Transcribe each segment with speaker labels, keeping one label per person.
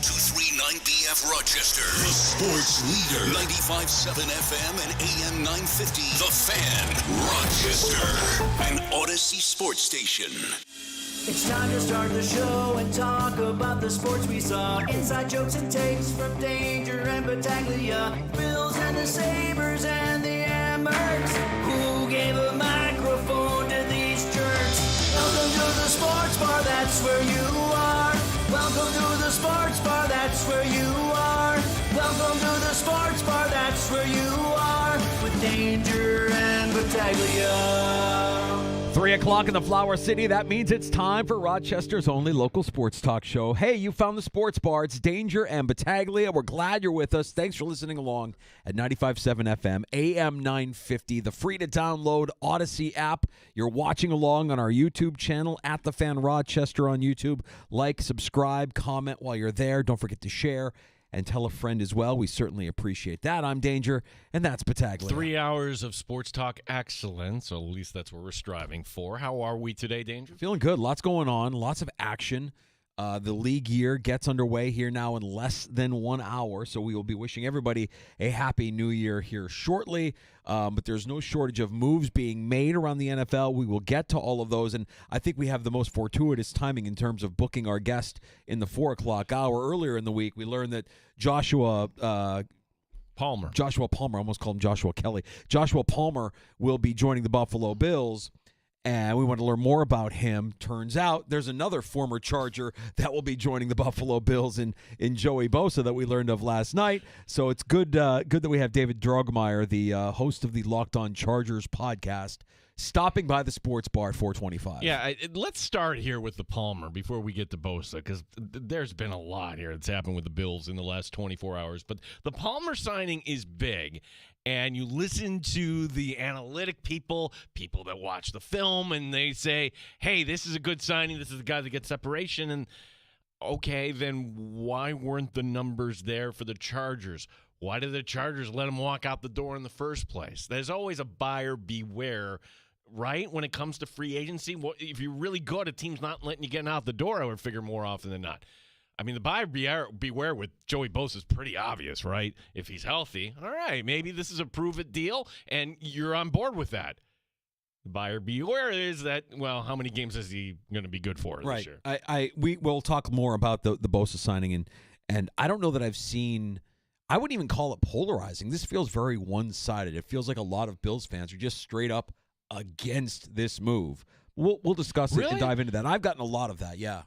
Speaker 1: 92.39 BF Rochester. The sports leader. 95.7 FM and AM 950. The Fan. Rochester. An Odyssey sports station.
Speaker 2: It's time to start the show and talk about the sports we saw. Inside jokes and takes from Danger and Battaglia. Bills and the Sabres and the Ambers. Who gave a microphone to these jerks? Welcome to the sports bar, that's where you are. Welcome to the sports bar, that's where you are. Welcome to the sports bar, that's where you are. With Danger and Battaglia.
Speaker 3: 3 o'clock in the Flower City. That means it's time for Rochester's only local sports talk show. Hey, you found the sports bar. It's Danger and Battaglia. We're glad you're with us. Thanks for listening along at 95.7 FM, AM 950, the free-to-download Odyssey app. You're watching along on our YouTube channel, at The Fan Rochester on YouTube. Like, subscribe, comment while you're there. Don't forget to share and tell a friend as well. We certainly appreciate that. I'm Danger, and that's Battaglia.
Speaker 4: 3 hours of sports talk excellence, so at least that's what we're striving for. How are we today, Danger?
Speaker 3: Feeling good. Lots going on. Lots of action. The league year gets underway here now in less than 1 hour, so we will be wishing everybody a happy new year here shortly. But there's no shortage of moves being made around the NFL. We will get to all of those, and I think we have the most fortuitous timing in terms of booking our guest in the 4 o'clock hour. Earlier in the week, we learned that Joshua Palmer, I almost called him Joshua Kelly. Joshua Palmer will be joining the Buffalo Bills. And we want to learn more about him. Turns out there's another former Charger that will be joining the Buffalo Bills in Joey Bosa that we learned of last night. So it's good that we have David Drogmeyer, the host of the Locked On Chargers podcast, stopping by the sports bar at 425.
Speaker 4: Yeah, let's start here with the Palmer before we get to Bosa, because there's been a lot here that's happened with the Bills in the last 24 hours. But the Palmer signing is big. And you listen to the analytic people that watch the film, and they say, hey, this is a good signing. This is the guy that gets separation. And, okay, then why weren't the numbers there for the Chargers? Why did the Chargers let him walk out the door in the first place? There's always a buyer beware, right, when it comes to free agency. If you're really good, a team's not letting you get out the door, I would figure more often than not. I mean, the buyer beware with Joey Bosa is pretty obvious, right? If he's healthy, all right, maybe this is a prove-it deal, and you're on board with that. The buyer beware is that, well, how many games is he going to be good for this year?
Speaker 3: We will talk more about the Bosa signing, and I don't know that I've seen – I wouldn't even call it polarizing. This feels very one-sided. It feels like a lot of Bills fans are just straight up against this move. We'll discuss it and dive into that. I've gotten a lot of that, yeah.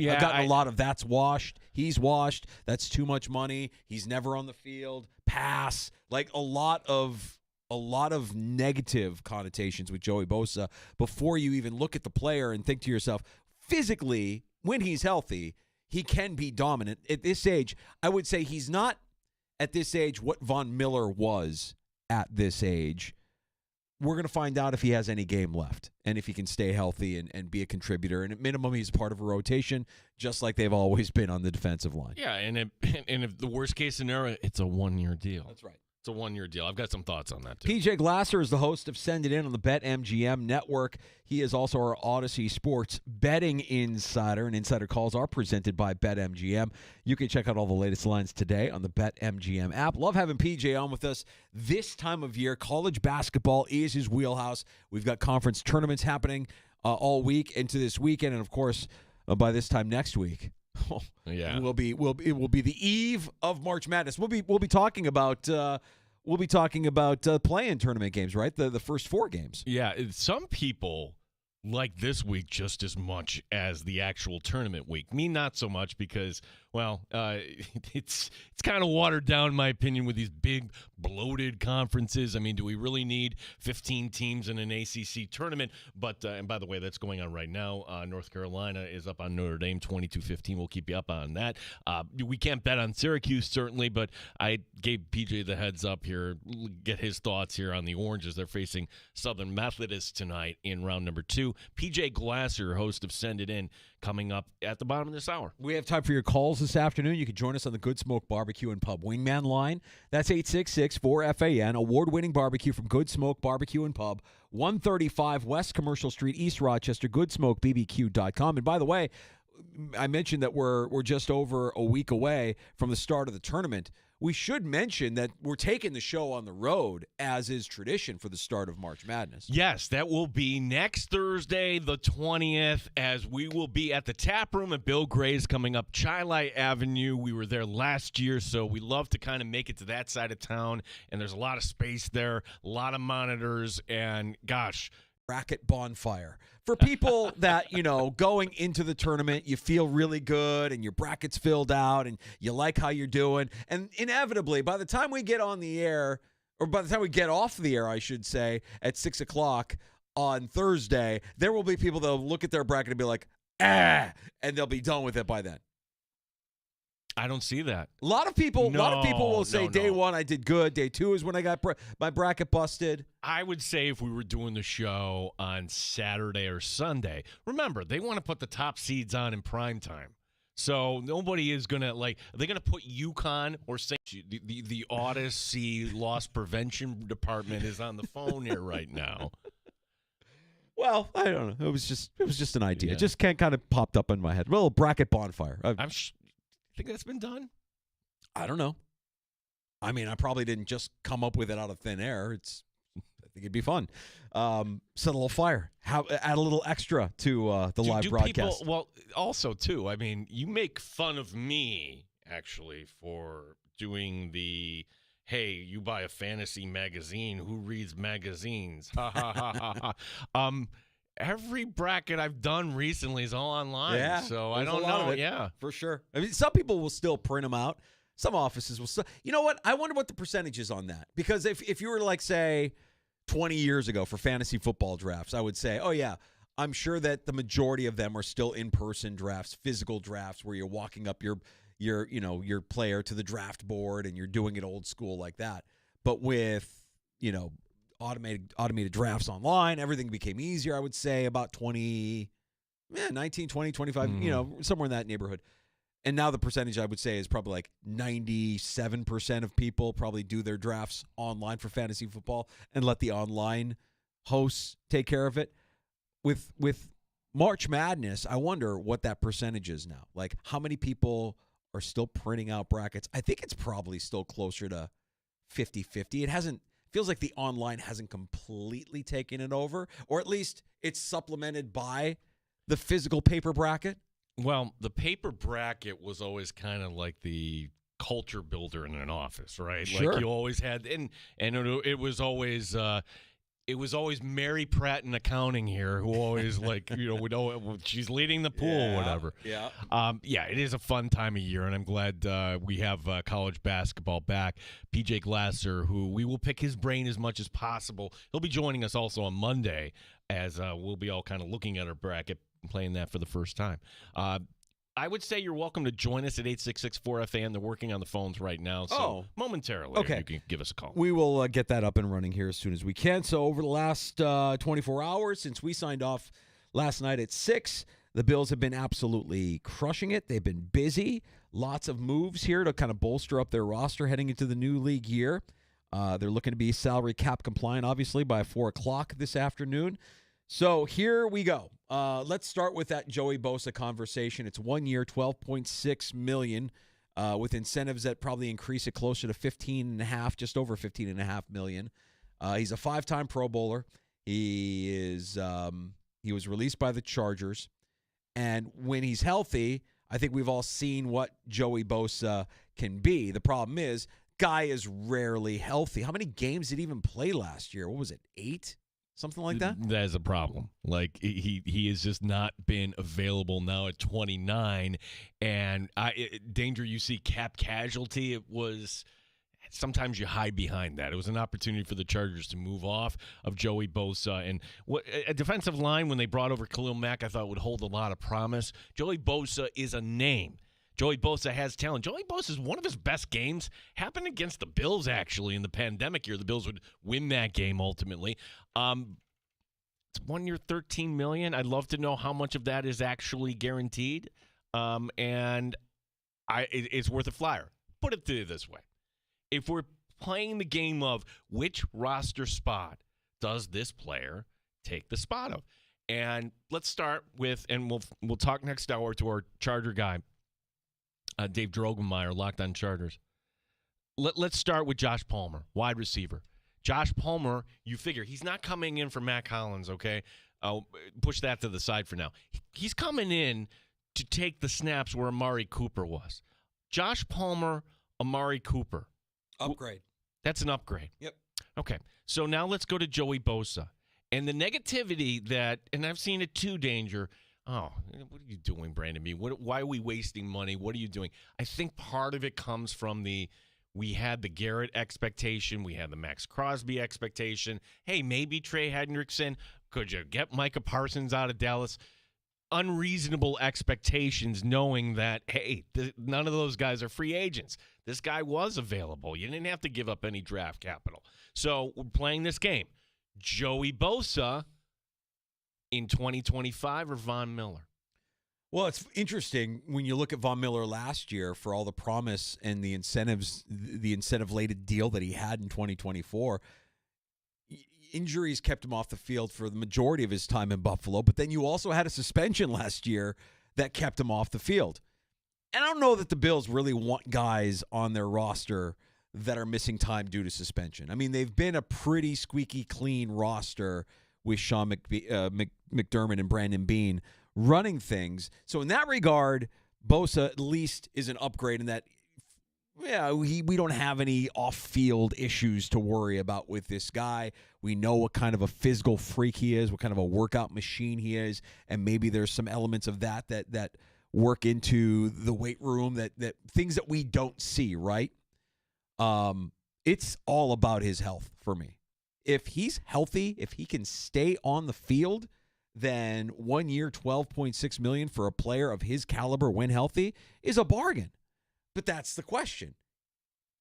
Speaker 3: I've gotten a lot of that's washed, he's washed, that's too much money, he's never on the field, pass, like a lot of negative connotations with Joey Bosa before you even look at the player and think to yourself, physically, when he's healthy, he can be dominant. At this age, I would say he's not at this age what Von Miller was at this age. We're going to find out if he has any game left and if he can stay healthy and be a contributor. And at minimum, he's part of a rotation, just like they've always been on the defensive line.
Speaker 4: Yeah, and if the worst-case scenario, it's a one-year deal.
Speaker 3: That's right.
Speaker 4: It's a one-year deal. I've got some thoughts on that, too.
Speaker 3: PJ Glasser is the host of Send It In on the BetMGM network. He is also our Odyssey Sports betting insider, and Insider Calls are presented by BetMGM. You can check out all the latest lines today on the BetMGM app. Love having PJ on with us this time of year. College basketball is his wheelhouse. We've got conference tournaments happening all week into this weekend, and, of course, by this time next week.
Speaker 4: Yeah,
Speaker 3: it will be the eve of March Madness. We'll be talking about play-in tournament games, right? The first 4 games.
Speaker 4: Yeah, some people like this week just as much as the actual tournament week. Me, not so much because, well, it's kind of watered down, in my opinion, with these big bloated conferences. I mean, do we really need 15 teams in an ACC tournament? But and by the way, that's going on right now. North Carolina is up on Notre Dame 22-15. We'll keep you up on that. We can't bet on Syracuse, certainly, but I gave PJ the heads up here, get his thoughts here on the Oranges. They're facing Southern Methodist tonight in round number 2. PJ Glasser, host of Send It In, coming up at the bottom of this hour.
Speaker 3: We have time for your calls this afternoon. You can join us on the Good Smoke Barbecue and Pub Wingman line. That's 866-4FAN, award-winning barbecue from Good Smoke Barbecue and Pub, 135 West Commercial Street, East Rochester, goodsmokebbq.com. And by the way, I mentioned that we're just over a week away from the start of the tournament. We should mention that we're taking the show on the road, as is tradition for the start of March Madness.
Speaker 4: Yes, that will be next Thursday, the 20th, as we will be at the Tap Room at Bill Gray's coming up Chi-Light Avenue. We were there last year, so we love to kind of make it to that side of town, and there's a lot of space there, a lot of monitors, and gosh,
Speaker 3: bracket bonfire. For people that, going into the tournament, you feel really good and your bracket's filled out and you like how you're doing. And inevitably, by the time we get on the air, or by the time we get off the air, I should say, at 6 o'clock on Thursday, there will be people that will look at their bracket and be like, and they'll be done with it by then.
Speaker 4: I don't see that.
Speaker 3: A lot of people will say day one I did good. Day two is when I got my bracket busted.
Speaker 4: I would say if we were doing the show on Saturday or Sunday, remember, they want to put the top seeds on in prime time. So nobody is going to, are they going to put UConn or say the Odyssey loss prevention department is on the phone here right now.
Speaker 3: Well, I don't know. It was just an idea. Yeah. It just kind of popped up in my head. Well, bracket bonfire.
Speaker 4: Think that's been done?
Speaker 3: I don't know. I mean, I probably didn't just come up with it out of thin air. I think it'd be fun. Set a little fire. Add a little extra to the live broadcast.
Speaker 4: People, well, also, too, I mean, you make fun of me, actually, for doing the, hey, you buy a fantasy magazine. Who reads magazines? Ha, ha, ha, ha, ha. Every bracket I've done recently is all online.
Speaker 3: Yeah,
Speaker 4: so I don't know. Yeah,
Speaker 3: for sure. I mean, some people will still print them out. Some offices will still. You know what? I wonder what the percentage is on that. Because if you were to, say, 20 years ago for fantasy football drafts, I would say, oh, yeah, I'm sure that the majority of them are still in-person drafts, physical drafts, where you're walking up your player to the draft board and you're doing it old school like that. But with, automated drafts online, everything became easier, I would say, about 19, 20, 25, somewhere in that neighborhood. And now the percentage, I would say, is probably like 97% of people probably do their drafts online for fantasy football and let the online hosts take care of it. With March Madness, I wonder what that percentage is now. Like, how many people are still printing out brackets? I think it's probably still closer to 50-50. It feels like the online hasn't completely taken it over, or at least it's supplemented by the physical paper bracket.
Speaker 4: Well, the paper bracket was always kind of like the culture builder in an office, right?
Speaker 3: Sure.
Speaker 4: Like you always had, and it was always Mary Pratt in accounting here, who always she's leading the pool, whatever.
Speaker 3: Yeah.
Speaker 4: It is a fun time of year, and I'm glad we have college basketball back. PJ Glasser, who we will pick his brain as much as possible. He'll be joining us also on Monday, as we'll be all kind of looking at our bracket, playing that for the first time. I would say you're welcome to join us at 866-4FAN. They're working on the phones right now, so momentarily you can give us a call.
Speaker 3: We will get that up and running here as soon as we can. So over the last 24 hours, since we signed off last night at 6, the Bills have been absolutely crushing it. They've been busy. Lots of moves here to kind of bolster up their roster heading into the new league year. They're looking to be salary cap compliant, obviously, by 4 o'clock this afternoon. So here we go. Let's start with that Joey Bosa conversation. It's 1 year, $12.6 million, with incentives that probably increase it closer to $15.5, just over $15.5 million. He's a 5-time Pro Bowler. He was released by the Chargers, and when he's healthy, I think we've all seen what Joey Bosa can be. The problem is, guy is rarely healthy. How many games did he even play last year? What was it, 8? Something like that?
Speaker 4: That is a problem. Like, he has just not been available now at 29. And danger you see cap casualty, it was – sometimes you hide behind that. It was an opportunity for the Chargers to move off of Joey Bosa. And a defensive line, when they brought over Khalil Mack, I thought would hold a lot of promise. Joey Bosa is a name. Joey Bosa has talent. Joey Bosa's one of his best games happened against the Bills, actually, in the pandemic year. The Bills would win that game ultimately. It's 1 year, $13 million. I'd love to know how much of that is actually guaranteed. And it's worth a flyer. Put it to you this way. If we're playing the game of which roster spot does this player take the spot of, And let's start with, and we'll talk next hour to our Charger guy, Dave Drogenmeyer, Locked on Chargers. Let's start with Josh Palmer, wide receiver. Josh Palmer, you figure he's not coming in for Mac Hollins, okay? I'll push that to the side for now. He's coming in to take the snaps where Amari Cooper was. Josh Palmer, Amari Cooper.
Speaker 3: Upgrade.
Speaker 4: That's an upgrade.
Speaker 3: Yep.
Speaker 4: Okay, so now let's go to Joey Bosa. And the negativity that, and I've seen it too, Danger. Oh, what are you doing, Brandon? Why are we wasting money? What are you doing? I think part of it comes from we had the Garrett expectation. We had the Max Crosby expectation. Hey, maybe Trey Hendrickson. Could you get Micah Parsons out of Dallas? Unreasonable expectations, knowing that, hey, none of those guys are free agents. This guy was available. You didn't have to give up any draft capital. So we're playing this game. Joey Bosa in 2025 or Von Miller?
Speaker 3: Well, it's interesting when you look at Von Miller last year for all the promise and the incentives, the incentive-laden deal that he had in 2024. Injuries kept him off the field for the majority of his time in Buffalo, but then you also had a suspension last year that kept him off the field. And I don't know that the Bills really want guys on their roster that are missing time due to suspension. I mean, they've been a pretty squeaky clean roster with Sean McDermott and Brandon Beane running things. So in that regard, Bosa at least is an upgrade in that, yeah, we don't have any off-field issues to worry about with this guy. We know what kind of a physical freak he is, what kind of a workout machine he is, and maybe there's some elements of that work into the weight room, that things that we don't see, right? It's all about his health for me. If he's healthy, if he can stay on the field, then 1 year, $12.6 million for a player of his caliber when healthy is a bargain. But that's the question.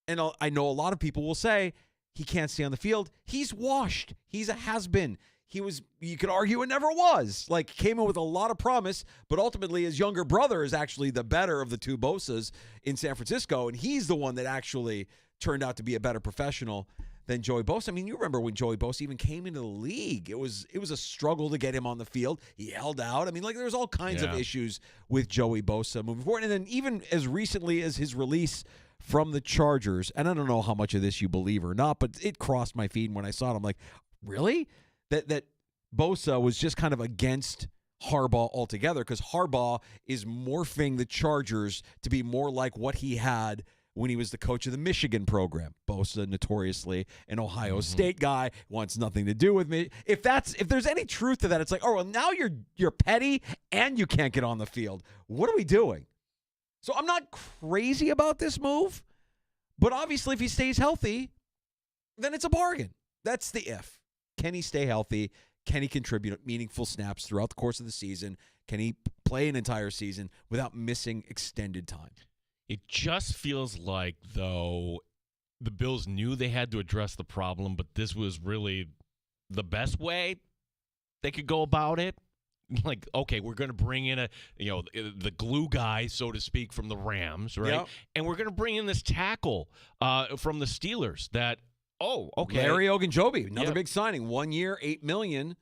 Speaker 3: And I know a lot of people will say he can't stay on the field. He's washed. He's a has-been. You could argue it never was. Like, came in with a lot of promise, but ultimately his younger brother is actually the better of the two Bosas in San Francisco, and he's the one that actually turned out to be a better professional than Joey Bosa. I mean, you remember when Joey Bosa even came into the league. It was a struggle to get him on the field. He held out. I mean, like, there's all kinds of issues with Joey Bosa moving forward. And then even as recently as his release from the Chargers, and I don't know how much of this you believe or not, but it crossed my feed when I saw it. I'm like, really? That Bosa was just kind of against Harbaugh altogether, because Harbaugh is morphing the Chargers to be more like what he had when he was the coach of the Michigan program. Bosa, notoriously an Ohio State guy, wants nothing to do with me. If there's any truth to that, it's like, oh, well, now you're petty and you can't get on the field. What are we doing? So I'm not crazy about this move, but obviously if he stays healthy, then it's a bargain. That's the if. Can he stay healthy? Can he contribute meaningful snaps throughout the course of the season? Can he play an entire season without missing extended time?
Speaker 4: It just feels like, though, the Bills knew they had to address the problem, but this was really the best way they could go about it. Like, okay, we're going to bring in the glue guy, so to speak, from the Rams, right? Yep. And we're going to bring in this tackle from the Steelers that, okay.
Speaker 3: Larry Ogunjobi, another big signing. 1 year, $8 million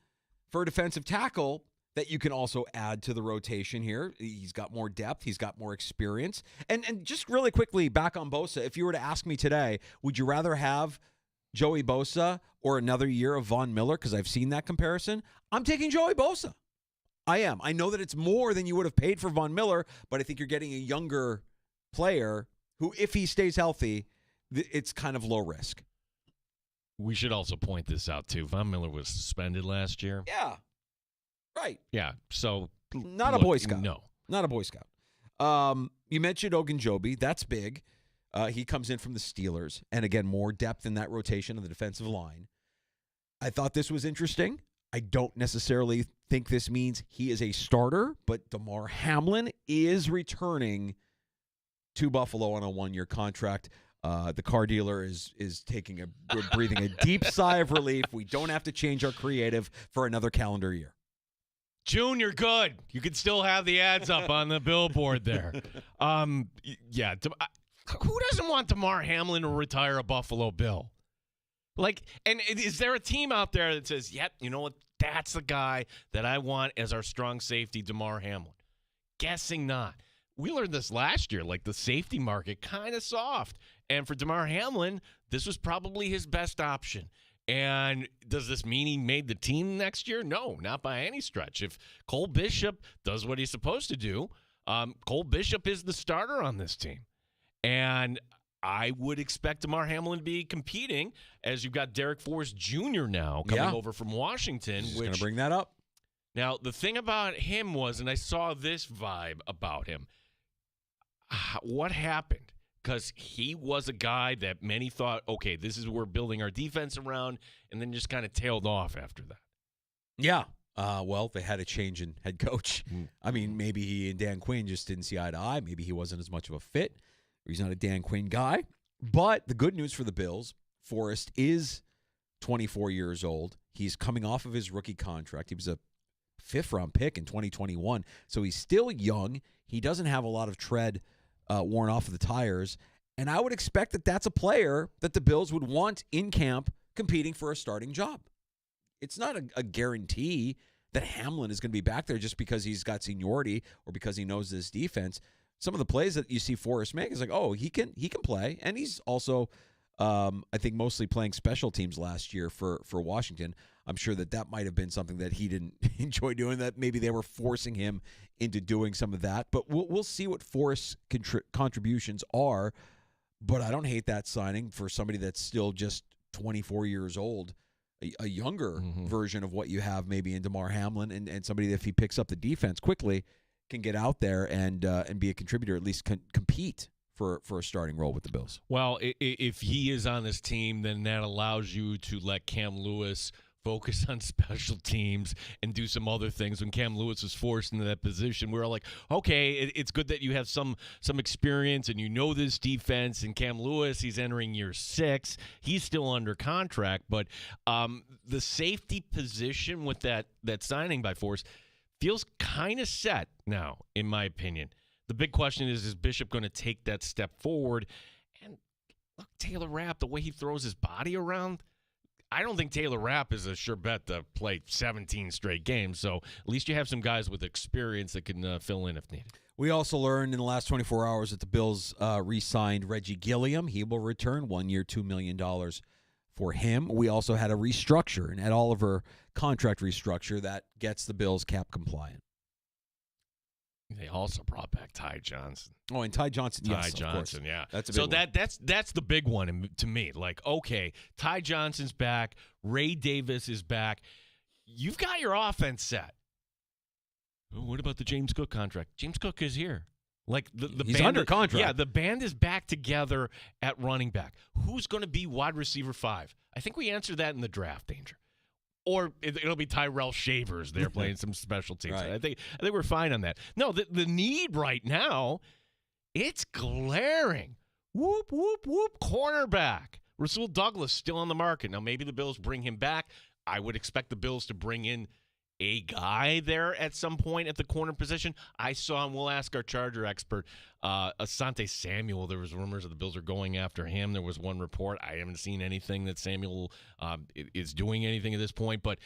Speaker 3: for a defensive tackle that you can also add to the rotation here. He's got more depth. He's got more experience. And just really quickly, back on Bosa, if you were to ask me today, would you rather have Joey Bosa or another year of Von Miller? Because I've seen that comparison. I'm taking Joey Bosa. I am. I know that it's more than you would have paid for Von Miller, but I think you're getting a younger player who, if he stays healthy, it's kind of low risk.
Speaker 4: We should also point this out, too. Von Miller was suspended last year.
Speaker 3: Yeah. Right.
Speaker 4: Yeah. So
Speaker 3: not a Boy Scout.
Speaker 4: No.
Speaker 3: Not a Boy Scout. You mentioned Ogunjobi. That's big. He comes in from the Steelers. And again, more depth in that rotation of the defensive line. I thought this was interesting. I don't necessarily think this means he is a starter, but Damar Hamlin is returning to Buffalo on a 1-year contract. The car dealer is breathing a deep sigh of relief. We don't have to change our creative for another calendar year.
Speaker 4: June, you're good. You can still have the ads up on the billboard there. Yeah. Who doesn't want Damar Hamlin to retire a Buffalo Bill? Like, and is there a team out there that says, yep, you know what, that's the guy that I want as our strong safety, Damar Hamlin? Guessing not. We learned this last year, like the safety market kind of soft. And for Damar Hamlin, this was probably his best option. And does this mean he made the team next year? No, not by any stretch. If Cole Bishop does what he's supposed to do, Cole Bishop is the starter on this team. And I would expect Damar Hamlin to be competing, as you've got Derek Forrest Jr. now coming over from Washington.
Speaker 3: Just going to bring that up.
Speaker 4: Now, the thing about him was, and I saw this vibe about him, what happened? Because he was a guy that many thought, okay, this is what we're building our defense around, and then just kind of tailed off after that.
Speaker 3: Yeah. Well, they had a change in head coach. I mean, maybe he and Dan Quinn just didn't see eye to eye. Maybe he wasn't as much of a fit. He's not a Dan Quinn guy. But the good news for the Bills, Forrest is 24 years old. He's coming off of his rookie contract. He was a fifth-round pick in 2021, so he's still young. He doesn't have a lot of tread worn off of the tires, and I would expect that that's a player that the Bills would want in camp competing for a starting job. It's not a guarantee that Hamlin is going to be back there just because he's got seniority or because he knows this defense. Some of the plays that you see Forrest make is like, oh, he can play, and he's also, I think, mostly playing special teams last year for Washington. I'm sure that might have been something that he didn't enjoy doing, that maybe they were forcing him into doing some of that. But we'll see what Forrest's contributions are. But I don't hate that signing for somebody that's still just 24 years old, a younger version of what you have maybe in Damar Hamlin, and somebody that if he picks up the defense quickly can get out there and be a contributor, at least compete for a starting role with the Bills.
Speaker 4: Well, if he is on this team, then that allows you to let Cam Lewis focus on special teams and do some other things. When Cam Lewis was forced into that position, we were like, okay, it's good that you have some experience and you know this defense. And Cam Lewis, he's entering year 6. He's still under contract. But the safety position with that signing by Forrest feels kind of set now, in my opinion. The big question is Bishop going to take that step forward? And look, Taylor Rapp, the way he throws his body around, I don't think Taylor Rapp is a sure bet to play 17 straight games. So at least you have some guys with experience that can fill in if needed.
Speaker 3: We also learned in the last 24 hours that the Bills re-signed Reggie Gilliam. He will return 1 year, $2 million for him. We also had a restructure, an Ed Oliver contract restructure that gets the Bills cap compliant.
Speaker 4: They also brought back Ty Johnson.
Speaker 3: Oh, and Ty Johnson, yes,
Speaker 4: Ty Johnson, yeah.
Speaker 3: That's a big one.
Speaker 4: That's the big one to me. Like, okay, Ty Johnson's back. Ray Davis is back. You've got your offense set. What about the James Cook contract? James Cook is here. Like
Speaker 3: he's
Speaker 4: band
Speaker 3: under contract.
Speaker 4: Yeah, the band is back together at running back. Who's going to be wide receiver 5? I think we answered that in the draft, Danger. Or it'll be Tyrell Shavers there playing some special teams.
Speaker 3: Right.
Speaker 4: I think we're fine on that. No, the need right now, it's glaring. Whoop, whoop, whoop, cornerback. Rasul Douglas still on the market. Now, maybe the Bills bring him back. I would expect the Bills to bring in a guy there at some point at the corner position. I saw, and we'll ask our Charger expert, Asante Samuel. There was rumors that the Bills are going after him. There was one report. I haven't seen anything that Samuel is doing anything at this point. But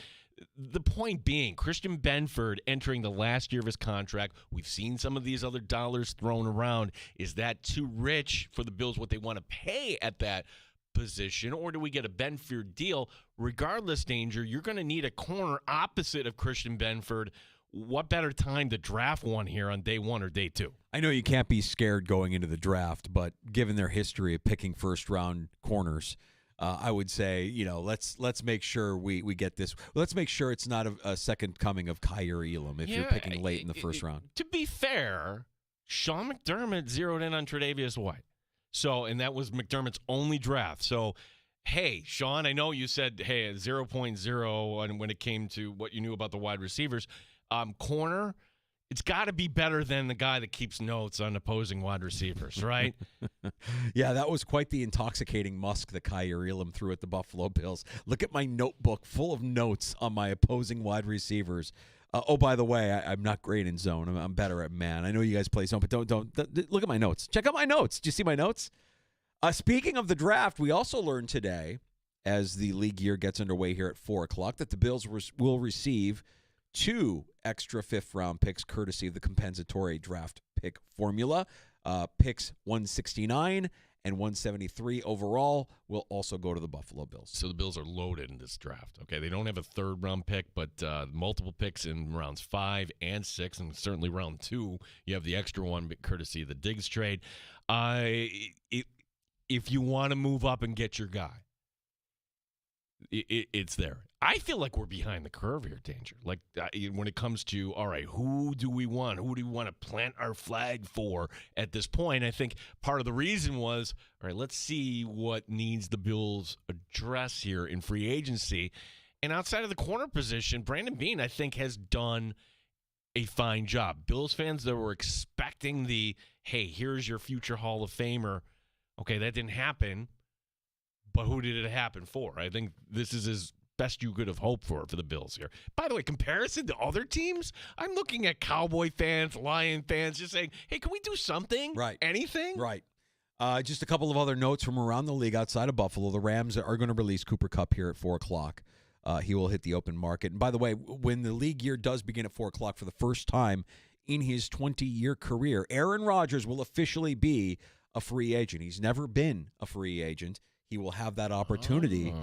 Speaker 4: the point being, Christian Benford entering the last year of his contract. We've seen some of these other dollars thrown around. Is that too rich for the Bills, what they want to pay at that position, or do we get a Benford deal? Regardless, Danger, you're going to need a corner opposite of Christian Benford. What better time to draft one here on day 1 or day 2?
Speaker 3: I know you can't be scared going into the draft, but given their history of picking first-round corners, I would say, let's make sure we get this. Let's make sure it's not a second coming of Kyer Elam if you're picking late in the first round.
Speaker 4: To be fair, Sean McDermott zeroed in on Tre'Davious White. So, and that was McDermott's only draft. So, hey, Sean, I know you said, hey, 0.0 when it came to what you knew about the wide receivers. Corner, it's got to be better than the guy that keeps notes on opposing wide receivers, right?
Speaker 3: Yeah, that was quite the intoxicating musk that Kyer Elam threw at the Buffalo Bills. Look at my notebook full of notes on my opposing wide receivers. Oh, by the way, I'm not great in zone. I'm better at man. I know you guys play zone, but don't look at my notes. Check out my notes. Do you see my notes? Speaking of the draft, we also learned today, as the league year gets underway here at 4 o'clock, that the Bills will receive 2 extra fifth-round picks courtesy of the compensatory draft pick formula. Picks 169 and 173 overall will also go to the Buffalo Bills.
Speaker 4: So the Bills are loaded in this draft. Okay, they don't have a third-round pick, but multiple picks in rounds 5 and 6, and certainly round 2. You have the extra one, courtesy of the Diggs trade. If you want to move up and get your guy, it's there. I feel like we're behind the curve here, Danger. Like when it comes to, all right, who do we want? Who do we want to plant our flag for at this point? I think part of the reason was, all right, let's see what needs the Bills address here in free agency. And outside of the corner position, Brandon Beane, I think, has done a fine job. Bills fans that were expecting the, hey, here's your future Hall of Famer. Okay, that didn't happen. But who did it happen for? I think this is as best you could have hoped for the Bills here. By the way, comparison to other teams, I'm looking at Cowboy fans, Lion fans, just saying, hey, can we do something?
Speaker 3: Right.
Speaker 4: Anything?
Speaker 3: Right. Just a couple of other notes from around the league outside of Buffalo. The Rams are going to release Cooper Kupp here at 4 o'clock. He will hit the open market. And by the way, when the league year does begin at 4 o'clock for the first time in his 20-year career, Aaron Rodgers will officially be a free agent. He's never been a free agent. He will have that opportunity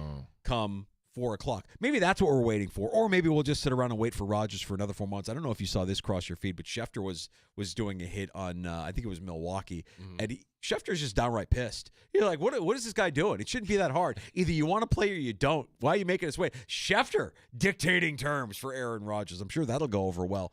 Speaker 3: come 4 o'clock. Maybe that's what we're waiting for. Or maybe we'll just sit around and wait for Rodgers for another 4 months. I don't know if you saw this cross your feed, but Schefter was doing a hit on, I think it was Milwaukee. And Schefter's just downright pissed. You're like, what is this guy doing? It shouldn't be that hard. Either you want to play or you don't. Why are you making us wait? Schefter dictating terms for Aaron Rodgers. I'm sure that'll go over well.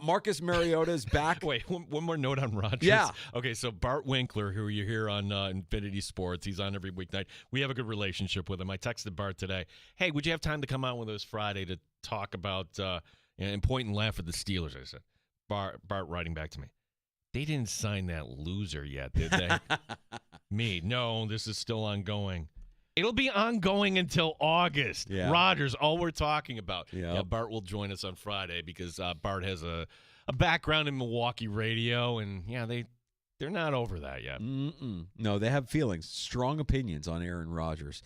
Speaker 3: Marcus Mariota's back.
Speaker 4: Wait, one more note on Rodgers.
Speaker 3: Yeah.
Speaker 4: Okay, so Bart Winkler, who you hear on Infinity Sports, he's on every weeknight. We have a good relationship with him. I texted Bart today, hey, would you have time to come out with us Friday to talk about and point and laugh at the Steelers? I said. Bart writing back to me, they didn't sign that loser yet, did they? Me, no, this is still ongoing. It'll be ongoing until August.
Speaker 3: Yeah.
Speaker 4: Rodgers, all we're talking about.
Speaker 3: Yep.
Speaker 4: Yeah, Bart will join us on Friday because Bart has a background in Milwaukee radio, and yeah, they're not over that yet.
Speaker 3: No, they have feelings, strong opinions on Aaron Rodgers.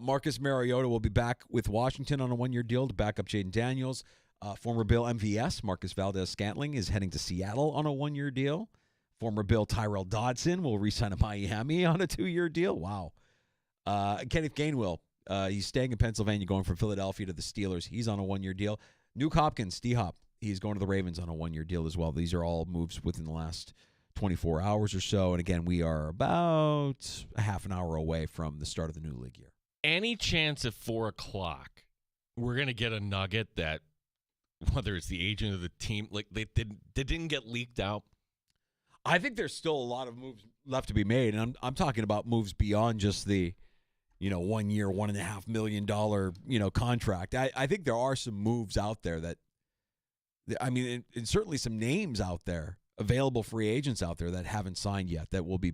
Speaker 3: Marcus Mariota will be back with Washington on a 1-year deal to back up Jaden Daniels. Former Bill MVS, Marcus Valdez-Scantling, is heading to Seattle on a 1-year deal. Former Bill Tyrell Dodson will re-sign to Miami on a 2-year deal. Wow. Kenneth Gainwell, he's staying in Pennsylvania, going from Philadelphia to the Steelers. He's on a 1-year deal. Nuke Hopkins, D-Hop, he's going to the Ravens on a 1-year deal as well. These are all moves within the last 24 hours or so. And again, we are about a half an hour away from the start of the new league year.
Speaker 4: Any chance at 4 o'clock we're going to get a nugget that, whether it's the agent of the team, like they didn't get leaked out?
Speaker 3: I think there's still a lot of moves left to be made. And I'm talking about moves beyond just the 1 year, $1.5 million, contract. I think there are some moves out there that, and certainly some names out there, available free agents out there that haven't signed yet that we'll be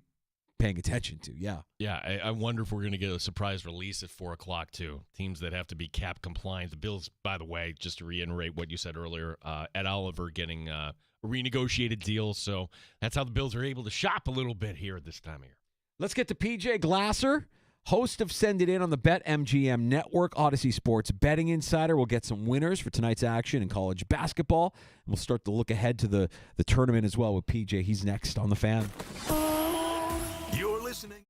Speaker 3: paying attention to. Yeah.
Speaker 4: Yeah. I wonder if we're going to get a surprise release at 4 o'clock too. Teams that have to be cap compliant. The Bills, by the way, just to reiterate what you said earlier, Ed Oliver getting a renegotiated deal. So that's how the Bills are able to shop a little bit here at this time of year.
Speaker 3: Let's get to PJ Glasser, host of Send It In on the BetMGM Network, Odyssey Sports Betting Insider. We'll get some winners for tonight's action in college basketball. And we'll start to look ahead to the tournament as well with PJ. He's next on The Fan.
Speaker 1: You're listening.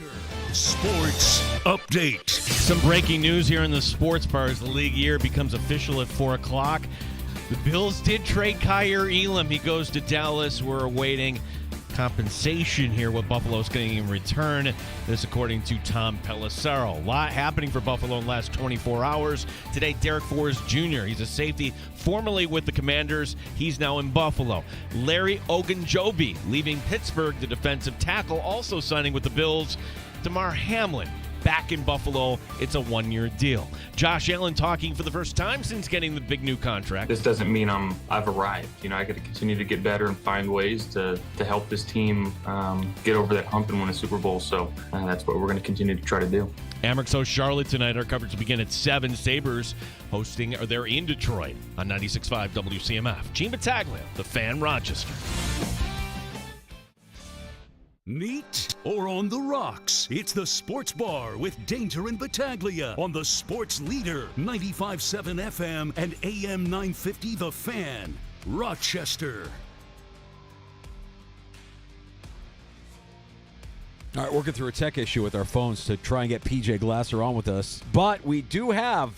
Speaker 1: Rochester Sports Update.
Speaker 4: Some breaking news here in the sports bars. The league year becomes official at 4 o'clock. The Bills did trade Kyer Elam. He goes to Dallas. We're awaiting compensation here, what Buffalo's getting in return. This according to Tom Pelissero. A lot happening for Buffalo in the last 24 hours. Today, Derek Forrest Jr., he's a safety formerly with the Commanders. He's now in Buffalo. Larry Ogunjobi leaving Pittsburgh, the defensive tackle, also signing with the Bills. Damar Hamlin back in Buffalo. It's a one-year deal. Josh Allen talking for the first time since getting the big new contract.
Speaker 5: This doesn't mean I've arrived. I got to continue to get better and find ways to help this team get over that hump and win a Super Bowl. So that's what we're going to continue to try to do.
Speaker 4: Amerks hosts Charlotte tonight. Our coverage will begin at 7. Sabres hosting, or they're in Detroit on 96.5 WCMF. Gene Battaglia, The Fan, Rochester.
Speaker 1: Neat or on the rocks? It's the Sports Bar with Danger and Battaglia on the Sports Leader, 95.7 FM and AM 950 The Fan, Rochester.
Speaker 3: All right, working through a tech issue with our phones to try and get PJ Glasser on with us. But we do have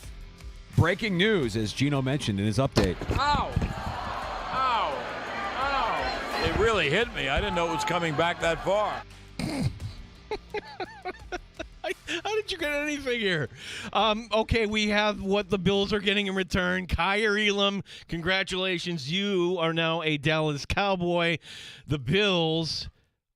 Speaker 3: breaking news, as Gino mentioned in his update.
Speaker 6: Ow! Ow! Ow! It really hit me. I didn't know it was coming back that far.
Speaker 4: How did you get anything here? Okay, we have what the Bills are getting in return. Kyer Elam, congratulations. You are now a Dallas Cowboy. The Bills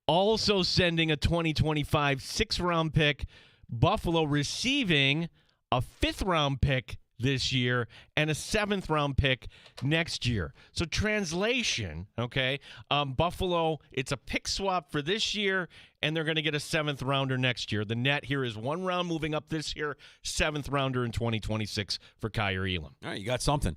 Speaker 4: also sending a 2025 6th-round pick. Buffalo receiving a 5th-round pick this year and a 7th-round pick next year. So translation, okay, Buffalo, it's a pick swap for this year, and they're going to get a 7th-rounder next year. The net here is 1 round moving up this year, 7th-rounder in 2026 for Kyer Elam.
Speaker 3: All right, you got something.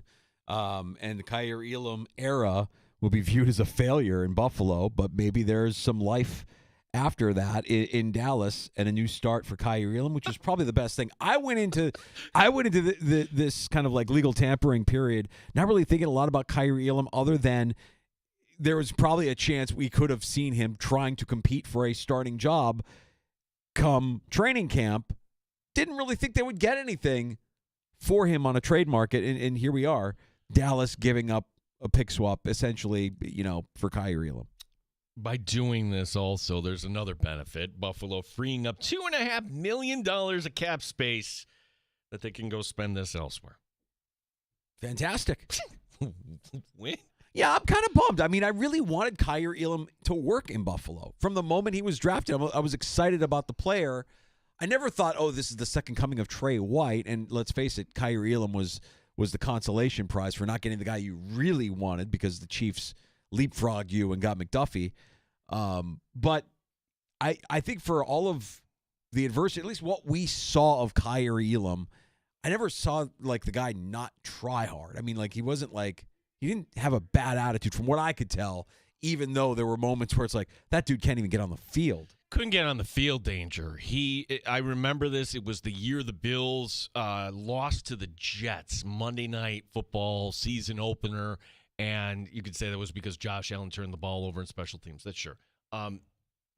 Speaker 3: And the Kyer Elam era will be viewed as a failure in Buffalo, but maybe there's some life after that in Dallas and a new start for Kyer Elam, which is probably the best thing. I went into this kind of like legal tampering period, not really thinking a lot about Kyer Elam other than there was probably a chance we could have seen him trying to compete for a starting job come training camp. Didn't really think they would get anything for him on a trade market, and here we are, Dallas giving up a pick swap essentially, for Kyer Elam.
Speaker 4: By doing this also, there's another benefit. Buffalo freeing up $2.5 million of cap space that they can go spend this elsewhere.
Speaker 3: Fantastic.
Speaker 4: Win.
Speaker 3: Yeah, I'm kind of bummed. I mean, I really wanted Kyer Elam to work in Buffalo. From the moment he was drafted, I was excited about the player. I never thought, this is the second coming of Trey White. And let's face it, Kyer Elam was the consolation prize for not getting the guy you really wanted because the Chiefs leapfrogged you and got McDuffie. But I think for all of the adversity, at least what we saw of Kyer Elam, I never saw like the guy not try hard. I mean, like he didn't have a bad attitude from what I could tell, even though there were moments where it's like that dude can't even get on the field.
Speaker 4: Couldn't get on the field, Danger. I remember this. It was the year the Bills lost to the Jets, Monday Night Football season opener. And you could say that was because Josh Allen turned the ball over in special teams. That's sure.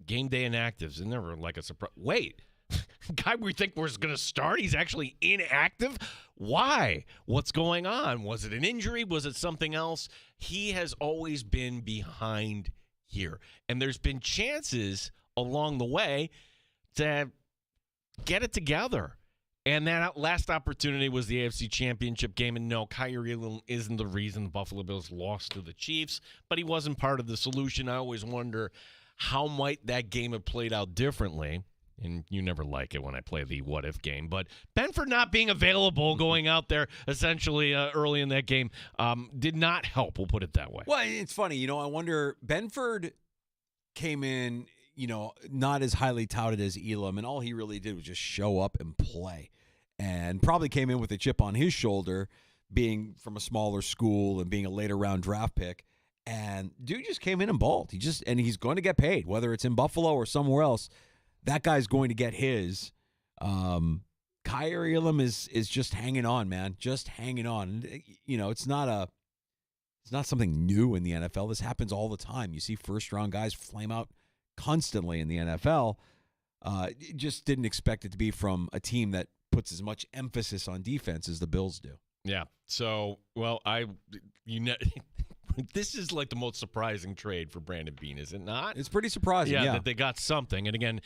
Speaker 4: Game day inactives. And never like a surprise. Wait, guy we think was going to start, he's actually inactive? Why? What's going on? Was it an injury? Was it something else? He has always been behind here. And there's been chances along the way to get it together. And that last opportunity was the AFC Championship game. And no, Kyer Elam isn't the reason the Buffalo Bills lost to the Chiefs, but he wasn't part of the solution. I always wonder how might that game have played out differently. And you never like it when I play the what-if game. But Benford not being available, going out there essentially early in that game, did not help. We'll put it that way.
Speaker 3: Well, it's funny. I wonder, Benford came in, not as highly touted as Elam, and all he really did was just show up and play. And probably came in with a chip on his shoulder, being from a smaller school and being a later round draft pick. And dude just came in and balled. And he's going to get paid, whether it's in Buffalo or somewhere else. That guy's going to get his. Kyer Elam is just hanging on, man. Just hanging on. It's not something new in the NFL. This happens all the time. You see first round guys flame out constantly in the NFL. Just didn't expect it to be from a team that puts as much emphasis on defense as the Bills do.
Speaker 4: Yeah. So, well, this is like the most surprising trade for Brandon Beane, is it not?
Speaker 3: It's pretty surprising. Yeah.
Speaker 4: That they got something. And again,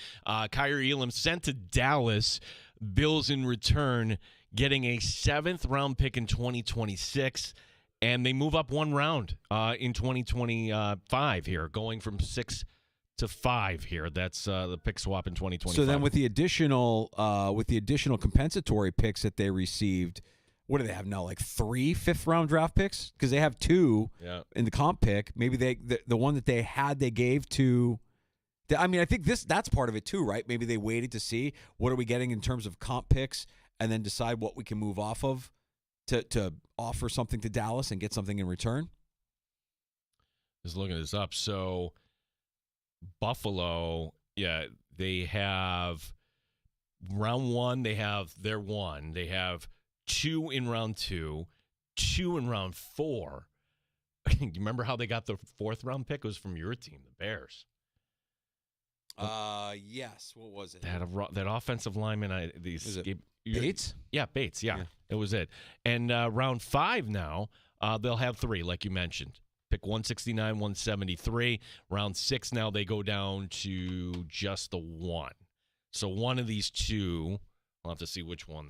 Speaker 4: Kyrie Elam sent to Dallas. Bills in return getting a 7th-round pick in 2026. And they move up 1 round in 2025 here, going from 6 to 5 here. That's the pick swap in 2025.
Speaker 3: So then with the additional compensatory picks that they received, what do they have now, like 3 5th-round draft picks? Because they have 2 in the comp pick. Maybe the one that they had, they gave to – I mean, I think that's part of it too, right? Maybe they waited to see what are we getting in terms of comp picks and then decide what we can move off of to offer something to Dallas and get something in return.
Speaker 4: Just looking this up. So Buffalo, they have round 1, they have their 1. They have 2 in round 2, 2 in round 4. You remember how they got the 4th-round pick? It was from your team, the Bears.
Speaker 3: Yes. What was it?
Speaker 4: That offensive lineman.
Speaker 3: Bates?
Speaker 4: Yeah, Bates. Yeah, it was it. And round 5 now, they'll have 3, like you mentioned. Pick 169, 173. Round 6 now they go down to just the 1. So one of these 2, I'll have to see which one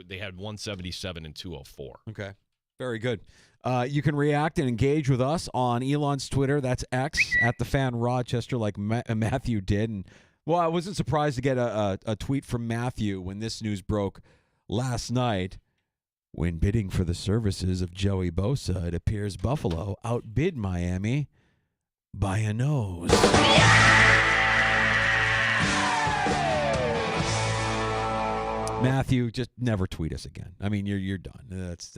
Speaker 4: they had 177 and 204.
Speaker 3: Okay. Very good. You can react and engage with us on Elon's Twitter. That's X at the Fan Rochester, like Matthew did. And well, I wasn't surprised to get a tweet from Matthew when this news broke last night. When bidding for the services of Joey Bosa, it appears Buffalo outbid Miami by a nose. Matthew, just never tweet us again. I mean, you're done. That's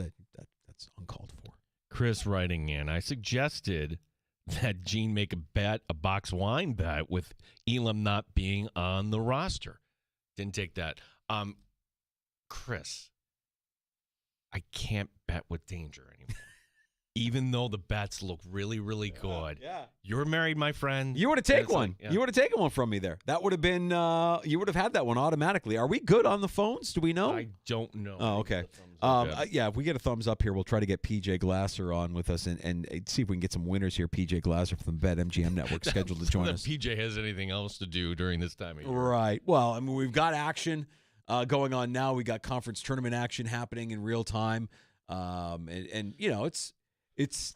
Speaker 3: uncalled for.
Speaker 4: Chris writing in, I suggested that Gene make a box wine bet with Elam not being on the roster. Didn't take that. Chris, I can't bet with danger anymore. Even though the bets look really, really good. Yeah. You're married, my friend.
Speaker 3: You would have taken one. You would have taken one from me there. That would have been, you would have had that one automatically. Are we good on the phones? Do we know?
Speaker 4: I don't know.
Speaker 3: Oh, okay. If we get a thumbs up here, we'll try to get PJ Glasser on with us and see if we can get some winners here. PJ Glasser from the BetMGM Network scheduled to join us.
Speaker 4: PJ has anything else to do during this time of year.
Speaker 3: Right. Well, I mean, we've got action going on now. We got conference tournament action happening in real time. And you know, it's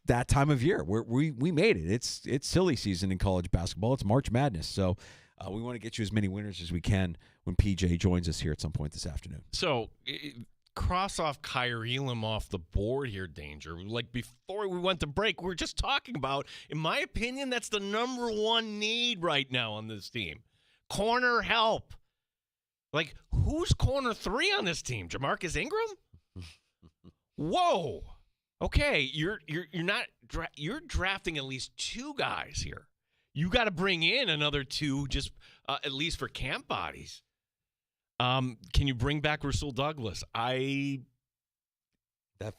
Speaker 3: that time of year where we made it. It's silly season in college basketball. It's March Madness. So we want to get you as many winners as we can when PJ joins us here at some point this afternoon.
Speaker 4: So cross off Kyrie Elam off the board here, Danger. Like before we went to break, we were just talking about, in my opinion, that's the number 1 need right now on this team. Corner help. Like, who's corner 3 on this team? Jamarcus Ingram? Whoa. Okay, you're drafting at least 2 guys here. You got to bring in another 2 just at least for camp bodies. Can you bring back Rasul Douglas?
Speaker 3: That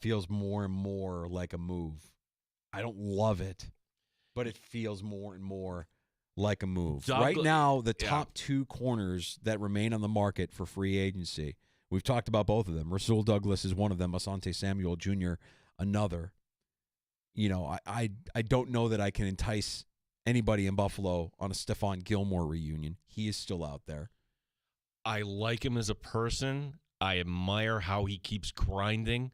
Speaker 3: feels more and more like a move. I don't love it, but it feels more and more like a move. Right now, the top 2 corners that remain on the market for free agency, we've talked about both of them. Rasul Douglas is one of them. Asante Samuel Jr., another. You know, I don't know that I can entice anybody in Buffalo on a Stephon Gilmore reunion. He is still out there.
Speaker 4: I like him as a person. I admire how he keeps grinding.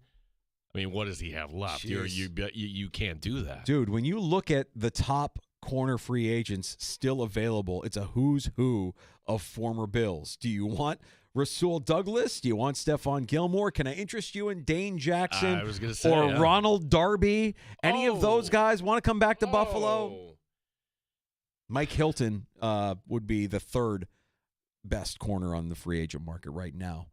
Speaker 4: I mean, what does he have left? You can't do that.
Speaker 3: Dude, when you look at the top corner free agents still available, it's a who's who of former Bills. Do you want Rasul Douglas? Do you want Stephon Gilmore? Can I interest you in Dane Jackson
Speaker 4: I was gonna say,
Speaker 3: or Ronald Darby? Any of those guys want to come back to Buffalo? Mike Hilton would be the 3rd best corner on the free agent market right now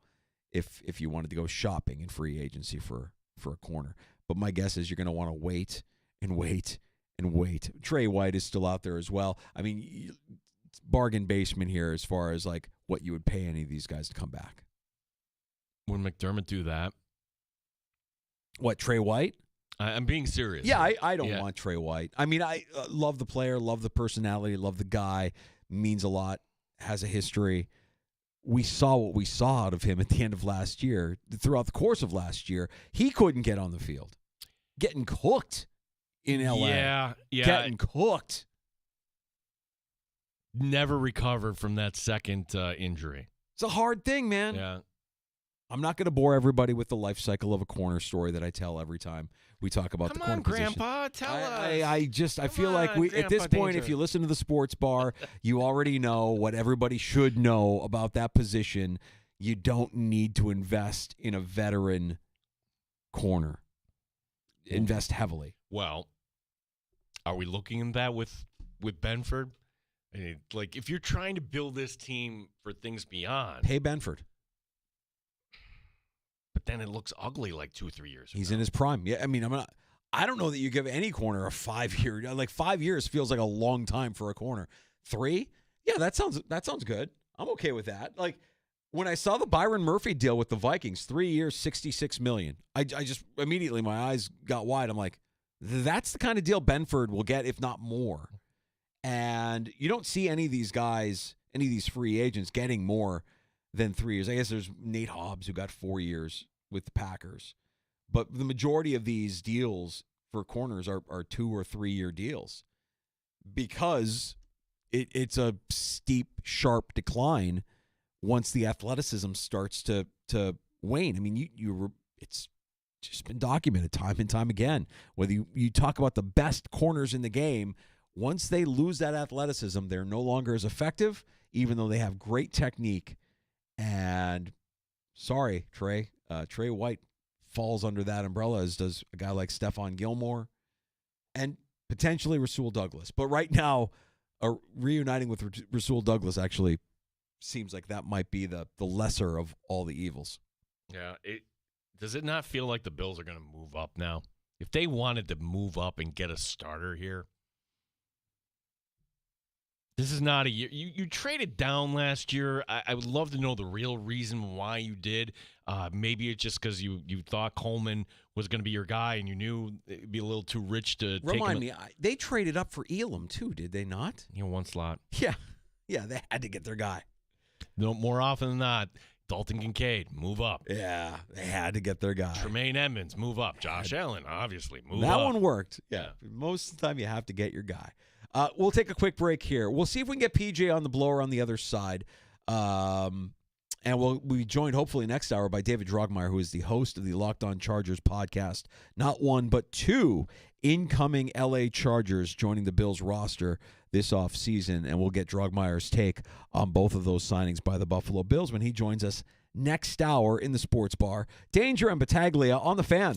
Speaker 3: if you wanted to go shopping in free agency for a corner. But my guess is you're going to want to wait and wait and wait. Trey White is still out there as well. I mean, bargain basement here as far as like what you would pay any of these guys to come back.
Speaker 4: Would McDermott do that?
Speaker 3: What, Trey White?
Speaker 4: I'm being serious.
Speaker 3: Yeah, I don't want Trey White. I mean, I love the player, love the personality, love the guy, means a lot, has a history. we saw what we saw out of him at the end of last year, throughout the course of last year. He couldn't get on the field. Getting cooked in LA.
Speaker 4: Yeah.
Speaker 3: Getting cooked.
Speaker 4: Never recovered from that second injury.
Speaker 3: It's a hard thing, man.
Speaker 4: Yeah.
Speaker 3: I'm not going to bore everybody with the life cycle of a corner story that I tell every time we talk about the corner
Speaker 4: Come on,
Speaker 3: position.
Speaker 4: Grandpa, tell us.
Speaker 3: I feel like
Speaker 4: on,
Speaker 3: we at this
Speaker 4: Grandpa
Speaker 3: point,
Speaker 4: Danger.
Speaker 3: if you listen to the sports bar, you already know what everybody should know about that position. You don't need to invest in a veteran corner. Invest heavily.
Speaker 4: Well, are we looking at that with Benford? I mean, like, if you're trying to build this team for things beyond,
Speaker 3: Pay Benford.
Speaker 4: but then it looks ugly like 2 or 3 years.
Speaker 3: He's in his prime. Yeah, I mean, I don't know that you give any corner a 5-year. Like 5 years feels like a long time for a corner. 3? Yeah, that sounds good. I'm okay with that. Like when I saw the Byron Murphy deal with the Vikings, 3 years, $66 million. I just immediately my eyes got wide. I'm like, that's the kind of deal Benford will get, if not more. And you don't see any of these guys, any of these free agents getting more than 3 years. I guess there's Nate Hobbs who got 4 years with the Packers. But the majority of these deals for corners are 2 or 3 year deals because it's a steep, sharp decline once the athleticism starts to wane. I mean, it's just been documented time and time again. Whether you talk about the best corners in the game, once they lose that athleticism, they're no longer as effective, even though they have great technique. And sorry, Trey White falls under that umbrella, as does a guy like Stephon Gilmore and potentially Rasul Douglas. But right now, reuniting with Rasul Douglas actually seems like that might be the lesser of all the evils.
Speaker 4: Yeah. Does it not feel like the Bills are going to move up now? If they wanted to move up and get a starter here, this is not a year. You traded down last year. I would love to know the real reason why you did. Maybe it's just because you thought Coleman was going to be your guy and you knew it'd be a little too rich to take him.
Speaker 3: Remind me, they traded up for Elam too, did they not?
Speaker 4: One slot.
Speaker 3: Yeah, they had to get their guy.
Speaker 4: No, more often than not, Dalton Kincaid, move up.
Speaker 3: Yeah, they had to get their guy.
Speaker 4: Tremaine Edmonds, move up. Josh Allen, obviously, move
Speaker 3: that
Speaker 4: up.
Speaker 3: That one worked. Yeah. Most of the time you have to get your guy. We'll take a quick break here. We'll see if we can get PJ on the blower on the other side. And we'll be joined hopefully next hour by David Drogmeyer, who is the host of the Locked On Chargers podcast. Not one, but 2 incoming LA Chargers joining the Bills roster this offseason. And we'll get Drogmeyer's take on both of those signings by the Buffalo Bills when he joins us next hour in the Sports Bar. Danger and Battaglia on the Fan.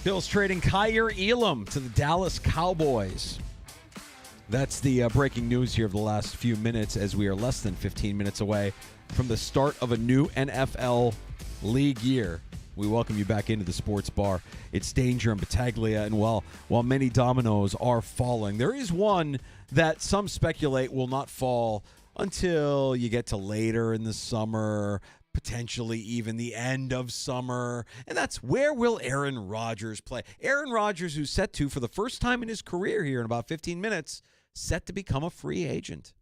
Speaker 3: Bills trading Kyer Elam to the Dallas Cowboys. That's the breaking news here of the last few minutes, as we are less than 15 minutes away from the start of a new NFL league year. We welcome you back into the Sports Bar. It's Danger and Battaglia, and while many dominoes are falling, there is one that some speculate will not fall until you get to later in the summer, potentially even the end of summer, and that's where will Aaron Rodgers play? Aaron Rodgers, who's set to, for the first time in his career here in about 15 minutes, set to become a free agent.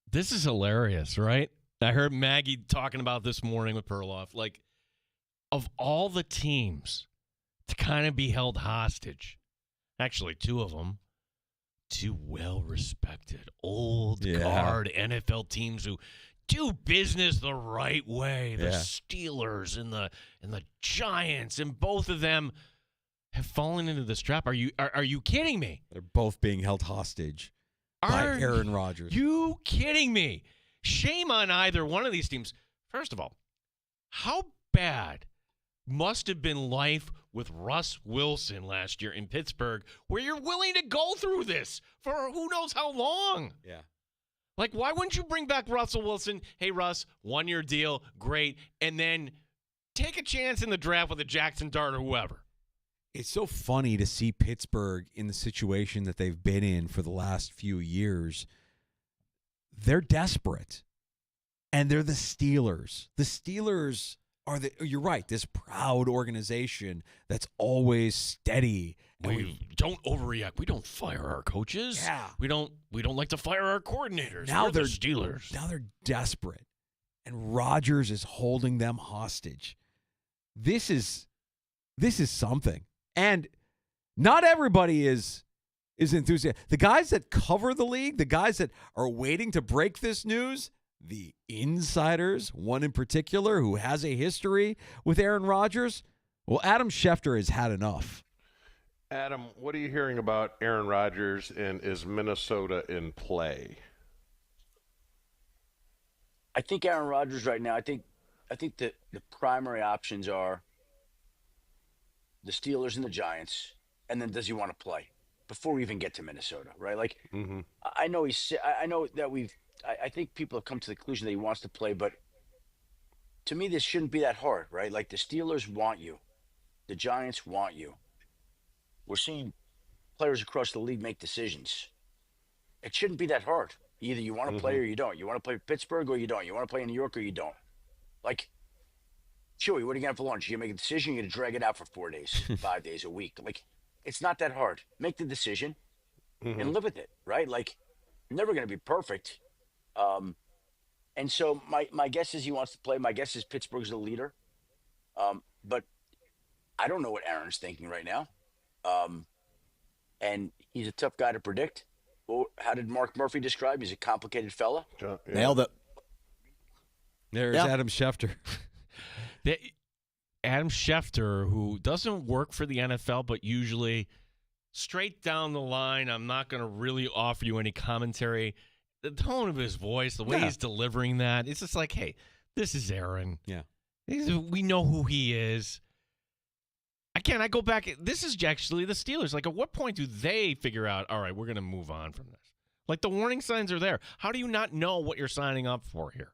Speaker 4: This is hilarious, right? I heard Maggie talking about this morning with Perloff. Like, of all the teams to kind of be held hostage, actually two of them, two well-respected, old-guard NFL teams who do business the right way. The Steelers and the Giants, and both of them have fallen into this trap. Are you kidding me?
Speaker 3: They're both being held hostage by Aaron Rodgers.
Speaker 4: You kidding me? Shame on either one of these teams. First of all, how bad must have been life with Russ Wilson last year in Pittsburgh, where you're willing to go through this for who knows how long?
Speaker 3: Yeah.
Speaker 4: Like, why wouldn't you bring back Russell Wilson? Hey, Russ, 1-year deal, great, and then take a chance in the draft with a Jackson Dart or whoever.
Speaker 3: It's so funny to see Pittsburgh in the situation that they've been in for the last few years. They're desperate, and they're the Steelers. The Steelers are you're right, this proud organization that's always steady. And
Speaker 4: we don't overreact. We don't fire our coaches.
Speaker 3: Yeah.
Speaker 4: We don't like to fire our coordinators.
Speaker 3: Now
Speaker 4: We're the Steelers.
Speaker 3: Now they're desperate, and Rodgers is holding them hostage. This is something. And not everybody is enthusiastic. The guys that cover the league, the guys that are waiting to break this news, the insiders, one in particular who has a history with Aaron Rodgers, well, Adam Schefter has had enough.
Speaker 7: Adam, what are you hearing about Aaron Rodgers, and is Minnesota in play?
Speaker 8: I think Aaron Rodgers right now, I think the primary options are the Steelers and the Giants, and then does he want to play before we even get to Minnesota, right? Like, I know I think people have come to the conclusion that he wants to play, but to me, this shouldn't be that hard, right? Like, the Steelers want you. The Giants want you. We're seeing players across the league make decisions. It shouldn't be that hard. Either you want to play or you don't. You want to play Pittsburgh or you don't. You want to play in New York or you don't. Like, Chewy, what are you going to have for lunch? You're going to make a decision, you're going to drag it out for 4 days, 5 days, a week. Like, it's not that hard. Make the decision and live with it, right? Like, never going to be perfect. And so my guess is he wants to play. My guess is Pittsburgh's the leader. But I don't know what Aaron's thinking right now. And he's a tough guy to predict. Well, how did Mark Murphy describe? He's a complicated fella.
Speaker 9: Nailed it.
Speaker 3: There's Adam Schefter.
Speaker 4: Adam Schefter, who doesn't work for the NFL, but usually straight down the line, I'm not going to really offer you any commentary. The tone of his voice, the way he's delivering that, it's just like, hey, this is Aaron.
Speaker 3: Yeah.
Speaker 4: We know who he is. I go back. This is actually the Steelers. Like, at what point do they figure out, all right, we're going to move on from this? Like, the warning signs are there. How do you not know what you're signing up for here?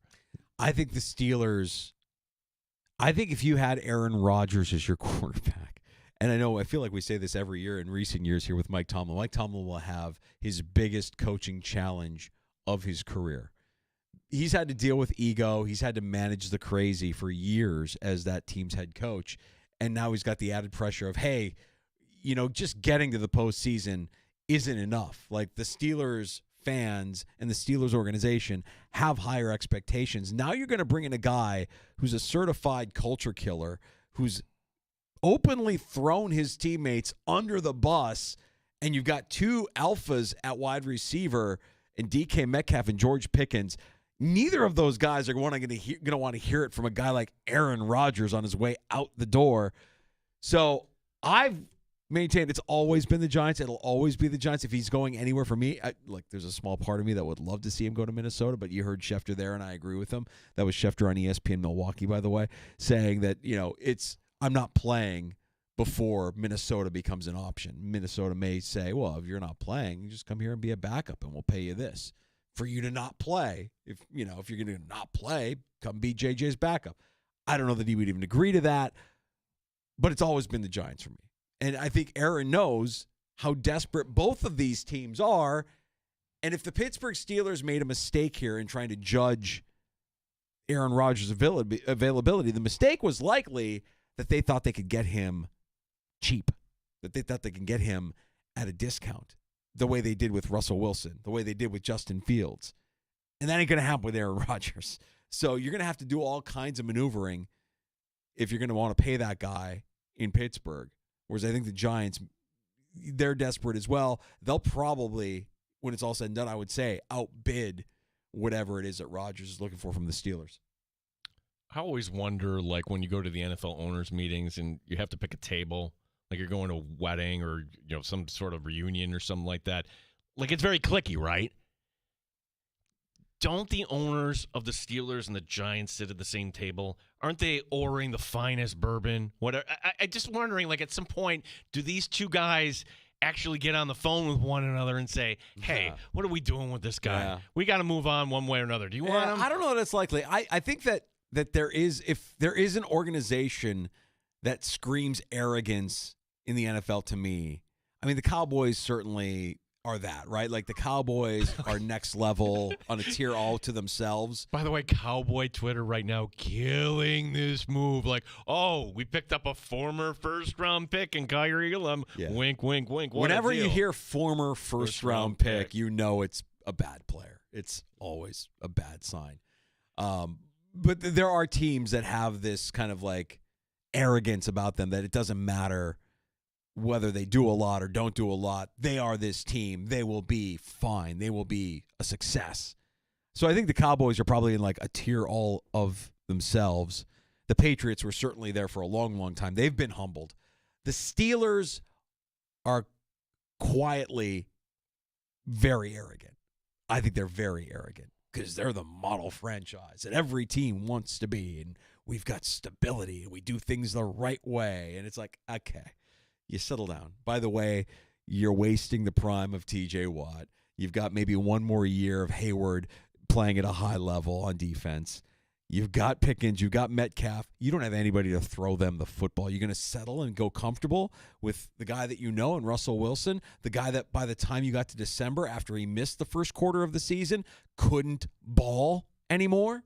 Speaker 3: I think the Steelers, if you had Aaron Rodgers as your quarterback, and I feel like we say this every year in recent years here with Mike Tomlin. Mike Tomlin will have his biggest coaching challenge of his career. He's had to deal with ego. He's had to manage the crazy for years as that team's head coach. And now he's got the added pressure of, hey, just getting to the postseason isn't enough. Like, the Steelers fans and the Steelers organization have higher expectations. Now you're going to bring in a guy who's a certified culture killer, who's openly thrown his teammates under the bus, and you've got two alphas at wide receiver in DK Metcalf and George Pickens. Neither of those guys are going to want to hear it from a guy like Aaron Rodgers on his way out the door. So I've maintained it's always been the Giants. It'll always be the Giants. If he's going anywhere for me, there's a small part of me that would love to see him go to Minnesota, but you heard Schefter there, and I agree with him. That was Schefter on ESPN Milwaukee, by the way, saying that, I'm not playing, before Minnesota becomes an option. Minnesota may say, well, if you're not playing, you just come here and be a backup and we'll pay you this for you to not play. If you're going to not play, come be JJ's backup. I don't know that he would even agree to that, but it's always been the Giants for me. And I think Aaron knows how desperate both of these teams are. And if the Pittsburgh Steelers made a mistake here in trying to judge Aaron Rodgers' availability, the mistake was likely that they thought they could get him cheap, that they thought they could get him at a discount, the way they did with Russell Wilson, the way they did with Justin Fields. And that ain't going to happen with Aaron Rodgers. So you're going to have to do all kinds of maneuvering if you're going to want to pay that guy in Pittsburgh. Whereas I think the Giants, they're desperate as well. They'll probably, when it's all said and done, I would say, outbid whatever it is that Rodgers is looking for from the Steelers.
Speaker 4: I always wonder, like, when you go to the NFL owners meetings and you have to pick a table, like you're going to a wedding or, some sort of reunion or something like that. Like, it's very cliquey, right? Don't the owners of the Steelers and the Giants sit at the same table? Aren't they ordering the finest bourbon? Whatever. I just wondering, like, at some point, do these two guys actually get on the phone with one another and say, hey, what are we doing with this guy? Yeah. We got to move on one way or another. Do you want him?
Speaker 3: I don't know that it's likely. I think that there is, if there is an organization that screams arrogance in the NFL to me, I mean, the Cowboys certainly are that, right? Like, the Cowboys are next level on a tier all to themselves.
Speaker 4: By the way, Cowboy Twitter right now killing this move. Like, oh, we picked up a former first-round pick in Kyrie Elam. Yeah. Wink, wink, wink.
Speaker 3: Whenever you hear former first-round pick, you know it's a bad player. It's always a bad sign. But there are teams that have this kind of like arrogance about them that it doesn't matter whether they do a lot or don't do a lot. They are this team. They will be fine. They will be a success. So I think the Cowboys are probably in like a tier all of themselves. The Patriots were certainly there for a long, long time. They've been humbled. The Steelers are quietly very arrogant. I think they're very arrogant because they're the model franchise that every team wants to be, and we've got stability, and we do things the right way. And it's like, okay, you settle down. By the way, you're wasting the prime of T.J. Watt. You've got maybe one more year of Hayward playing at a high level on defense. You've got Pickens. You've got Metcalf. You don't have anybody to throw them the football. You're going to settle and go comfortable with the guy that you know and Russell Wilson, the guy that by the time you got to December, after he missed the first quarter of the season, couldn't ball anymore.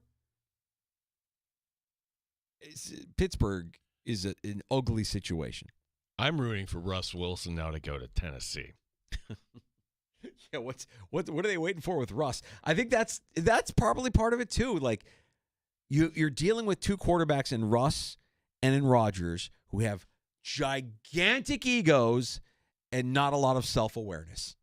Speaker 3: Pittsburgh is an ugly situation.
Speaker 4: I'm rooting for Russ Wilson now to go to Tennessee.
Speaker 3: Yeah, what are they waiting for with Russ? I think that's probably part of it too. Like, you're dealing with two quarterbacks in Russ and in Rodgers who have gigantic egos and not a lot of self-awareness.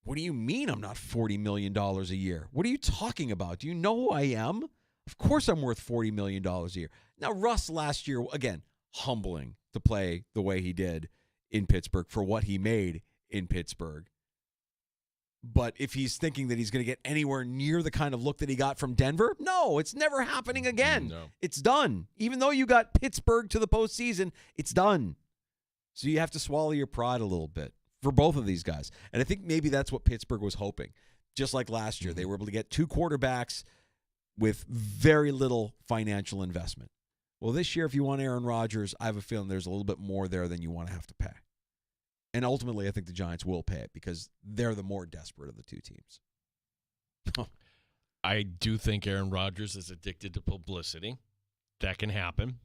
Speaker 3: What do you mean I'm not $40 million a year? What are you talking about? Do you know who I am? Of course I'm worth $40 million a year. Now, Russ last year, again, humbling to play the way he did in Pittsburgh for what he made in Pittsburgh. But if he's thinking that he's going to get anywhere near the kind of look that he got from Denver, no, it's never happening again.
Speaker 4: No.
Speaker 3: It's done. Even though you got Pittsburgh to the postseason, it's done. So you have to swallow your pride a little bit for both of these guys. And I think maybe that's what Pittsburgh was hoping. Just like last year, they were able to get two quarterbacks with very little financial investment. Well, this year, if you want Aaron Rodgers, I have a feeling there's a little bit more there than you want to have to pay. And ultimately, I think the Giants will pay it because they're the more desperate of the two teams.
Speaker 4: I do think Aaron Rodgers is addicted to publicity. That can happen.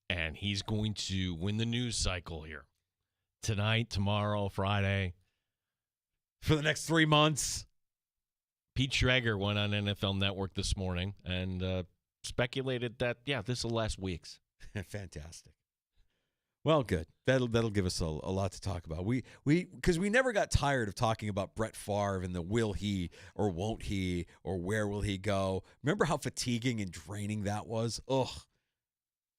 Speaker 4: And he's going to win the news cycle here. Tonight, tomorrow, Friday.
Speaker 3: For the next 3 months.
Speaker 4: Pete Schrager went on NFL Network this morning and speculated that, this will last weeks.
Speaker 3: Fantastic. Well, good. That'll give us a lot to talk about. Because we never got tired of talking about Brett Favre and the will he or won't he or where will he go. Remember how fatiguing and draining that was? Ugh,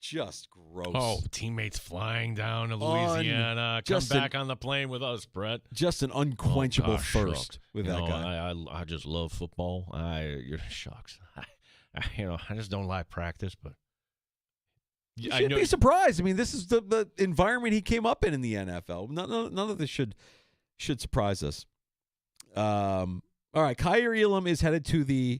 Speaker 3: just gross.
Speaker 4: Oh, teammates flying down to Louisiana, come back on the plane with us, Brett.
Speaker 3: Just an unquenchable thirst with that guy.
Speaker 4: I just love football. You're shucks. I just don't like practice, but
Speaker 3: You
Speaker 4: I
Speaker 3: shouldn't
Speaker 4: know.
Speaker 3: be surprised. I mean, this is the environment he came up in the NFL. None of this should surprise us. All right, Kyer Elam is headed to the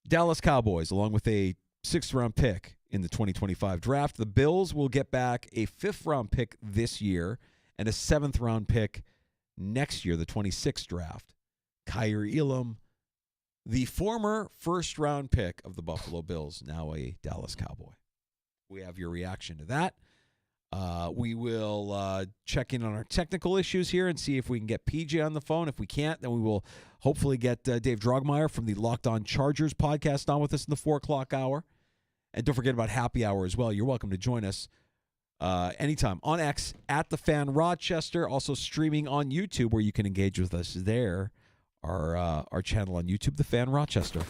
Speaker 3: Dallas Cowboys along with a 6th-round pick in the 2025 draft. The Bills will get back a 5th-round pick this year and a 7th-round pick next year, the 26th draft. Kyer Elam, the former 1st-round pick of the Buffalo Bills, now a Dallas Cowboy. We have your reaction to that. We will check in on our technical issues here and see if we can get PJ on the phone. If we can't, then we will hopefully get Dave Drogmeyer from the Locked On Chargers podcast on with us in the 4 o'clock hour. And don't forget about happy hour as well. You're welcome to join us anytime on X at The Fan Rochester. Also streaming on YouTube where you can engage with us there. Our channel on YouTube, The Fan Rochester.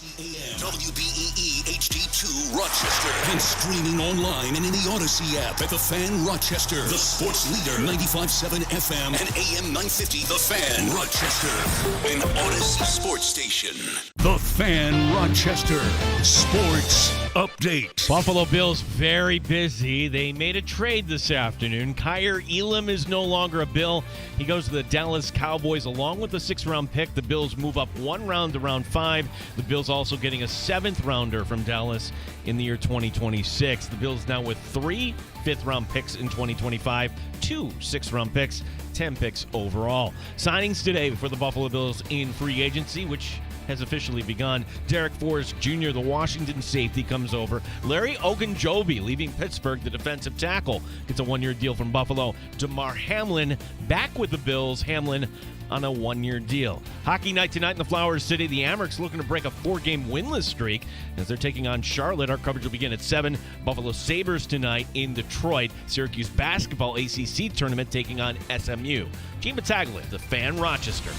Speaker 1: WBEE HD2 Rochester and streaming online and in the Odyssey app at The Fan Rochester. The sports leader, 95.7 FM and AM 950 The Fan Rochester, an Odyssey sports station. The Fan Rochester Sports Update.
Speaker 4: Buffalo Bills very busy. They made a trade this afternoon. Kyer Elam is no longer a Bill. He goes to the Dallas Cowboys along with the 6th-round pick. The Bills move up 1 round to round 5. The Bills also getting a 7th-rounder from Dallas in the year 2026. The Bills now with 3 5th-round picks in 2025, 2 6th-round picks, 10 picks overall. Signings today for the Buffalo Bills in free agency, which has officially begun. Derek Forrest Jr., the Washington safety, comes over. Larry Ogunjobi, leaving Pittsburgh, the defensive tackle, gets a 1-year deal from Buffalo. Damar Hamlin back with the Bills. Hamlin on a 1-year deal. Hockey night tonight in the Flower City. The Amerks looking to break a 4-game winless streak as they're taking on Charlotte. Our coverage will begin at 7. Buffalo Sabres tonight in Detroit. Syracuse basketball ACC tournament taking on SMU. Gene Battaglia, The Fan Rochester.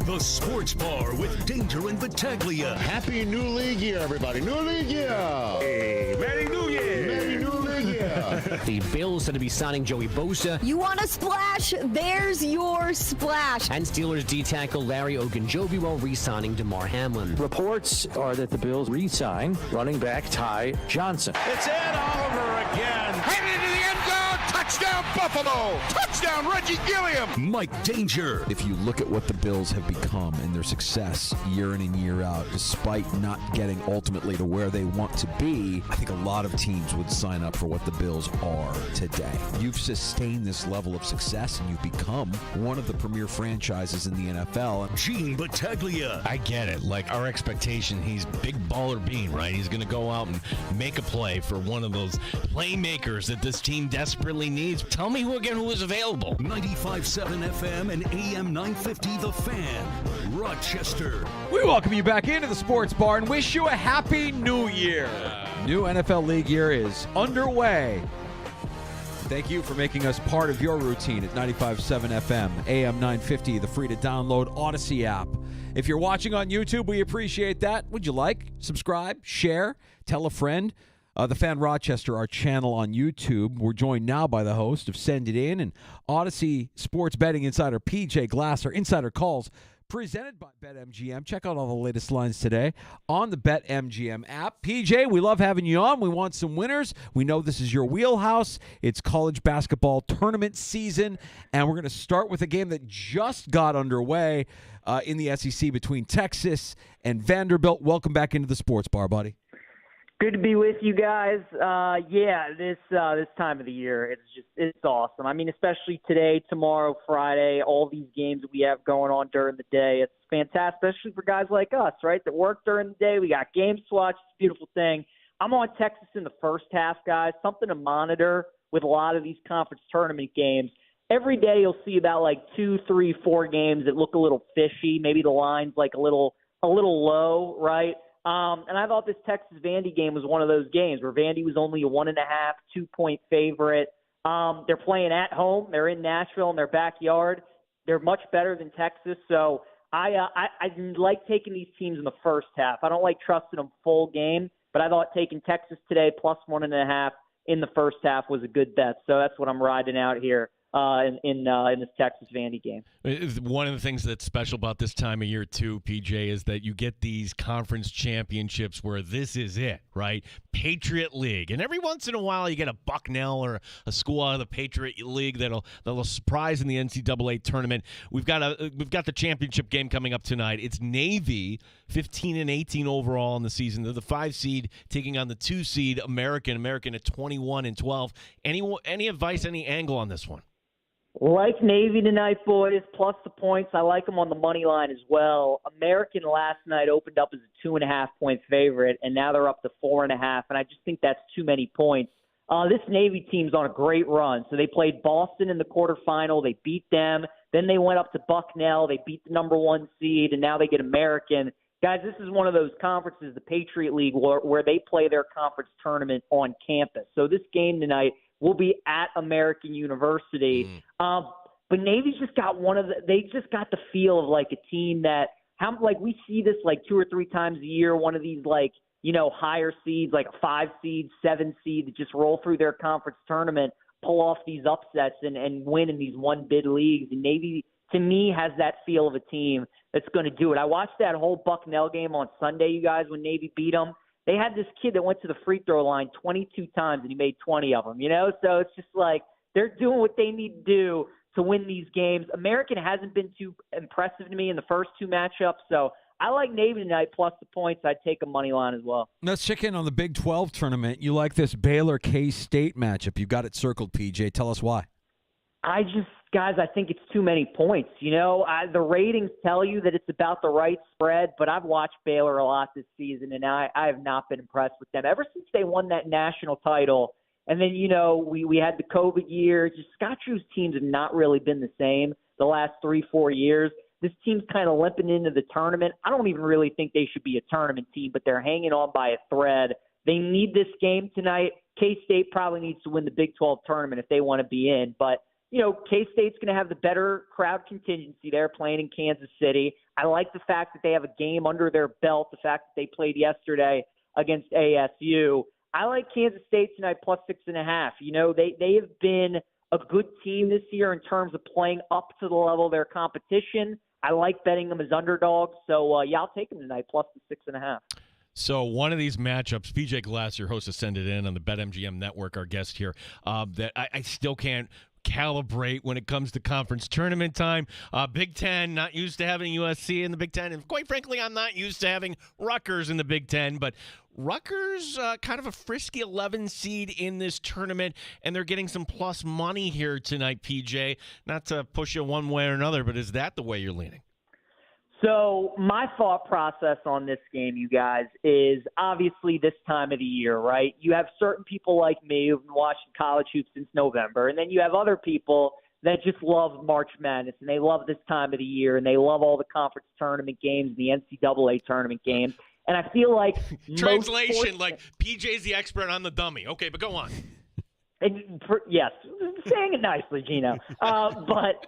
Speaker 1: The Sports Bar with Danger and Battaglia.
Speaker 9: Happy New League Year, everybody. New League Year. Hey, Merry New Year. Merry New League Year.
Speaker 10: The Bills said to be signing Joey Bosa.
Speaker 11: You want a splash? There's your splash.
Speaker 10: And Steelers D-tackle Larry Ogunjobi while re-signing Damar Hamlin.
Speaker 12: Reports are that the Bills re-sign running back Ty Johnson.
Speaker 6: It's Ed Oliver again. Headed into the end zone. Touchdown, Buffalo. Touchdown, Reggie Gilliam.
Speaker 1: Mike Danger.
Speaker 3: If you look at what the Bills have become and their success year in and year out, despite not getting ultimately to where they want to be, I think a lot of teams would sign up for what the Bills are today. You've sustained this level of success and you've become one of the premier franchises in the NFL.
Speaker 1: Gene Battaglia.
Speaker 4: I get it. Like, our expectation, he's big baller bean, right? He's going to go out and make a play for one of those playmakers that this team desperately needs. Tell me who is available.
Speaker 1: 95.7 FM and AM 950 The Fan, Rochester.
Speaker 3: We welcome you back into the Sports Bar and wish you a happy new year. New NFL League year is underway. Thank you for making us part of your routine at 95.7 FM, AM 950, the free-to-download Odyssey app. If you're watching on YouTube, we appreciate that. Would you like, subscribe, share, tell a friend? The Fan Rochester, our channel on YouTube. We're joined now by the host of Send It In and Odyssey Sports Betting Insider, PJ Glasser. Insider Calls presented by BetMGM. Check out all the latest lines today on the BetMGM app. PJ, we love having you on. We want some winners. We know this is your wheelhouse. It's college basketball tournament season, and we're going to start with a game that just got underway in the SEC between Texas and Vanderbilt. Welcome back into the Sports Bar, buddy.
Speaker 13: Good to be with you guys. This time of the year, it's awesome. I mean, especially today, tomorrow, Friday, all these games that we have going on during the day. It's fantastic, especially for guys like us, right, that work during the day. We got games to watch. It's a beautiful thing. I'm on Texas in the first half, guys. Something to monitor with a lot of these conference tournament games. Every day you'll see about like 2, 3, 4 games that look a little fishy. Maybe the line's like a little low, right? And I thought this Texas-Vandy game was one of those games where Vandy was only a 1.5, 2-point favorite. They're playing at home. They're in Nashville in their backyard. They're much better than Texas. So I like taking these teams in the first half. I don't like trusting them full game, but I thought taking Texas today plus 1.5 in the first half was a good bet. So that's what I'm riding out here in this Texas-Vandy game.
Speaker 4: One of the things that's special about this time of year, too, PJ, is that you get these conference championships where this is it, right? Patriot League. And every once in a while you get a Bucknell or a school out of the Patriot League that'll surprise in the NCAA tournament. We've got the championship game coming up tonight. It's Navy, 15-18 overall in the season. They're the 5 seed taking on the 2 seed American at 21-12. Any advice, any angle on this one?
Speaker 13: Like Navy tonight, boys, plus the points. I like them on the money line as well. American last night opened up as a 2.5-point favorite, and now they're up to 4.5, and I just think that's too many points. This Navy team's on a great run. So they played Boston in the quarterfinal. They beat them. Then they went up to Bucknell. They beat the number 1 seed, and now they get American. Guys, this is one of those conferences, the Patriot League, where they play their conference tournament on campus. So this game tonight will be at American University. But But Navy's just got they just got the feel of like a team that we see this like 2 or 3 times a year, one of these like, higher seeds, like a 5 seed, 7 seed that just roll through their conference tournament, pull off these upsets and win in these one bid leagues. And Navy, to me, has that feel of a team that's going to do it. I watched that whole Bucknell game on Sunday, you guys, when Navy beat them. They had this kid that went to the free throw line 22 times and he made 20 of them, So it's just like they're doing what they need to do to win these games. American hasn't been too impressive to me in the first 2 matchups, so I like Navy tonight plus the points. I'd take a money line as well.
Speaker 3: Let's check in on the Big 12 tournament. You like this Baylor K-State matchup. You've got it circled, PJ. Tell us why.
Speaker 13: Guys, I think it's too many points. The ratings tell you that it's about the right spread, but I've watched Baylor a lot this season, and I have not been impressed with them. Ever since they won that national title, and then, we had the COVID year, just Scott Drew's teams have not really been the same the last 3-4 years. This team's kind of limping into the tournament. I don't even really think they should be a tournament team, but they're hanging on by a thread. They need this game tonight. K-State probably needs to win the Big 12 tournament if they want to be in, but K-State's going to have the better crowd contingency. They're playing in Kansas City. I like the fact that they have a game under their belt, the fact that they played yesterday against ASU. I like Kansas State tonight plus 6.5. They have been a good team this year in terms of playing up to the level of their competition. I like betting them as underdogs. So, I'll take them tonight plus the 6.5.
Speaker 4: So one of these matchups, PJ Glasser, host of Send It In on the BetMGM Network, our guest here, that I still can't calibrate when it comes to conference tournament time. Big Ten, not used to having USC in the Big Ten. And quite frankly, I'm not used to having Rutgers in the Big Ten. But Rutgers, kind of a frisky 11 seed in this tournament, and they're getting some plus money here tonight, PJ. Not to push you one way or another, but is that the way you're leaning?
Speaker 13: So my thought process on this game, you guys, is obviously this time of the year, right? You have certain people like me who've been watching college hoops since November, and then you have other people that just love March Madness, and they love this time of the year, and they love all the conference tournament games, the NCAA tournament games. And I feel like
Speaker 4: translation, like PJ's the expert on the dummy. Okay, but go on.
Speaker 13: Yes, saying it nicely, Gino. But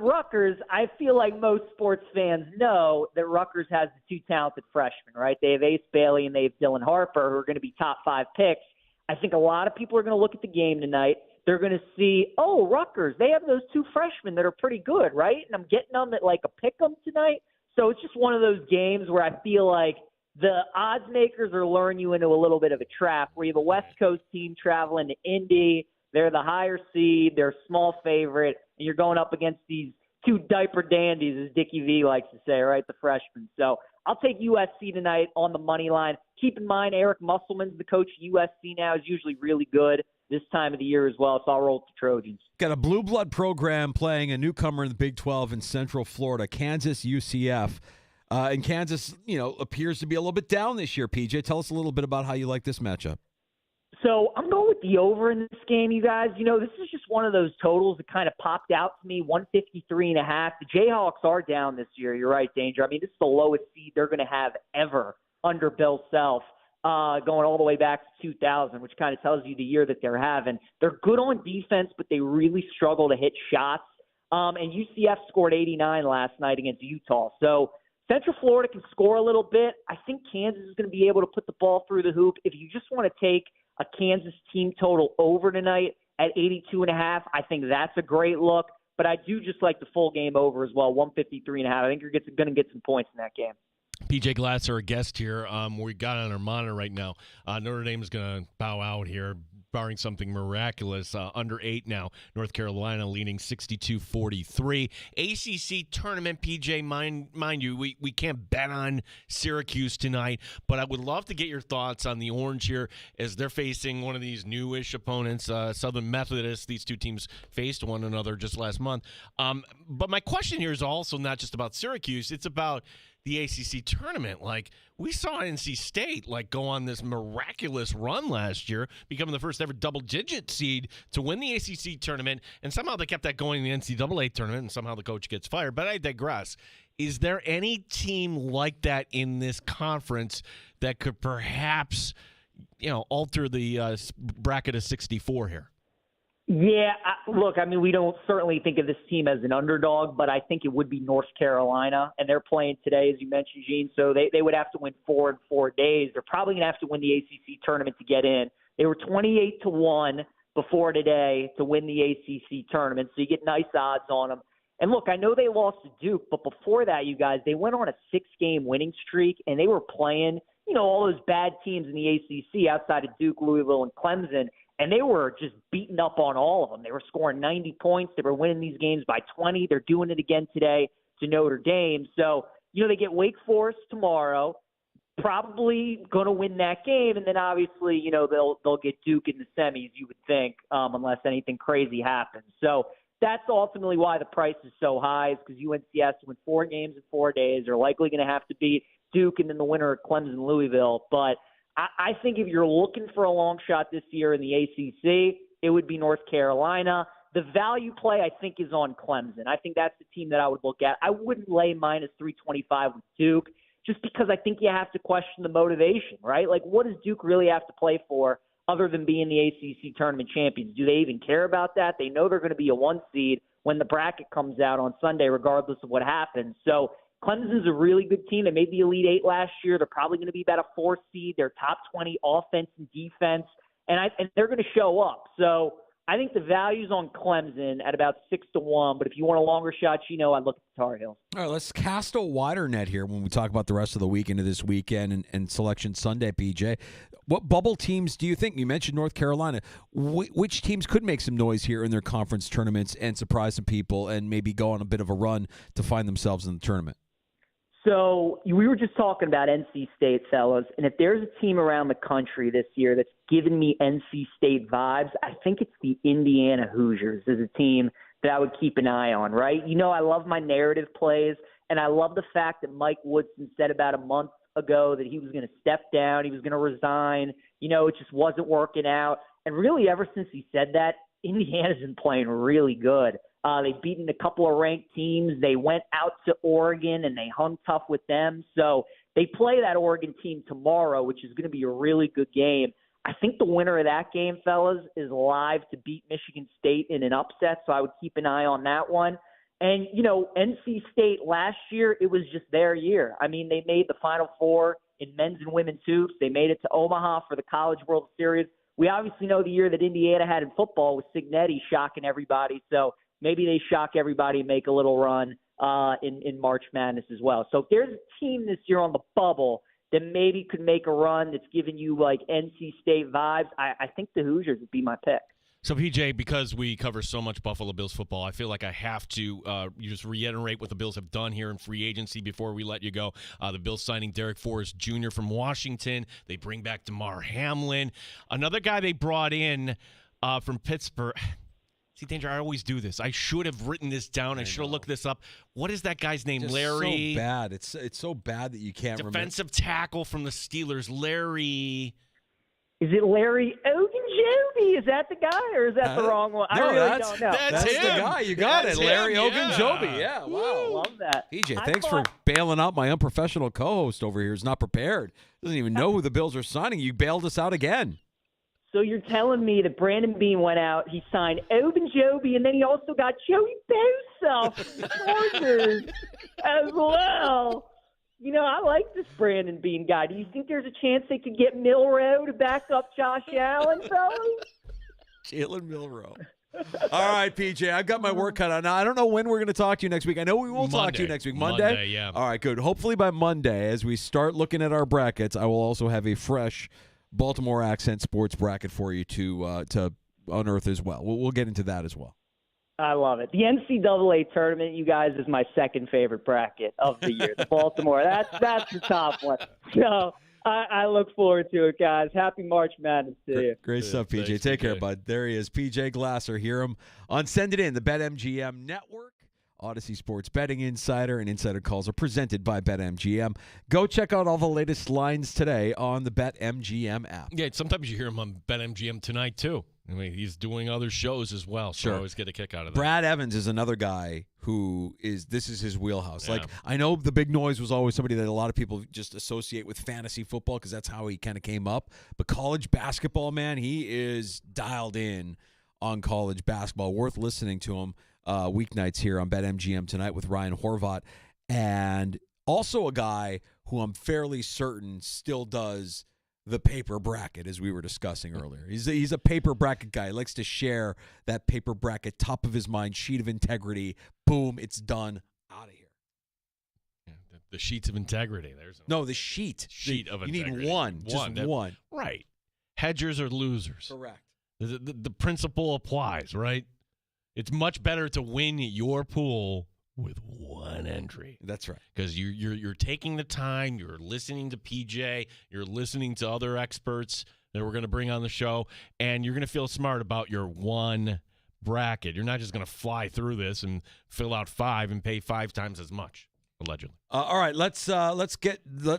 Speaker 13: Rutgers, I feel like most sports fans know that Rutgers has the 2 talented freshmen, right? They have Ace Bailey and they have Dylan Harper, who are going to be top 5 picks. I think a lot of people are going to look at the game tonight. They're going to see, Rutgers, they have those 2 freshmen that are pretty good, right? And I'm getting them at like a pick 'em tonight. So it's just one of those games where I feel like the odds makers are luring you into a little bit of a trap where you have a West Coast team traveling to Indy. They're the higher seed. They're a small favorite. And you're going up against these 2 diaper dandies, as Dickie V likes to say, right, the freshmen. So I'll take USC tonight on the money line. Keep in mind, Eric Musselman's the coach of USC now, is usually really good this time of the year as well, so I'll roll with the Trojans.
Speaker 3: Got a blue blood program playing a newcomer in the Big 12 in Central Florida, Kansas UCF. And Kansas, appears to be a little bit down this year, PJ. Tell us a little bit about how you like this matchup.
Speaker 13: So I'm going with the over in this game, you guys. This is just one of those totals that kind of popped out to me, 153.5. The Jayhawks are down this year. You're right, Danger. I mean, this is the lowest seed they're going to have ever under Bill Self, going all the way back to 2000, which kind of tells you the year that they're having. They're good on defense, but they really struggle to hit shots. And UCF scored 89 last night against Utah. So Central Florida can score a little bit. I think Kansas is going to be able to put the ball through the hoop. If you just want to take a Kansas team total over tonight at 82.5, I think that's a great look. But I do just like the full game over as well, 153.5. I think you're going to get some points in that game.
Speaker 4: PJ Glasser, a guest here. We got on our monitor right now. Notre Dame is going to bow out here, barring something miraculous. Under 8 now. North Carolina leading 62-43. ACC tournament, PJ, mind you, we can't bet on Syracuse tonight, but I would love to get your thoughts on the Orange here as they're facing one of these newish opponents, Southern Methodist. These 2 teams faced one another just last month. But my question here is also not just about Syracuse. It's about the ACC tournament. Like, we saw NC State go on this miraculous run last year, becoming the first ever double-digit seed to win the ACC tournament, and somehow they kept that going in the NCAA tournament, and somehow the coach gets fired. But I digress. Is there any team like that in this conference that could perhaps, alter the bracket of 64 here?
Speaker 13: Yeah, look, I mean, we don't certainly think of this team as an underdog, but I think it would be North Carolina, and they're playing today, as you mentioned, Gene, so they would have to win 4 in 4 days. They're probably going to have to win the ACC tournament to get in. They were 28-1 before today to win the ACC tournament, so you get nice odds on them. And look, I know they lost to Duke, but before that, you guys, they went on a 6-game winning streak, and they were playing, all those bad teams in the ACC outside of Duke, Louisville, and Clemson, and they were just beating up on all of them. They were scoring 90 points. They were winning these games by 20. They're doing it again today to Notre Dame. So, they get Wake Forest tomorrow, probably going to win that game, and then obviously, they'll get Duke in the semis, you would think, unless anything crazy happens. So that's ultimately why the price is so high, is because UNC has to win 4 games in 4 days. They're likely going to have to beat Duke and then the winner of Clemson, Louisville. But I think if you're looking for a long shot this year in the ACC, it would be North Carolina. The value play, I think, is on Clemson. I think that's the team that I would look at. I wouldn't lay minus 325 with Duke, just because I think you have to question the motivation, right? Like, what does Duke really have to play for other than being the ACC tournament champions? Do they even care about that? They know they're going to be a 1 seed when the bracket comes out on Sunday, regardless of what happens. So Clemson's a really good team. They made the Elite Eight last year. They're probably going to be about a 4 seed. They're top 20 offense and defense, and they're going to show up. So I think the value's on Clemson at about 6-1. But if you want a longer shot, I'd look at the Tar Heels.
Speaker 3: All right, let's cast a wider net here when we talk about the rest of the week into this weekend and Selection Sunday, PJ. What bubble teams do you think? You mentioned North Carolina. Which teams could make some noise here in their conference tournaments and surprise some people and maybe go on a bit of a run to find themselves in the tournament?
Speaker 13: So we were just talking about NC State, fellas, and if there's a team around the country this year that's given me NC State vibes, I think it's the Indiana Hoosiers as a team that I would keep an eye on, right? I love my narrative plays, and I love the fact that Mike Woodson said about a month ago that he was going to step down, he was going to resign, it just wasn't working out. And really, ever since he said that, Indiana's been playing really good. They've beaten a couple of ranked teams. They went out to Oregon, and they hung tough with them. So they play that Oregon team tomorrow, which is going to be a really good game. I think the winner of that game, fellas, is live to beat Michigan State in an upset, so I would keep an eye on that one. And, NC State last year, it was just their year. I mean, they made the Final Four in men's and women's hoops. They made it to Omaha for the College World Series. We obviously know the year that Indiana had in football with Cignetti shocking everybody, so maybe they shock everybody and make a little run in March Madness as well. So if there's a team this year on the bubble that maybe could make a run that's giving you like NC State vibes, I think the Hoosiers would be my pick.
Speaker 4: So, PJ, because we cover so much Buffalo Bills football, I feel like I have to just reiterate what the Bills have done here in free agency before we let you go. The Bills signing Derek Forrest Jr. from Washington. They bring back DeMar Hamlin. Another guy they brought in from Pittsburgh. See, Danger, I always do this. I should have written this down. I should have looked this up. What is that guy's name?
Speaker 3: Just
Speaker 4: Larry.
Speaker 3: So bad. It's so bad that you can't remember.
Speaker 4: Defensive tackle from the Steelers. Larry.
Speaker 13: Is it Larry Ogunjobi? Is that the guy, or is that the wrong one?
Speaker 3: No,
Speaker 13: I really don't know.
Speaker 3: That's the guy. You got it. Larry Ogunjobi. Yeah, wow.
Speaker 13: Love that.
Speaker 3: PJ, thanks for bailing out my unprofessional co-host over here. He's not prepared. Doesn't even know who the Bills are signing. You bailed us out again.
Speaker 13: So you're telling me that Brandon Beane went out, he signed Ogunjobi, and then he also got Joey Bosa from the Chargers as well. I like this Brandon Beane guy. Do you think there's a chance they could get Milroe to back up Josh Allen, fellas?
Speaker 3: Jalen Milroe. All right, PJ, I've got my work cut out. Now, I don't know when we're going to talk to you next week. I know we will talk to you next week. Monday?
Speaker 4: Yeah.
Speaker 3: All right, good. Hopefully by Monday, as we start looking at our brackets, I will also have a fresh Baltimore accent sports bracket for you to unearth as well. We'll get into that as well.
Speaker 13: I love it. The NCAA tournament, you guys, is my second favorite bracket of the year. The Baltimore, that's the top one. So I look forward to it, guys. Happy March Madness to you.
Speaker 3: Great stuff, PJ.
Speaker 4: Thanks,
Speaker 3: Take
Speaker 4: PJ.
Speaker 3: care, bud. There he is, PJ Glasser. Hear him on Send It In, the BetMGM Network. Odyssey Sports Betting Insider and Insider Calls are presented by BetMGM. Go check out all the latest lines today on the BetMGM app.
Speaker 4: Yeah, sometimes you hear him on BetMGM tonight, too. I mean, he's doing other shows as well, so I always get a kick out of that.
Speaker 3: Brad Evans is another guy who this is his wheelhouse.
Speaker 4: Yeah.
Speaker 3: Like, I know the big noise was always somebody that a lot of people just associate with fantasy football because that's how he kind of came up. But college basketball, man, he is dialed in on college basketball. Worth listening to him weeknights here on BetMGM tonight with Ryan Horvat. And also a guy who I'm fairly certain still does the paper bracket, as we were discussing earlier. He's a paper bracket guy. He likes to share that paper bracket, top of his mind, sheet of integrity. Boom, it's done. Out of here.
Speaker 4: Yeah, the sheets of integrity.
Speaker 3: The sheet.
Speaker 4: Sheet of integrity.
Speaker 3: You need one. Just one.
Speaker 4: Right. Hedgers are losers.
Speaker 3: Correct.
Speaker 4: The principle applies, right? It's much better to win your pool with one entry.
Speaker 3: That's right.
Speaker 4: Because you're taking the time, you're listening to PJ, you're listening to other experts that we're going to bring on the show, and you're going to feel smart about your one bracket. You're not just going to fly through this and fill out 5 and pay 5 times as much, allegedly.
Speaker 3: All right,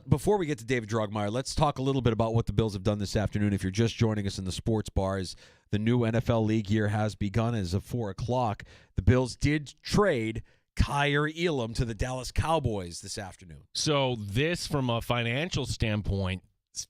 Speaker 3: before we get to David Drogmeyer, let's talk a little bit about what the Bills have done this afternoon. If you're just joining us in the sports bars, the new NFL league year has begun as of 4 o'clock. The Bills did trade Kyer Elam to the Dallas Cowboys this afternoon.
Speaker 4: So this, from a financial standpoint,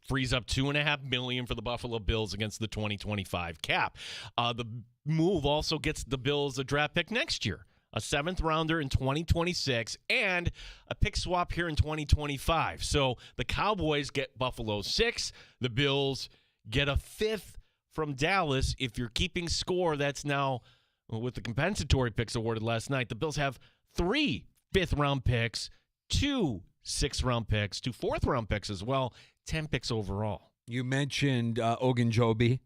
Speaker 4: frees up $2.5 million for the Buffalo Bills against the 2025 cap. The move also gets the Bills a draft pick next year, a 7th rounder in 2026, and a pick swap here in 2025. So the Cowboys get Buffalo 6. The Bills get a 5th from Dallas. If you're keeping score, that's now, with the compensatory picks awarded last night, the Bills have 3 5th-round picks, 2 6th-round picks, 2 4th-round picks as well, 10 picks overall.
Speaker 3: You mentioned Ogunjobi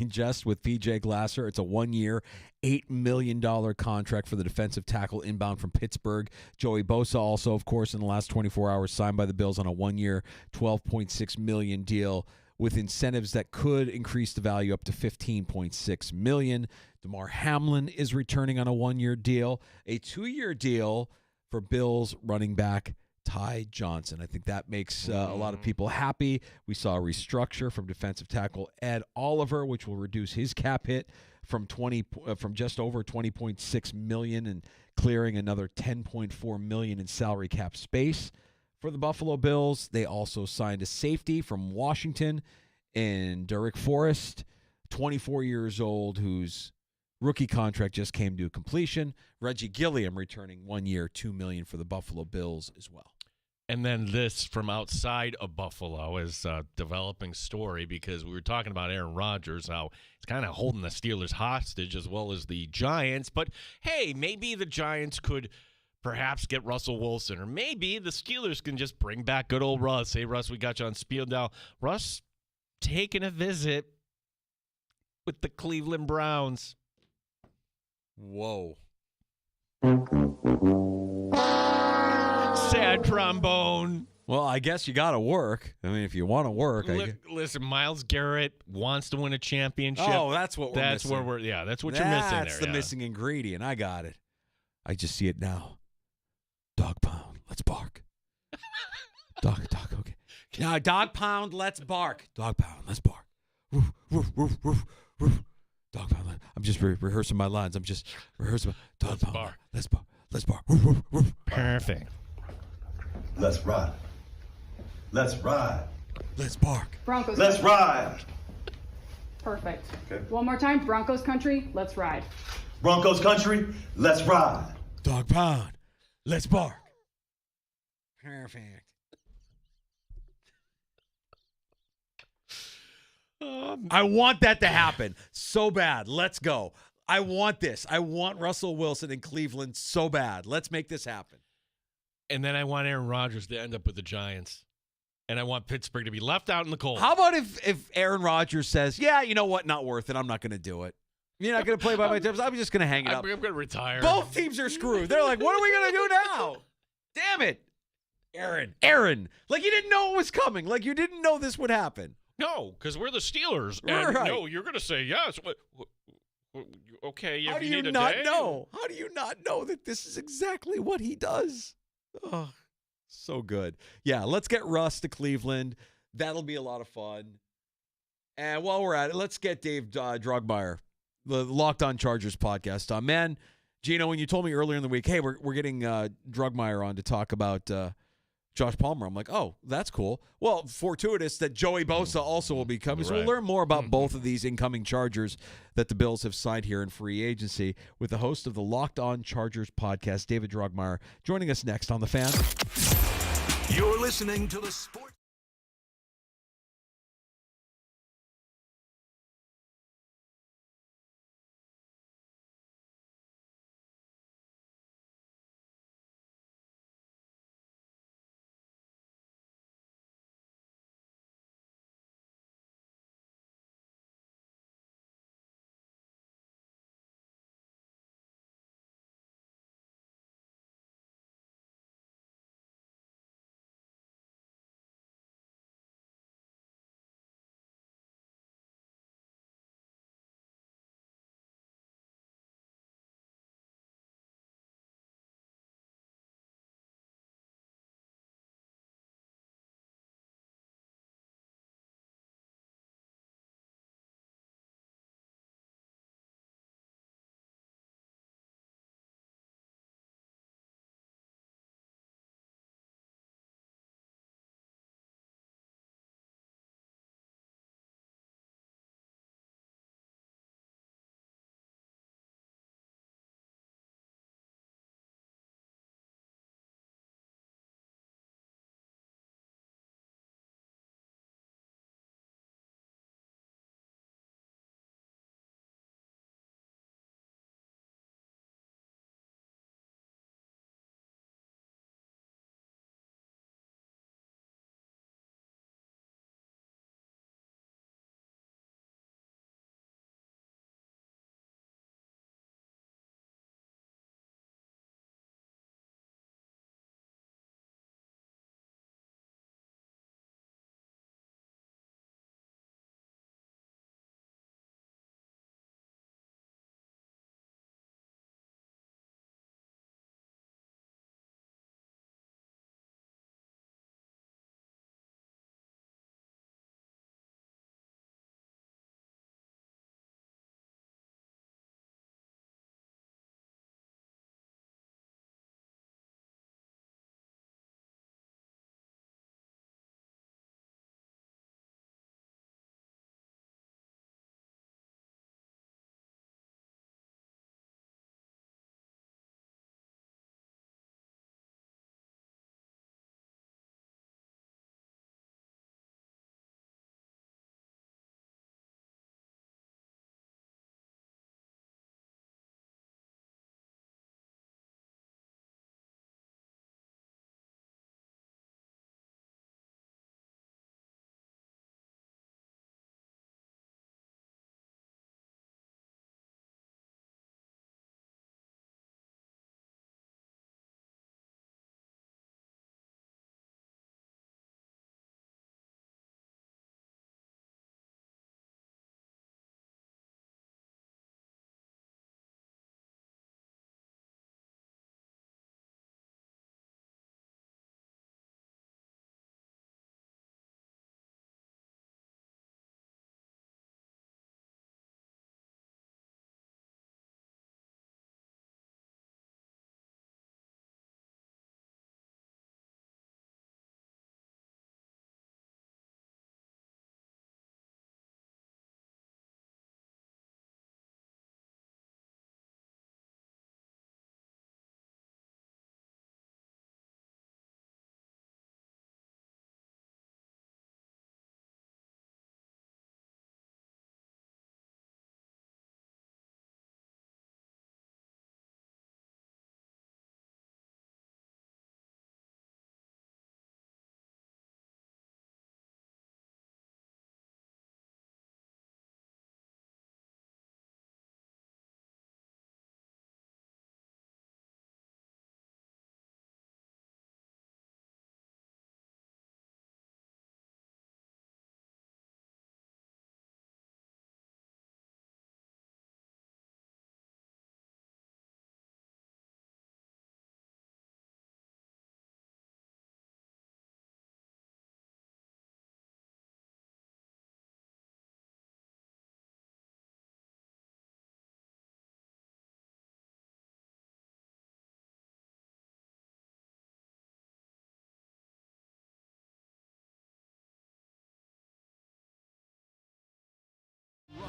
Speaker 3: just with PJ Glasser. It's a 1-year, $8 million contract for the defensive tackle inbound from Pittsburgh. Joey Bosa also, of course, in the last 24 hours signed by the Bills on a 1-year, $12.6 million deal with incentives that could increase the value up to $15.6 million. DeMar Hamlin is returning on a 1-year deal. A 2-year deal for Bills running back Ty Johnson. I think that makes a lot of people happy. We saw a restructure from defensive tackle Ed Oliver, which will reduce his cap hit from just over $20.6 million and clearing another $10.4 million in salary cap space. For the Buffalo Bills, they also signed a safety from Washington in Derek Forrest, 24 years old, whose rookie contract just came to completion. Reggie Gilliam returning 1 year, $2 million for the Buffalo Bills as well.
Speaker 4: And then this from outside of Buffalo is a developing story, because we were talking about Aaron Rodgers, how he's kind of holding the Steelers hostage as well as the Giants. But, hey, maybe the Giants could perhaps get Russell Wilson, or maybe the Steelers can just bring back good old Russ. Hey, Russ, we got you on speed dial. Russ taking a visit with the Cleveland Browns.
Speaker 3: Whoa.
Speaker 4: Sad trombone.
Speaker 3: Well, I guess you got to work. I mean, if you want to work.
Speaker 4: Listen, Myles Garrett wants to win a championship.
Speaker 3: Oh, that's what we're missing.
Speaker 4: That's what you're missing there.
Speaker 3: That's the missing ingredient. I got it. I just see it now. Dog pound, let's bark. Dog, okay. Now, dog pound, let's bark. Dog pound, let's bark. Roof, roof, roof, roof, roof. Dog pound, I'm just rehearsing my lines. I'm just rehearsing my dog pound.
Speaker 4: Bark.
Speaker 3: Let's bark. Let's bark. Roof, roof, roof.
Speaker 4: Perfect.
Speaker 14: Let's ride. Let's ride.
Speaker 3: Let's bark.
Speaker 15: Broncos.
Speaker 14: Let's ride.
Speaker 15: Perfect.
Speaker 14: Okay.
Speaker 15: One more time. Broncos country. Let's ride.
Speaker 14: Broncos country. Let's ride.
Speaker 3: Dog pound. Let's bark. Perfect. I want that to happen so bad. Let's go. I want this. I want Russell Wilson in Cleveland so bad. Let's make this happen.
Speaker 4: And then I want Aaron Rodgers to end up with the Giants. And I want Pittsburgh to be left out in the cold.
Speaker 3: How about if Aaron Rodgers says, yeah, you know what, not worth it. I'm not going to do it. You're not going to play by my terms. I'm just going to hang it up.
Speaker 4: I'm going to retire.
Speaker 3: Both teams are screwed. They're like, what are we going to do now? Damn it. Aaron. Like you didn't know it was coming. Like you didn't know this would happen.
Speaker 4: No, because we're the Steelers. And
Speaker 3: right.
Speaker 4: No, you're going to say yes. Okay,
Speaker 3: How
Speaker 4: if
Speaker 3: do
Speaker 4: you
Speaker 3: you
Speaker 4: need a
Speaker 3: not
Speaker 4: day.
Speaker 3: know? How do you not know that this is exactly what he does? Oh, so good. Yeah, let's get Russ to Cleveland. That'll be a lot of fun. And while we're at it, let's get Dave Drogmeyer, the Locked On Chargers podcast. Man, Gino, when you told me earlier in the week, hey, we're getting Drogmeyer on to talk about Josh Palmer. I'm like, oh, that's cool. Well, fortuitous that Joey Bosa also will be coming. So we'll learn more about both of these incoming Chargers that the Bills have signed here in free agency with the host of the Locked On Chargers podcast, David Drogmeyer, joining us next on The Fan.
Speaker 1: You're listening to the Sports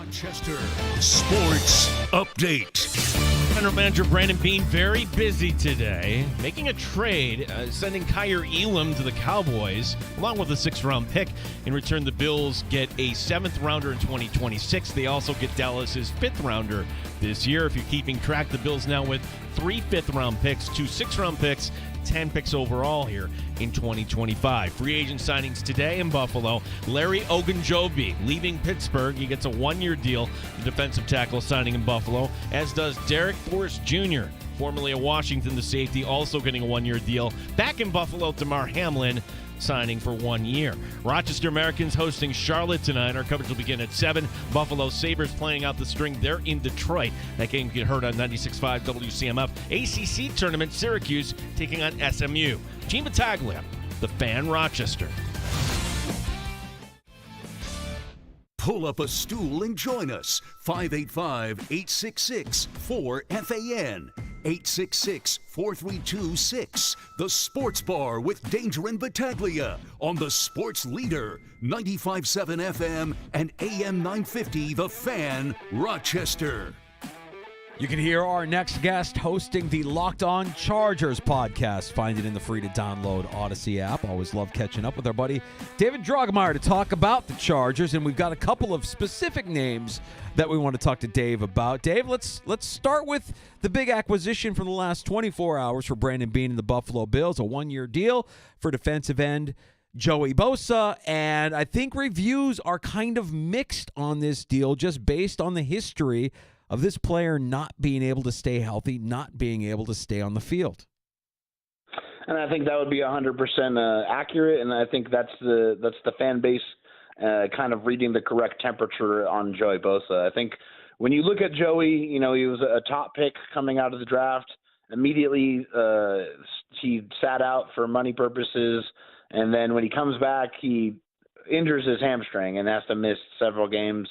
Speaker 1: Rochester Sports Update.
Speaker 4: General Manager Brandon Beane very busy today, making a trade, sending Kyer Elam to the Cowboys, along with a 6th-round pick. In return, the Bills get a 7th-rounder in 2026. They also get Dallas's 5th-rounder this year. If you're keeping track, the Bills now with 3 5th-round picks, 2 6th-round picks, 10 picks overall here in 2025. Free agent signings today in Buffalo. Larry Ogunjobi leaving Pittsburgh. He gets a 1-year deal, the defensive tackle signing in Buffalo, as does Derek Forrest Jr., formerly of Washington, the safety, also getting a 1-year deal. Back in Buffalo, Damar Hamlin signing for 1 year. Rochester Americans hosting Charlotte tonight. Our coverage will begin at 7. Buffalo Sabres playing out the string. They're in Detroit. That game can get heard on 96.5 WCMF. ACC tournament, Syracuse taking on SMU. Gene Battaglia, the Fan, Rochester.
Speaker 1: Pull up a stool and join us. 585-866-4FAN. 866-432-6. The Sports Bar with Danger and Battaglia on the Sports Leader, 95.7 FM and AM 950, The Fan, Rochester.
Speaker 3: You can hear our next guest hosting the Locked On Chargers podcast. Find it in the free-to-download Odyssey app. Always love catching up with our buddy David Drogemeyer to talk about the Chargers, and we've got a couple of specific names that we want to talk to Dave about. Dave, let's start with the big acquisition from the last 24 hours for Brandon Beane and the Buffalo Bills, a 1-year deal for defensive end Joey Bosa, and I think reviews are kind of mixed on this deal just based on the history of this player not being able to stay healthy, not being able to stay on the field.
Speaker 16: And I think that would be 100% accurate, and I think that's the fan base kind of reading the correct temperature on Joey Bosa. I think when you look at Joey, he was a top pick coming out of the draft. Immediately, he sat out for money purposes, and then when he comes back, he injures his hamstring and has to miss several games.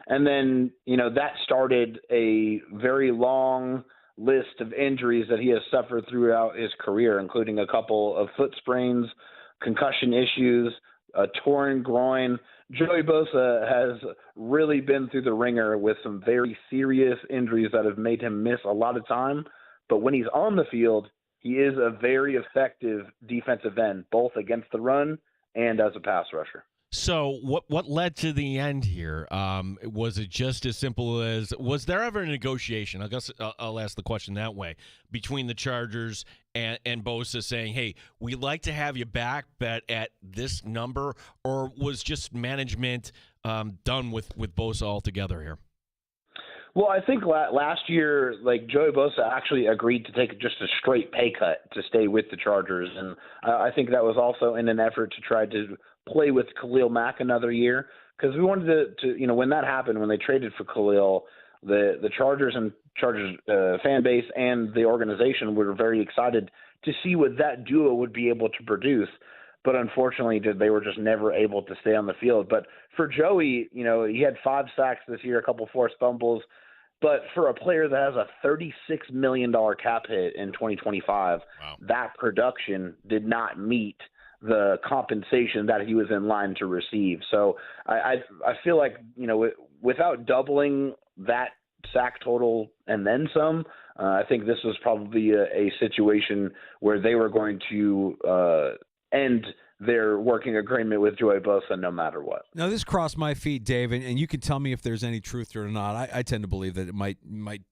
Speaker 16: And then, that started a very long list of injuries that he has suffered throughout his career, including a couple of foot sprains, concussion issues, a torn groin. Joey Bosa has really been through the ringer with some very serious injuries that have made him miss a lot of time. But when he's on the field, he is a very effective defensive end, both against the run and as a pass rusher.
Speaker 4: So what led to the end here? Was it just as simple as, was there ever a negotiation? I guess I'll ask the question that way, between the Chargers and Bosa saying, hey, we'd like to have you back, but at this number, or was just management done with Bosa altogether here?
Speaker 16: Well, I think last year, Joey Bosa actually agreed to take just a straight pay cut to stay with the Chargers, and I think that was also in an effort to try to play with Khalil Mack another year, because we wanted to when that happened, when they traded for Khalil, the Chargers and Chargers fan base and the organization were very excited to see what that duo would be able to produce. But unfortunately, they were just never able to stay on the field. But for Joey, he had 5 sacks this year, a couple forced fumbles. But for a player that has a $36 million cap hit in 2025, wow, that production did not meet the compensation that he was in line to receive. So I feel like, without doubling that sack total and then some, I think this was probably a situation where they were going to end their working agreement with Joey Bosa no matter what.
Speaker 3: Now, this crossed my feed, Dave, and you can tell me if there's any truth to it or not. I tend to believe that it might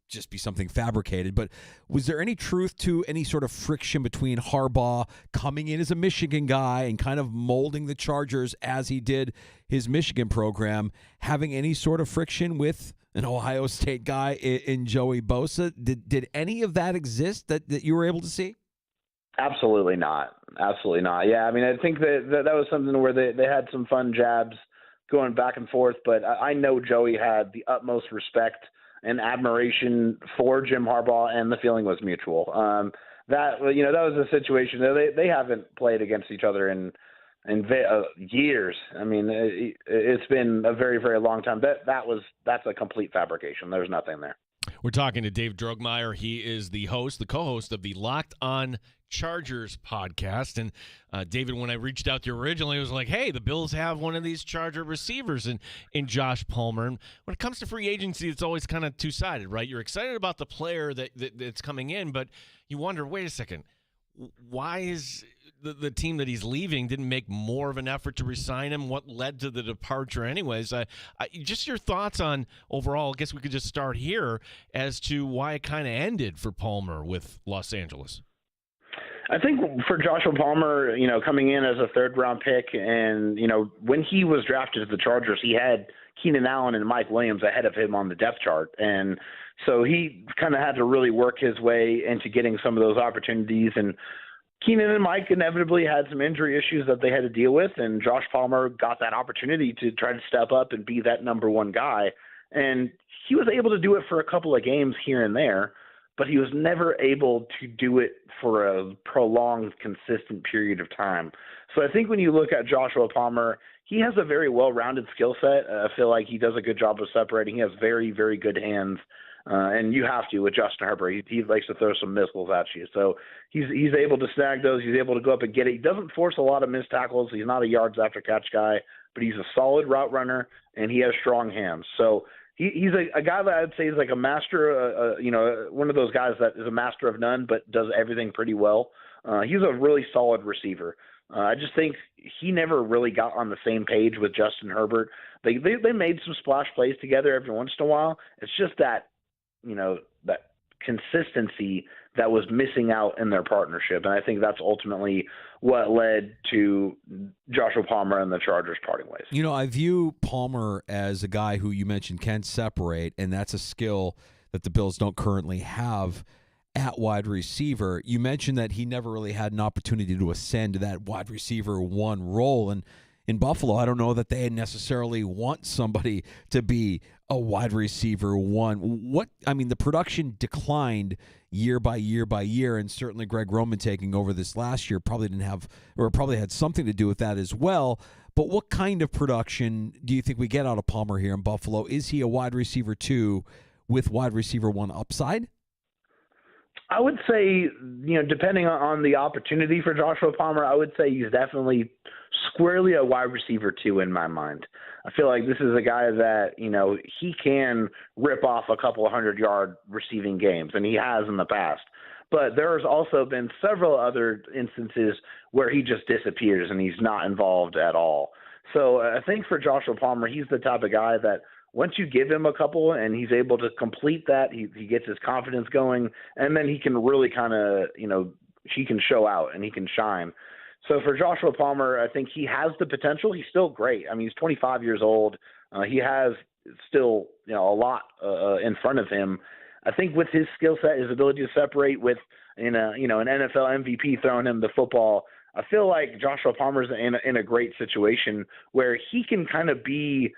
Speaker 3: just be something fabricated, but was there any truth to any sort of friction between Harbaugh coming in as a Michigan guy and kind of molding the Chargers as he did his Michigan program, having any sort of friction with an Ohio State guy in Joey Bosa? Did any of that exist that you were able to see?
Speaker 16: Absolutely not. Absolutely not. Yeah, I mean, I think that was something where they had some fun jabs going back and forth, but I know Joey had the utmost respect and admiration for Jim Harbaugh, and the feeling was mutual. That was a situation that they haven't played against each other in years. I mean, it's been a very, very long time. That's a complete fabrication. There's nothing there.
Speaker 4: We're talking to Dave Drogemeyer. He is the co-host of the Locked On Chargers podcast. And David, when I reached out to you originally, it was like, hey, the Bills have one of these Charger receivers in Josh Palmer. And when it comes to free agency, it's always kind of two-sided, right? You're excited about the player that's coming in, but you wonder, wait a second, why is the team that he's leaving didn't make more of an effort to re-sign him? What led to the departure anyways? Just your thoughts on overall, I guess we could just start here as to why it kind of ended for Palmer with Los Angeles.
Speaker 16: I think for Joshua Palmer, coming in as a third-round pick, and, when he was drafted to the Chargers, he had Keenan Allen and Mike Williams ahead of him on the depth chart. And so he kind of had to really work his way into getting some of those opportunities. And Keenan and Mike inevitably had some injury issues that they had to deal with, and Josh Palmer got that opportunity to try to step up and be that number one guy. And he was able to do it for a couple of games here and there, but he was never able to do it for a prolonged, consistent period of time. So I think when you look at Joshua Palmer, he has a very well-rounded skill set. I feel like he does a good job of separating. He has very, very good hands. And you have to with Justin Herbert. He likes to throw some missiles at you. So he's able to snag those. He's able to go up and get it. He doesn't force a lot of missed tackles. He's not a yards after catch guy, but he's a solid route runner, and he has strong hands. So he's a guy that I'd say is like a master, one of those guys that is a master of none but does everything pretty well. He's a really solid receiver. I just think he never really got on the same page with Justin Herbert. They made some splash plays together every once in a while. It's just that, that consistency that was missing out in their partnership. And I think that's ultimately what led to Joshua Palmer and the Chargers parting ways.
Speaker 3: I view Palmer as a guy who you mentioned can separate, and that's a skill that the Bills don't currently have at wide receiver. You mentioned that he never really had an opportunity to ascend to that wide receiver one role. And in Buffalo, I don't know that they necessarily want somebody to be a wide receiver one. The production declined year by year by year, and certainly Greg Roman taking over this last year probably had something to do with that as well. But what kind of production do you think we get out of Palmer here in Buffalo? Is he a wide receiver two with wide receiver one upside?
Speaker 16: I would say, depending on the opportunity for Joshua Palmer, I would say he's definitely squarely a wide receiver two in my mind. I feel like this is a guy that, he can rip off a couple of 100-yard receiving games, and he has in the past. But there's also been several other instances where he just disappears and he's not involved at all. So I think for Joshua Palmer, he's the type of guy that once you give him a couple and he's able to complete that, he gets his confidence going, and then he can really kind of, he can show out and he can shine. So for Joshua Palmer, I think he has the potential. He's still great. I mean, he's 25 years old. He has still, a lot in front of him. I think with his skill set, his ability to separate with, an NFL MVP throwing him the football, I feel like Joshua Palmer's in a great situation where he can kind of be,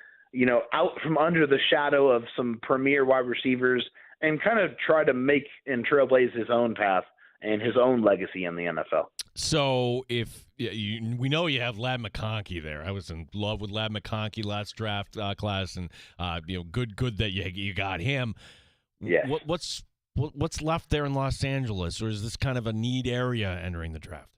Speaker 16: out from under the shadow of some premier wide receivers and kind of try to make and trailblaze his own path and his own legacy in the NFL.
Speaker 4: So we know you have Ladd McConkey there. I was in love with Ladd McConkey last draft class, and good that you got him.
Speaker 16: Yeah.
Speaker 4: What's left there in Los Angeles, or is this kind of a need area entering the draft?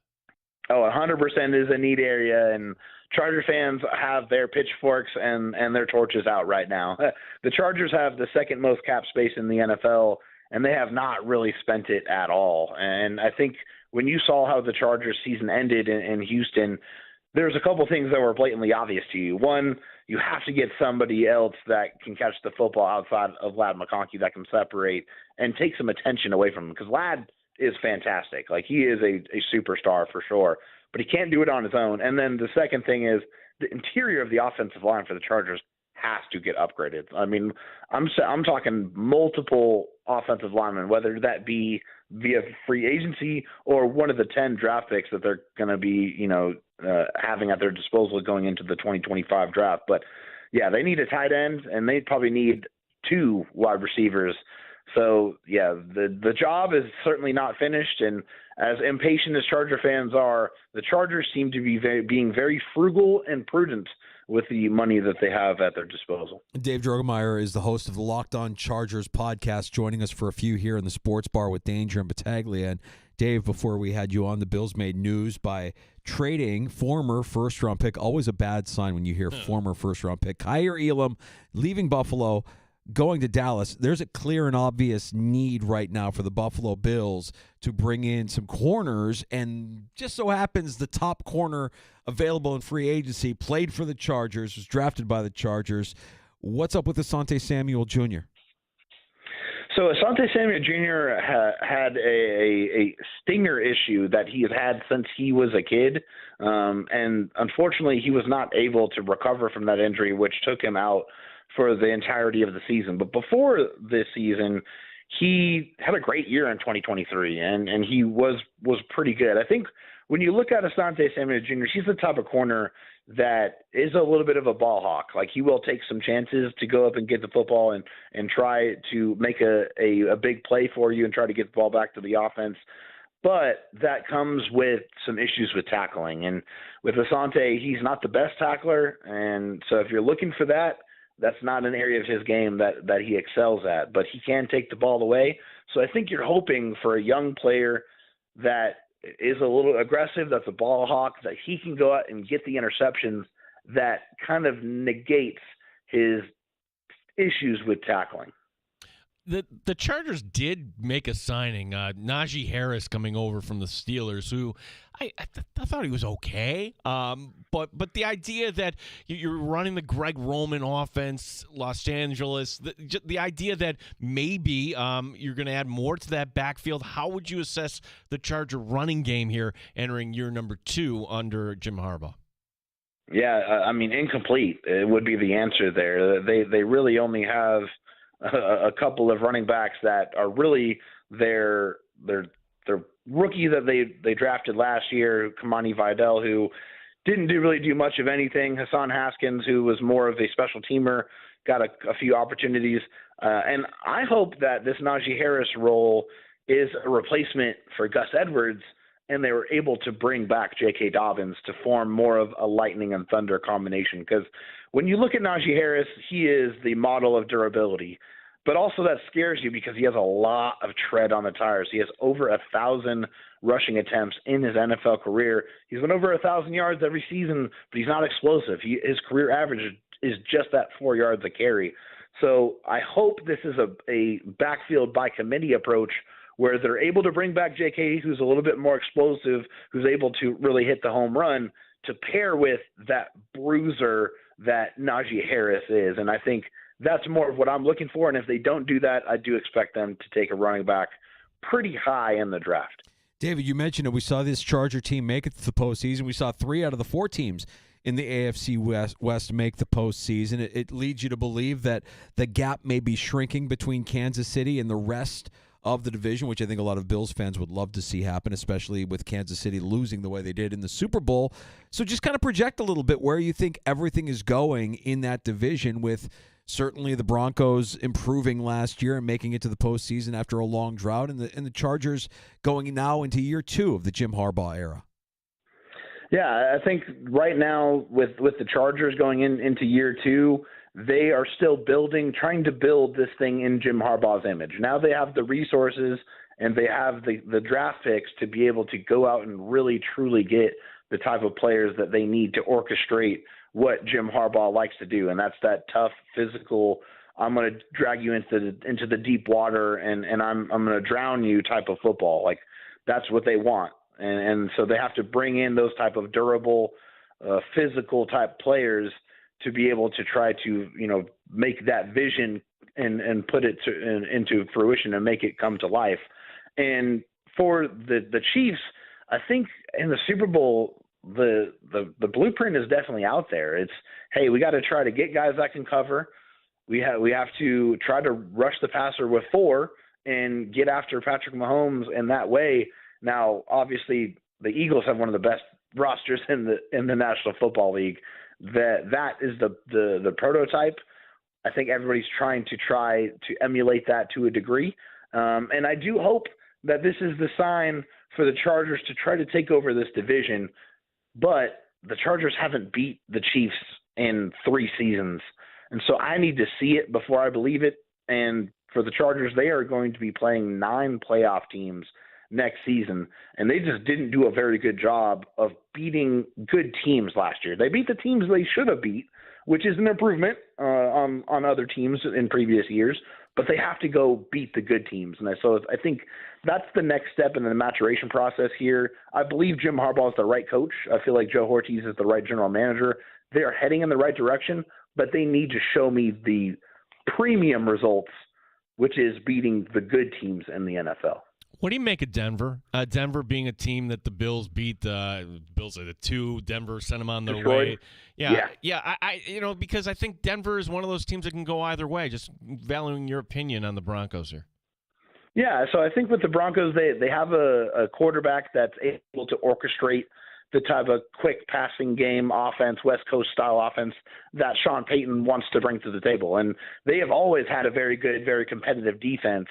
Speaker 16: Oh, 100% is a need area, and Charger fans have their pitchforks and their torches out right now. The Chargers have the second most cap space in the NFL, and they have not really spent it at all. And I think when you saw how the Chargers season ended in Houston, there's a couple things that were blatantly obvious to you. One, you have to get somebody else that can catch the football outside of Ladd McConkey that can separate and take some attention away from him, because Ladd is fantastic. Like, he is a superstar for sure, but he can't do it on his own. And then the second thing is the interior of the offensive line for the Chargers has to get upgraded. I mean, I'm talking multiple offensive linemen, whether that be via free agency or one of the 10 draft picks that they're going to be, having at their disposal going into the 2025 draft. But yeah, they need a tight end, and they probably need 2 wide receivers. So yeah, the job is certainly not finished, and as impatient as Charger fans are, the Chargers seem to be being very frugal and prudent with the money that they have at their disposal.
Speaker 3: Dave Drogemeyer is the host of the Locked On Chargers podcast, joining us for a few here in the Sports Bar with Danger and Battaglia. And Dave, before we had you on, the Bills made news by trading former first-round pick. Always a bad sign when you hear former first-round pick. Kyer Elam leaving Buffalo, going to Dallas. There's a clear and obvious need right now for the Buffalo Bills to bring in some corners, and just so happens the top corner available in free agency played for the Chargers, was drafted by the Chargers. What's up with Asante Samuel Jr.?
Speaker 16: So Asante Samuel Jr. had a stinger issue that he has had since he was a kid, and unfortunately he was not able to recover from that injury, which took him out for the entirety of the season. But before this season, he had a great year in 2023, and he was pretty good. I think when you look at Asante Samuel Jr., he's the type of corner that is a little bit of a ball hawk. Like, he will take some chances to go up and get the football and try to make a big play for you and try to get the ball back to the offense. But that comes with some issues with tackling. And with Asante, he's not the best tackler. And so if you're looking for that, that's not an area of his game that he excels at. But he can take the ball away. So I think you're hoping for a young player that is a little aggressive, that's a ball hawk, that he can go out and get the interceptions that kind of negates his issues with tackling.
Speaker 4: The Chargers did make a signing, Najee Harris coming over from the Steelers, who I thought he was okay. But the idea that you're running the Greg Roman offense, Los Angeles, the idea that maybe you're going to add more to that backfield, how would you assess the Charger running game here entering year number 2 under Jim Harbaugh?
Speaker 16: Yeah, I mean, incomplete. It would be the answer there. They really only have a couple of running backs that are really their rookie that they drafted last year, Kamani Vidal, who didn't really do much of anything. Hassan Haskins, who was more of a special teamer, got a few opportunities. And I hope that this Najee Harris role is a replacement for Gus Edwards, and they were able to bring back J.K. Dobbins to form more of a lightning and thunder combination. Because when you look at Najee Harris, he is the model of durability. But also that scares you because he has a lot of tread on the tires. He has over 1,000 rushing attempts in his NFL career. He's been over 1,000 yards every season, but he's not explosive. His career average is just that 4 yards a carry. So I hope this is a backfield by committee approach where they're able to bring back J.K., who's a little bit more explosive, who's able to really hit the home run, to pair with that bruiser that Najee Harris is. And I think that's more of what I'm looking for. And if they don't do that, I do expect them to take a running back pretty high in the draft.
Speaker 3: David, you mentioned it. We saw this Charger team make it to the postseason. We saw 3 out of the 4 teams in the AFC West make the postseason. It leads you to believe that the gap may be shrinking between Kansas City and the rest of the division, which I think a lot of Bills fans would love to see happen, especially with Kansas City losing the way they did in the Super Bowl. So just kind of project a little bit where you think everything is going in that division, with certainly the Broncos improving last year and making it to the postseason after a long drought, and the Chargers going now into year 2 of the Jim Harbaugh era.
Speaker 16: Yeah, I think right now with the Chargers going into year 2, they are still trying to build this thing in Jim Harbaugh's image. Now they have the resources and they have the draft picks to be able to go out and really truly get the type of players that they need to orchestrate what Jim Harbaugh likes to do. And that's that tough, physical, I'm going to drag you into the deep water and I'm going to drown you type of football. Like, that's what they want. And so they have to bring in those type of durable, physical type players to be able to try to, make that vision and put it into fruition and make it come to life. And for the Chiefs, I think in the Super Bowl, the blueprint is definitely out there. It's, hey, we got to try to get guys that can cover. We have to try to rush the passer with 4 and get after Patrick Mahomes in that way. Now, obviously, the Eagles have one of the best rosters in the National Football League. That is the prototype. I think everybody's trying to emulate that to a degree. And I do hope that this is the sign for the Chargers to try to take over this division. But the Chargers haven't beat the Chiefs in 3 seasons. And so I need to see it before I believe it. And for the Chargers, they are going to be playing 9 playoff teams next season. And they just didn't do a very good job of beating good teams last year. They beat the teams they should have beat, which is an improvement on other teams in previous years, but they have to go beat the good teams. And so I think that's the next step in the maturation process here. I believe Jim Harbaugh is the right coach. I feel like Joe Hortiz is the right general manager. They are heading in the right direction, but they need to show me the premium results, which is beating the good teams in the NFL.
Speaker 4: What do you make of Denver? Denver being a team that the Bills beat. Bills are the 2. Denver sent them on their way. Yeah. I because I think Denver is one of those teams that can go either way. Just valuing your opinion on the Broncos here.
Speaker 16: Yeah, so I think with the Broncos, they have a quarterback that's able to orchestrate the type of quick passing game offense, West Coast style offense that Sean Payton wants to bring to the table. And they have always had a very good, very competitive defense.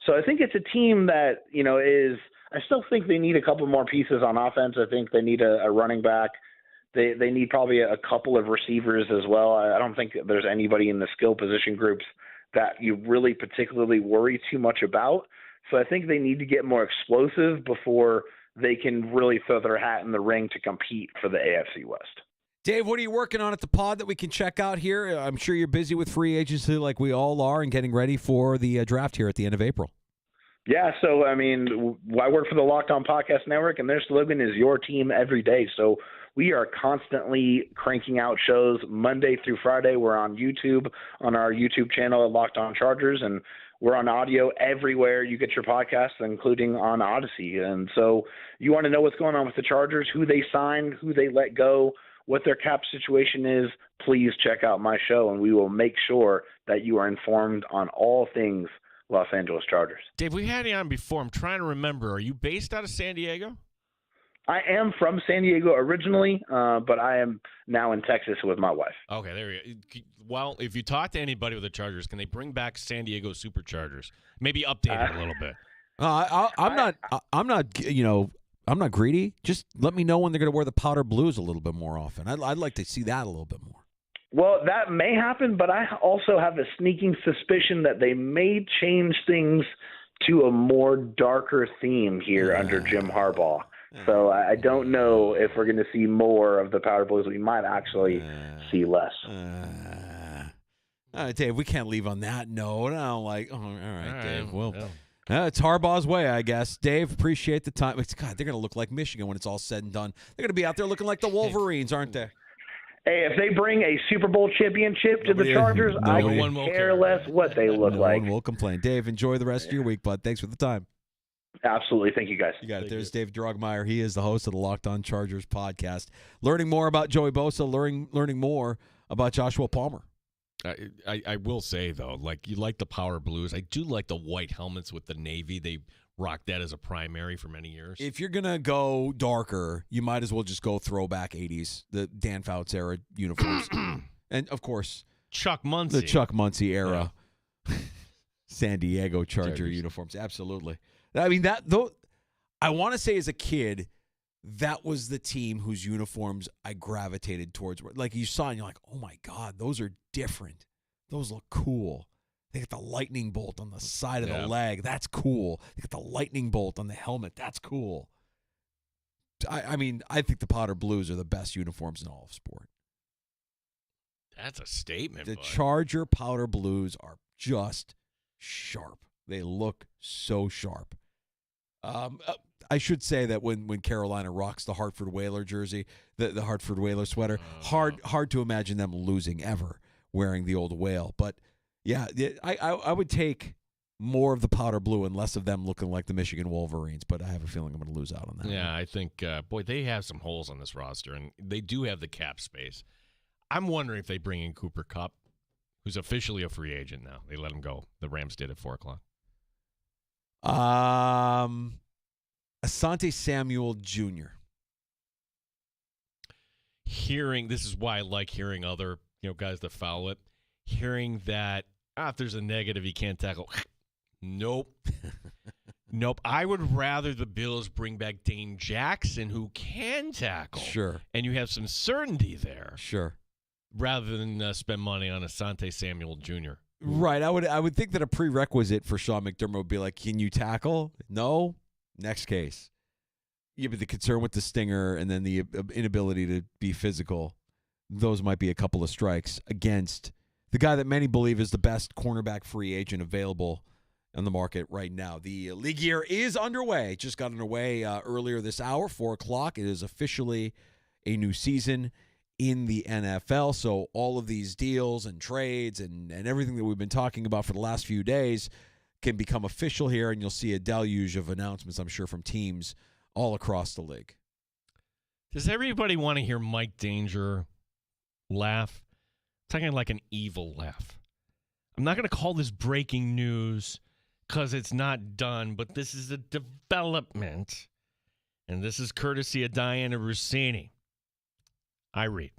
Speaker 16: So I think it's a team that, I still think they need a couple more pieces on offense. I think they need a running back. They need probably a couple of receivers as well. I don't think there's anybody in the skill position groups that you really particularly worry too much about. So I think they need to get more explosive before they can really throw their hat in the ring to compete for the AFC West.
Speaker 3: Dave, what are you working on at the pod that we can check out here? I'm sure you're busy with free agency like we all are and getting ready for the draft here at the end of April.
Speaker 16: Yeah, so, I work for the Locked On Podcast Network, and their slogan is your team every day. So we are constantly cranking out shows Monday through Friday. We're on YouTube, on our YouTube channel at Locked On Chargers, and we're on audio everywhere you get your podcasts, including on Odyssey. And so you want to know what's going on with the Chargers, who they signed, who they let go, what their cap situation is, please check out my show, and we will make sure that you are informed on all things Los Angeles Chargers.
Speaker 4: Dave, we had you on before. I'm trying to remember. Are you based out of San Diego?
Speaker 16: I am from San Diego originally, but I am now in Texas with my wife.
Speaker 4: Okay, there you go. Well, if you talk to anybody with the Chargers, can they bring back San Diego Superchargers? Maybe update it a little bit.
Speaker 3: I'm not greedy. Just let me know when they're going to wear the powder blues a little bit more often. I'd like to see that a little bit more.
Speaker 16: Well, that may happen, but I also have a sneaking suspicion that they may change things to a more darker theme here under Jim Harbaugh. So I don't know if we're going to see more of the powder blues. We might actually see less.
Speaker 3: Dave, we can't leave on that note. All right, Dave. Well, it's Harbaugh's way, I guess. Dave, appreciate the time. God, they're going to look like Michigan when it's all said and done. They're going to be out there looking like the Wolverines, aren't they?
Speaker 16: Hey, if they bring a Super Bowl championship to the Chargers, I could care less what they look like.
Speaker 3: No one will complain. Dave, enjoy the rest of your week, bud. Thanks for the time.
Speaker 16: Absolutely. Thank you, guys.
Speaker 3: You got it. There's Dave Drogmeyer. He is the host of the Locked On Chargers podcast. Learning more about Joey Bosa, learning more about Joshua Palmer.
Speaker 4: I will say, though, you like the power blues. I do like the white helmets with the navy. They rocked that as a primary for many years.
Speaker 3: If you're going to go darker, you might as well just go throwback 80s, the Dan Fouts era uniforms. And, of course,
Speaker 4: Chuck Muncie.
Speaker 3: The Chuck Muncie era San Diego Charger uniforms. Absolutely. I mean, I want to say as a kid, that was the team whose uniforms I gravitated towards. Like you saw and you're like, oh, my God, those are different. Those look cool. They got the lightning bolt on the side of the leg. That's cool. They got the lightning bolt on the helmet. That's cool. I mean, I think the powder blues are the best uniforms in all of sport.
Speaker 4: That's a statement.
Speaker 3: The Charger powder blues are just sharp. They look so sharp. I should say that when Carolina rocks the Hartford Whaler jersey, the Hartford Whaler sweater, hard to imagine them losing ever wearing the old whale. But yeah, I would take more of the powder blue and less of them looking like the Michigan Wolverines, but I have a feeling I'm going to lose out on that.
Speaker 4: Yeah, I think, they have some holes on this roster, and they do have the cap space. I'm wondering if they bring in Cooper Kupp, who's officially a free agent now. They let him go. The Rams did at 4 o'clock.
Speaker 3: Asante Samuel Jr.
Speaker 4: This is why I like hearing other guys that follow it. Hearing that if there's a negative, he can't tackle. Nope. Nope. I would rather the Bills bring back Dane Jackson, who can tackle.
Speaker 3: Sure.
Speaker 4: And you have some certainty there.
Speaker 3: Sure.
Speaker 4: Rather than spend money on Asante Samuel Jr.
Speaker 3: Right. I would think that a prerequisite for Sean McDermott would be like, can you tackle? No. Next case. Yeah, but the concern with the stinger and then the inability to be physical, those might be a couple of strikes against the guy that many believe is the best cornerback free agent available on the market right now. The league year is underway. Just got underway earlier this hour, 4 o'clock. It is officially a new season in the NFL. So all of these deals and trades and everything that we've been talking about for the last few days can become official here, and you'll see a deluge of announcements, I'm sure, from teams all across the league.
Speaker 4: Does everybody want to hear Mike Danger laugh? I'm talking like an evil laugh. I'm not going to call this breaking news because it's not done, but this is a development, and this is courtesy of Diana Rossini. I read,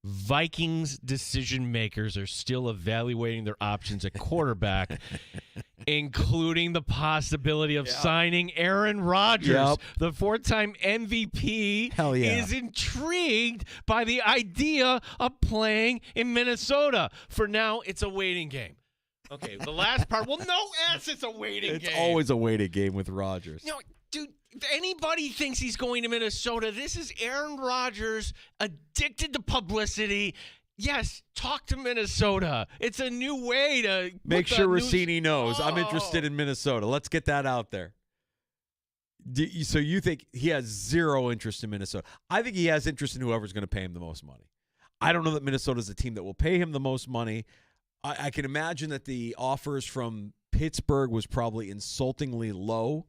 Speaker 4: Vikings decision makers are still evaluating their options at quarterback, including the possibility of signing Aaron Rodgers. The 4-time MVP is intrigued by the idea of playing in Minnesota. For now, it's a waiting game. Okay, the last part. Well, no, it's a waiting game.
Speaker 3: It's always a waiting game with Rodgers.
Speaker 4: No, dude, if anybody thinks he's going to Minnesota, this is Aaron Rodgers, addicted to publicity. Yes, talk to Minnesota. It's a new way to
Speaker 3: make sure Rossini knows. I'm interested in Minnesota. Let's get that out there. So you think he has zero interest in Minnesota? I think he has interest in whoever's going to pay him the most money. I don't know that Minnesota's the team that will pay him the most money. I can imagine that the offers from Pittsburgh was probably insultingly low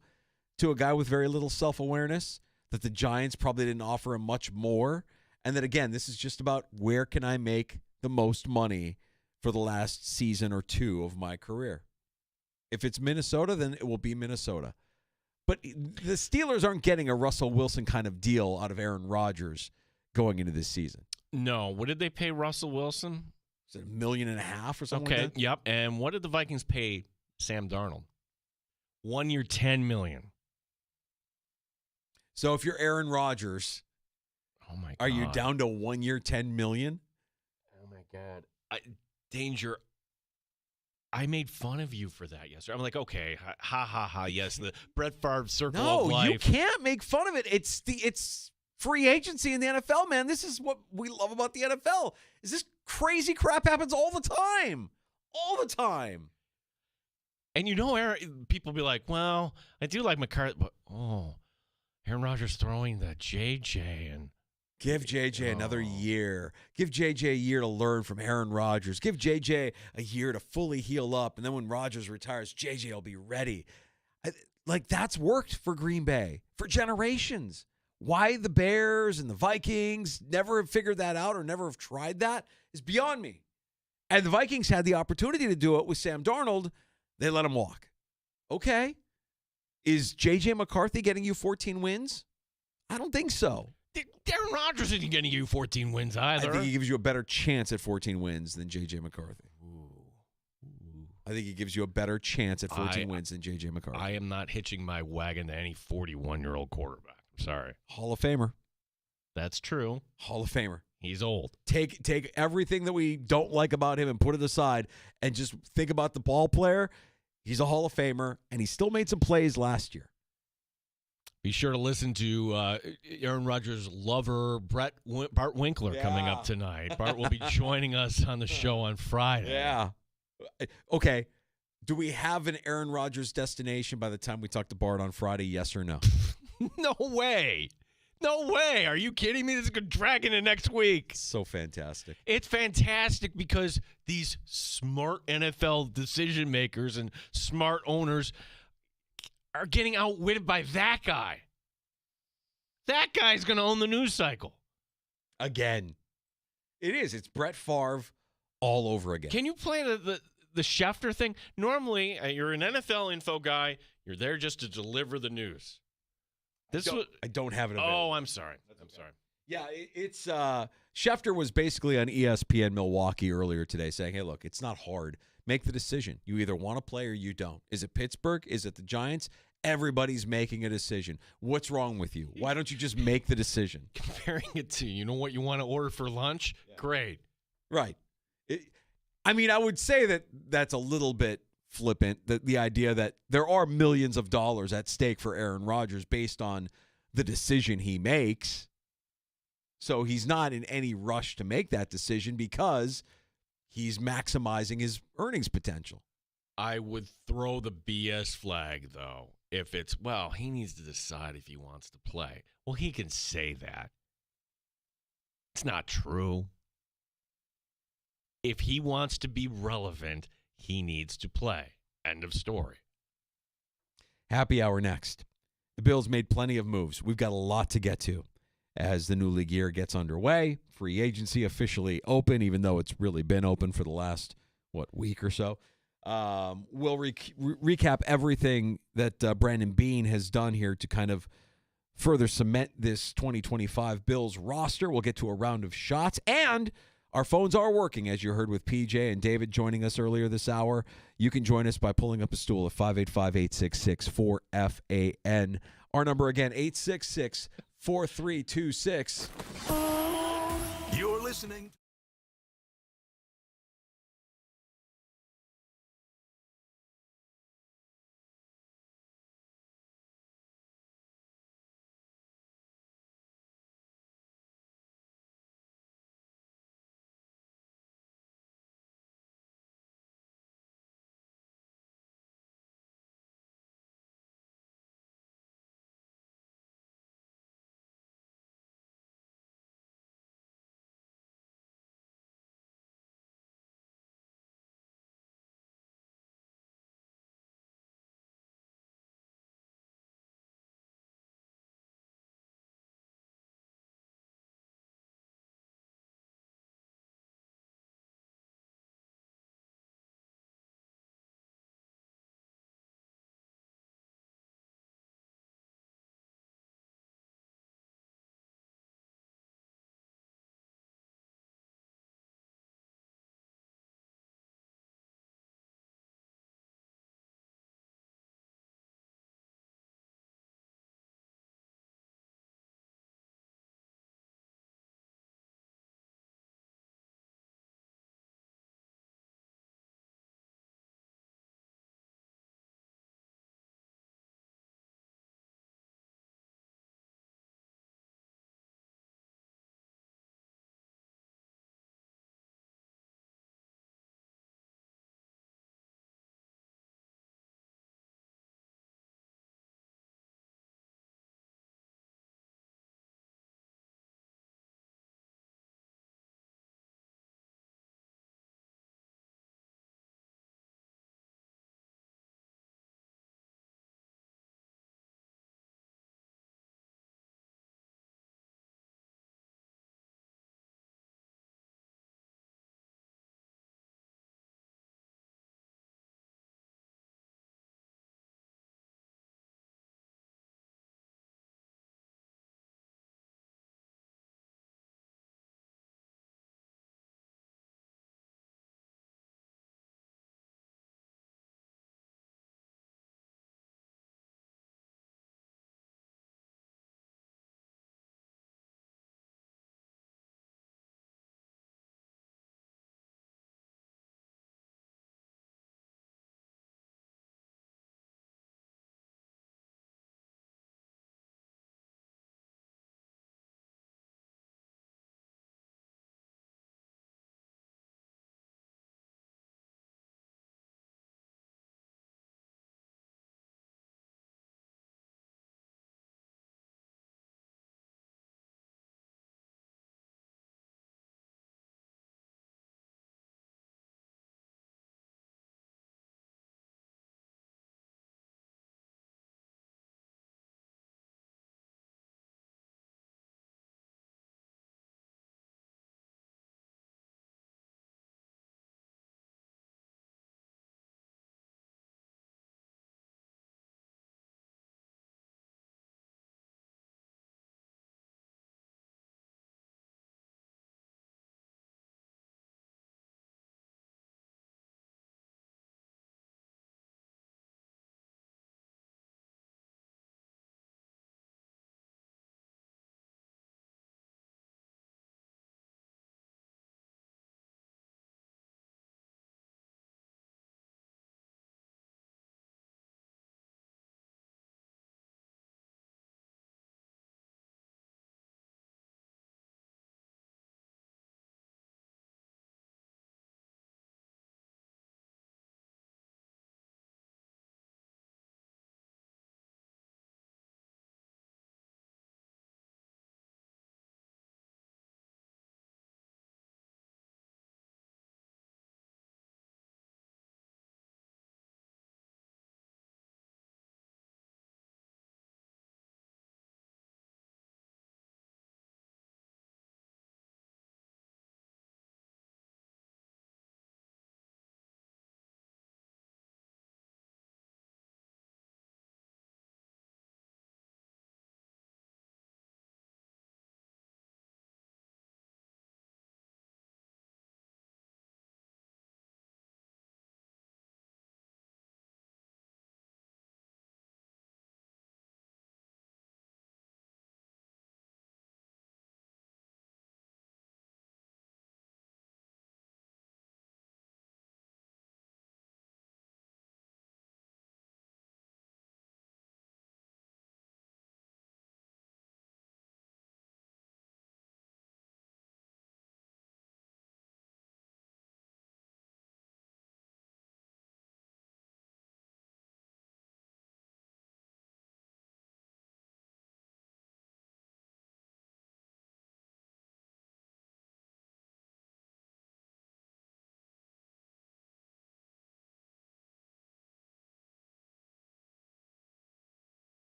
Speaker 3: to a guy with very little self-awareness, that the Giants probably didn't offer him much more, and that, again, this is just about where can I make the most money for the last season or two of my career. If it's Minnesota, then it will be Minnesota. But the Steelers aren't getting a Russell Wilson kind of deal out of Aaron Rodgers going into this season.
Speaker 4: No. What did they pay Russell Wilson?
Speaker 3: Is it $1.5 million or something
Speaker 4: Okay,
Speaker 3: like that?
Speaker 4: yep. And what did the Vikings pay Sam Darnold? 1 year, $10 million.
Speaker 3: So if you're Aaron Rodgers,
Speaker 4: oh my God,
Speaker 3: are you down to 1 year, $10 million?
Speaker 4: Oh my God, Danger. I made fun of you for that yesterday. I'm like, okay, ha ha ha. Yes, the Brett Favre circle of life.
Speaker 3: No, you can't make fun of it. It's free agency in the NFL, man. This is what we love about the NFL. Is this crazy crap happens all the time. All the time.
Speaker 4: And you know, Aaron, people be like, well, I do like McCarthy, but Aaron Rodgers throwing the JJ and
Speaker 3: give JJ another year. Give JJ a year to learn from Aaron Rodgers. Give JJ a year to fully heal up, and then when Rodgers retires, JJ will be ready. That's worked for Green Bay for generations. Why the Bears and the Vikings never have figured that out or never have tried that is beyond me. And the Vikings had the opportunity to do it with Sam Darnold. They let him walk. Okay. Is J.J. McCarthy getting you 14 wins? I don't think so.
Speaker 4: Aaron Rodgers isn't getting you 14 wins either.
Speaker 3: I think he gives you a better chance at 14 wins than J.J. McCarthy. I think he gives you a better chance at 14 wins than J.J. McCarthy.
Speaker 4: I am not hitching my wagon to any 41-year-old quarterback. I'm sorry.
Speaker 3: Hall of Famer.
Speaker 4: That's true.
Speaker 3: Hall of Famer.
Speaker 4: He's old.
Speaker 3: Take everything that we don't like about him and put it aside and just think about the ball player. He's a Hall of Famer, and he still made some plays last year.
Speaker 4: Be sure to listen to Aaron Rodgers' lover, Bart Winkler, coming up tonight. Bart will be joining us on the show on Friday.
Speaker 3: Yeah. Okay. Do we have an Aaron Rodgers destination by the time we talk to Bart on Friday, yes or no?
Speaker 4: No way. No way. Are you kidding me? This is going to drag into next week.
Speaker 3: So fantastic.
Speaker 4: It's fantastic because these smart NFL decision makers and smart owners are getting outwitted by that guy. That guy's going to own the news cycle.
Speaker 3: Again. It is. It's Brett Favre all over again.
Speaker 4: Can you play the Schefter thing? Normally, you're an NFL info guy. You're there just to deliver the news.
Speaker 3: I don't have it available.
Speaker 4: Oh, I'm sorry. I'm sorry.
Speaker 3: Yeah, it's Schefter was basically on ESPN Milwaukee earlier today saying, hey, look, it's not hard. Make the decision. You either want to play or you don't. Is it Pittsburgh? Is it the Giants? Everybody's making a decision. What's wrong with you? Why don't you just make the decision?
Speaker 4: Comparing it to, you know what you want to order for lunch? Yeah. Great.
Speaker 3: Right. I would say that that's a little bit flippant. The idea that there are millions of dollars at stake for Aaron Rodgers based on the decision he makes. So he's not in any rush to make that decision because he's maximizing his earnings potential.
Speaker 4: I would throw the BS flag, though, if it's, well, he needs to decide if he wants to play. Well, he can say that. It's not true. If he wants to be relevant, he needs to play. End of story.
Speaker 3: Happy hour next. The Bills made plenty of moves. We've got a lot to get to as the new league year gets underway. Free agency officially open, even though it's really been open for the last, week or so. We'll recap everything that Brandon Beane has done here to kind of further cement this 2025 Bills roster. We'll get to a round of shots, and our phones are working, as you heard with PJ and David joining us earlier this hour. You can join us by pulling up a stool at 585-866-4FAN. Our number again, 866-4326.
Speaker 1: You're listening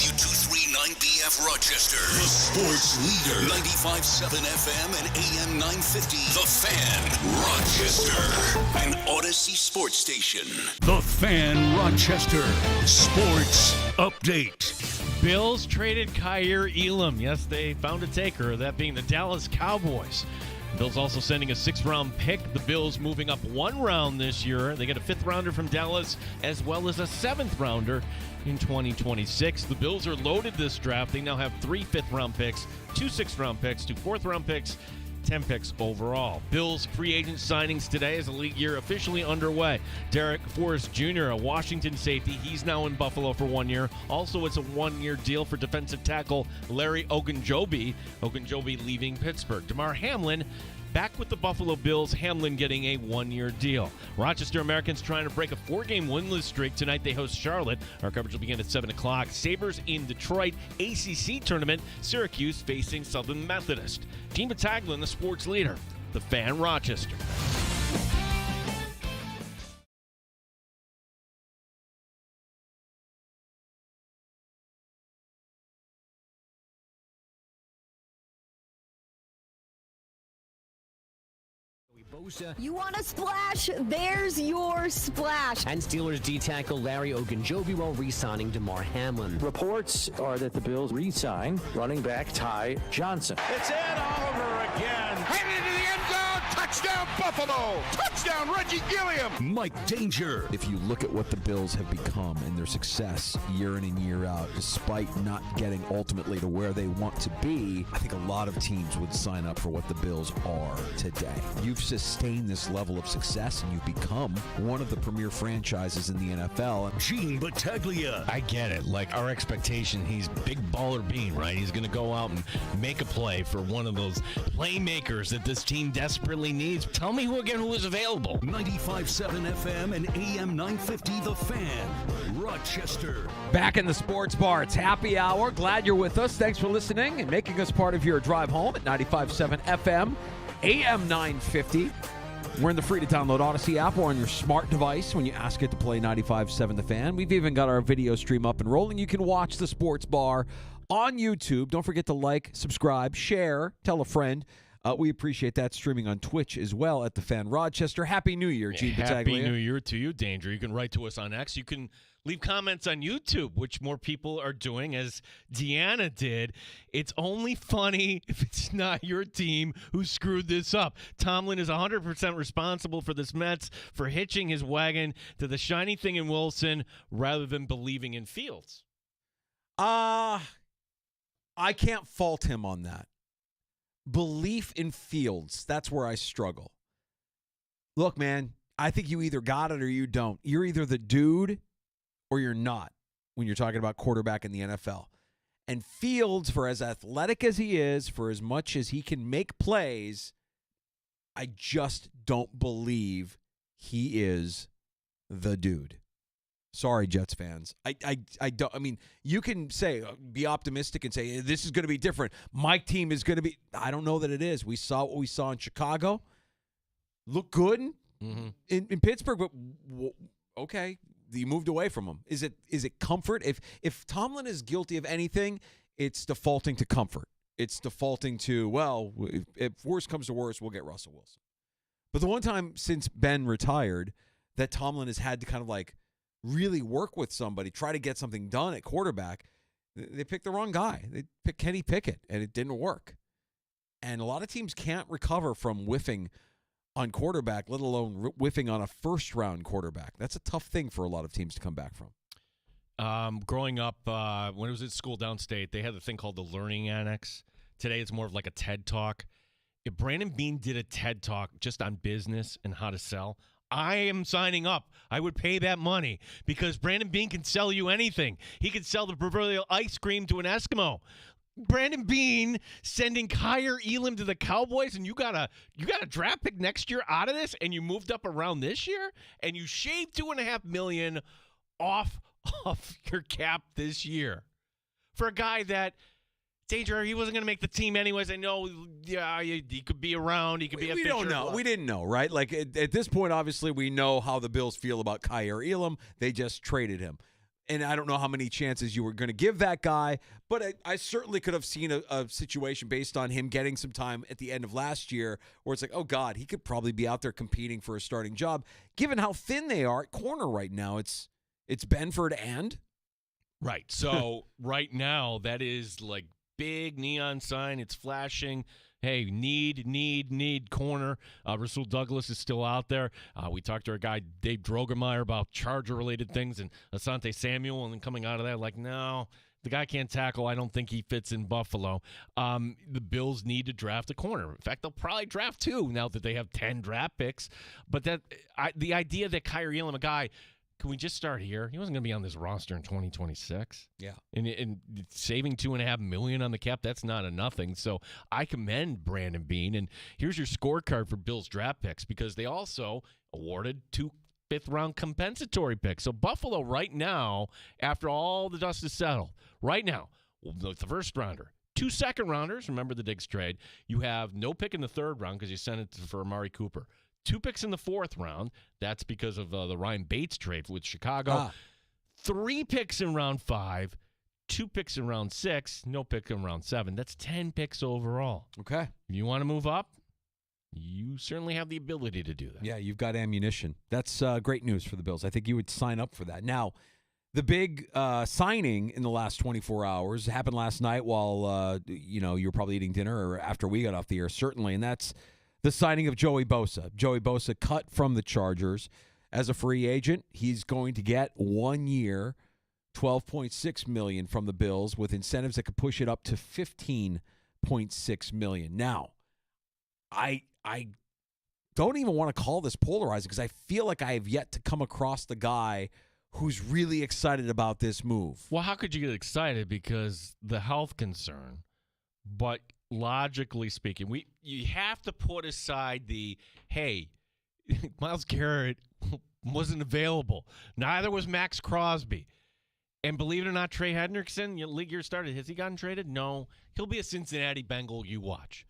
Speaker 1: W239BF Rochester, the sports leader. 95.7 FM and AM 950. The Fan, Rochester. An Odyssey sports station. The Fan, Rochester. Sports update.
Speaker 4: Bills traded Kaiir Elam. Yes, they found a taker, that being the Dallas Cowboys. Bills also sending a 6th-round pick. The Bills moving up 1 round this year. They get a 5th-rounder from Dallas as well as a 7th-rounder in 2026. The Bills are loaded this draft. They now have 3 5th-round picks, 2 6th-round picks, 2 4th-round picks, 10 picks overall. Bills free agent signings today as the league year officially underway. Derek Forrest Jr., a Washington safety, he's now in Buffalo for 1 year. Also, it's a 1-year deal for defensive tackle Larry Ogunjobi. Ogunjobi leaving Pittsburgh. Damar Hamlin back with the Buffalo Bills, Hamlin getting a 1-year deal. Rochester Americans trying to break a 4-game winless streak. Tonight they host Charlotte. Our coverage will begin at 7 o'clock. Sabres in Detroit. ACC tournament. Syracuse facing Southern Methodist. Gene Battaglia, the sports leader. The Fan, Rochester.
Speaker 11: You want a splash? There's your splash.
Speaker 10: And Steelers D tackle Larry Ogunjobi while re-signing Damar Hamlin.
Speaker 12: Reports are that the Bills re-sign running back Ty Johnson.
Speaker 6: It's Ed Oliver again. Headed into the end zone. Touchdown, Buffalo. Touchdown, Reggie Gilliam.
Speaker 1: Mike Danger.
Speaker 3: If you look at what the Bills have become and their success year in and year out, despite not getting ultimately to where they want to be, I think a lot of teams would sign up for what the Bills are today. You've sustained this level of success and you've become one of the premier franchises in the NFL.
Speaker 1: Gene Battaglia.
Speaker 4: I get it. Like, our expectation, he's big baller bean, right? He's going to go out and make a play for one of those playmakers that this team desperately needs. Tell me who is available.
Speaker 1: 95.7 FM and AM 950, The Fan, Rochester.
Speaker 3: Back in the sports bar, it's happy hour. Glad you're with us. Thanks for listening and making us part of your drive home at 95.7 FM, AM 950. We're in the free-to-download Odyssey app or on your smart device when you ask it to play 95.7 The Fan. We've even got our video stream up and rolling. You can watch the sports bar on YouTube. Don't forget to like, subscribe, share, tell a friend. We appreciate that. Streaming on Twitch as well at The Fan Rochester. Happy New Year, Gene Battaglia.
Speaker 4: Happy New Year to you, Danger. You can write to us on X. You can leave comments on YouTube, which more people are doing, as Deanna did. It's only funny if it's not your team who screwed this up. Tomlin is 100% responsible for this Mets for hitching his wagon to the shiny thing in Wilson rather than believing in Fields.
Speaker 3: I can't fault him on that. Belief in Fields, that's where I struggle. Look, man, I think you either got it or you don't. You're either the dude or you're not when you're talking about quarterback in the NFL. And Fields, for as athletic as he is, for as much as he can make plays, I just don't believe he is the dude. Sorry, Jets fans. I don't. I mean, you can say, be optimistic and say, this is going to be different. My team is going to be. I don't know that it is. We saw what we saw in Chicago. Look good in Pittsburgh, but okay, you moved away from him. Is it comfort? If Tomlin is guilty of anything, it's defaulting to comfort. It's defaulting to, well, if worse comes to worse, we'll get Russell Wilson. But the one time since Ben retired that Tomlin has had to kind of like really work with somebody, try to get something done at quarterback, they picked the wrong guy. They picked Kenny Pickett, and it didn't work. And a lot of teams can't recover from whiffing on quarterback, let alone whiffing on a first-round quarterback. That's a tough thing for a lot of teams to come back from.
Speaker 4: Growing up, when I was at school downstate, they had a thing called the Learning Annex. Today, it's more of like a TED Talk. If Brandon Beane did a TED Talk just on business and how to sell, I am signing up. I would pay that money because Brandon Beane can sell you anything. He could sell the proverbial ice cream to an Eskimo. Brandon Beane sending Kaiir Elam to the Cowboys, and you got a draft pick next year out of this, and you moved up around this year, and you shaved $2.5 million off of your cap this year for a guy that, Danger, he wasn't going to make the team anyways. I know, yeah, he could be around. He could be a
Speaker 3: We don't know. We didn't know, right? Like, at this point, obviously, we know how the Bills feel about Kaiir Elam. They just traded him. And I don't know how many chances you were going to give that guy, but I certainly could have seen a situation based on him getting some time at the end of last year where it's like, oh, God, he could probably be out there competing for a starting job. Given how thin they are at corner right now, it's Benford and?
Speaker 4: Right. So right now, that is like big neon sign. It's flashing. Hey, need corner. Rasul Douglas is still out there. We talked to our guy, Dave Drogemeyer, about Charger-related things, and Asante Samuel, and then coming out of that, like, no, the guy can't tackle. I don't think he fits in Buffalo. The Bills need to draft a corner. In fact, they'll probably draft 2 now that they have 10 draft picks. But the idea that Kyrie Elam, a guy, can we just start here? He wasn't going to be on this roster in 2026.
Speaker 3: Yeah.
Speaker 4: And saving $2.5 million on the cap, that's not a nothing. So I commend Brandon Beane. And here's your scorecard for Bills draft picks, because they also awarded 2 fifth-round compensatory picks. So Buffalo right now, after all the dust is settled, right now, the first rounder, 2 second-rounders, remember the Diggs trade. You have no pick in the third round because you sent it for Amari Cooper. 2 picks in the fourth round. That's because of the Ryan Bates trade with Chicago. 3 picks in round 5, 2 picks in round 6, no pick in round 7. That's 10 picks overall.
Speaker 3: Okay.
Speaker 4: If you want to move up, you certainly have the ability to do that.
Speaker 3: Yeah, you've got ammunition. That's great news for the Bills. I think you would sign up for that. Now, the big signing in the last 24 hours happened last night while you were probably eating dinner or after we got off the air, certainly, and that's the signing of Joey Bosa. Joey Bosa cut from the Chargers as a free agent. He's going to get 1 year, $12.6 million from the Bills with incentives that could push it up to $15.6 million. Now, I don't even want to call this polarizing because I feel like I have yet to come across the guy who's really excited about this move.
Speaker 4: Well, how could you get excited? Because the health concern, but logically speaking, you have to put aside the, hey, Myles Garrett wasn't available. Neither was Max Crosby. And believe it or not, Trey Hendrickson, league year started. Has he gotten traded? No. He'll be a Cincinnati Bengal you watch.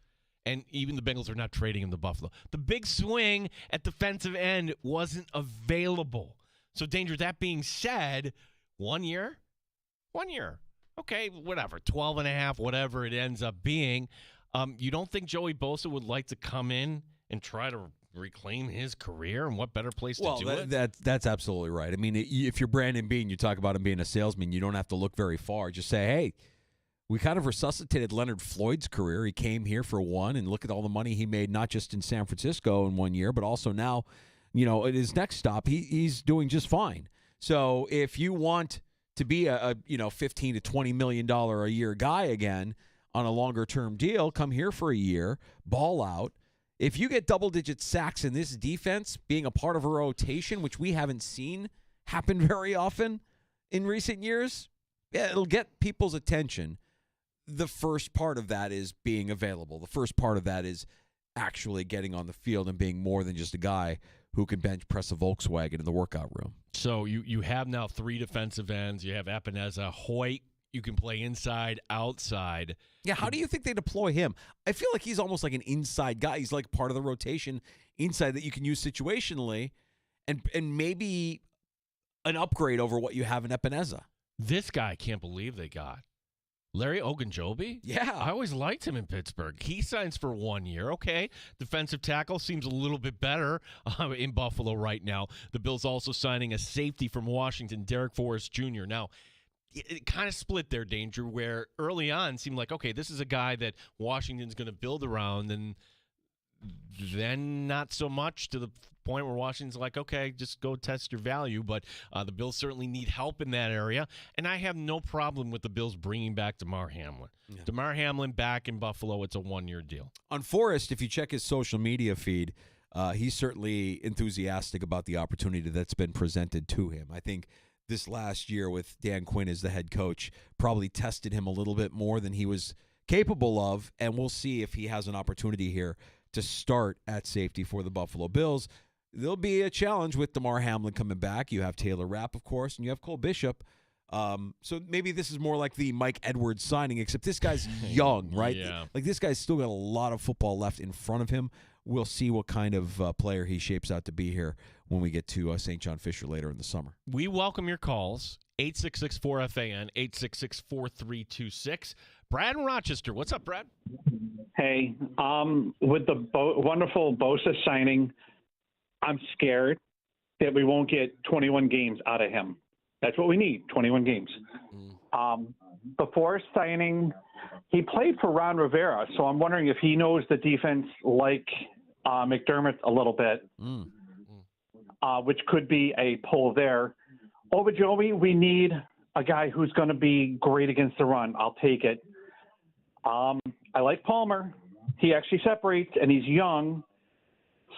Speaker 4: And even the Bengals are not trading him to Buffalo. The big swing at defensive end wasn't available. So, Danger, that being said, 1 year? 1 year. Okay, whatever, 12 and a half, whatever it ends up being. You don't think Joey Bosa would like to come in and try to reclaim his career? And what better place to do it?
Speaker 3: That's absolutely right. I mean, if you're Brandon Beane, you talk about him being a salesman, you don't have to look very far. Just say, hey, we kind of resuscitated Leonard Floyd's career. He came here for one, and look at all the money he made, not just in San Francisco in 1 year, but also now, at his next stop, he's doing just fine. So if you want to be a $15 to $20 million a year guy again on a longer term deal, come here for a year, ball out. If you get double-digit sacks in this defense, being a part of a rotation, which we haven't seen happen very often in recent years, yeah, it'll get people's attention. The first part of that is being available. The first part of that is actually getting on the field and being more than just a guy who can bench press a Volkswagen in the workout room.
Speaker 4: So you have now 3 defensive ends. You have Epineza, Hoyt. You can play inside, outside.
Speaker 3: Yeah, how do you think they deploy him? I feel like he's almost like an inside guy. He's like part of the rotation inside that you can use situationally and maybe an upgrade over what you have in Epineza.
Speaker 4: This guy I can't believe they got. Larry Ogunjobi?
Speaker 3: Yeah.
Speaker 4: I always liked him in Pittsburgh. He signs for 1 year. Okay. Defensive tackle seems a little bit better in Buffalo right now. The Bills also signing a safety from Washington, Derek Forrest Jr. Now, it kind of split their Danger, where early on seemed like, okay, this is a guy that Washington's going to build around, and then not so much, to the point where Washington's like, okay, just go test your value. But the Bills certainly need help in that area, and I have no problem with the Bills bringing back Damar Hamlin. Yeah. Damar Hamlin back in Buffalo, it's a 1 year deal.
Speaker 3: On Forrest, if you check his social media feed, he's certainly enthusiastic about the opportunity that's been presented to him. I think this last year with Dan Quinn as the head coach probably tested him a little bit more than he was capable of, and we'll see if he has an opportunity here to start at safety for the Buffalo Bills. There'll be a challenge with Damar Hamlin coming back. You have Taylor Rapp, of course, and you have Cole Bishop. So maybe this is more like the Mike Edwards signing, except this guy's young, right?
Speaker 4: Yeah.
Speaker 3: Like, this guy's still got a lot of football left in front of him, we'll see what kind of player he shapes out to be here when we get to St. John Fisher later in the summer.
Speaker 4: We welcome your calls. 866-4FAN, 866-4326. Brad in Rochester. What's up, Brad?
Speaker 17: Hey, with the wonderful Bosa signing, I'm scared that we won't get 21 games out of him. That's what we need, 21 games. Before signing, he played for Ron Rivera, so I'm wondering if he knows the defense like McDermott a little bit, which could be a pull there. Obajomi, we need a guy who's going to be great against the run. I'll take it. I like Palmer. He actually separates, and he's young,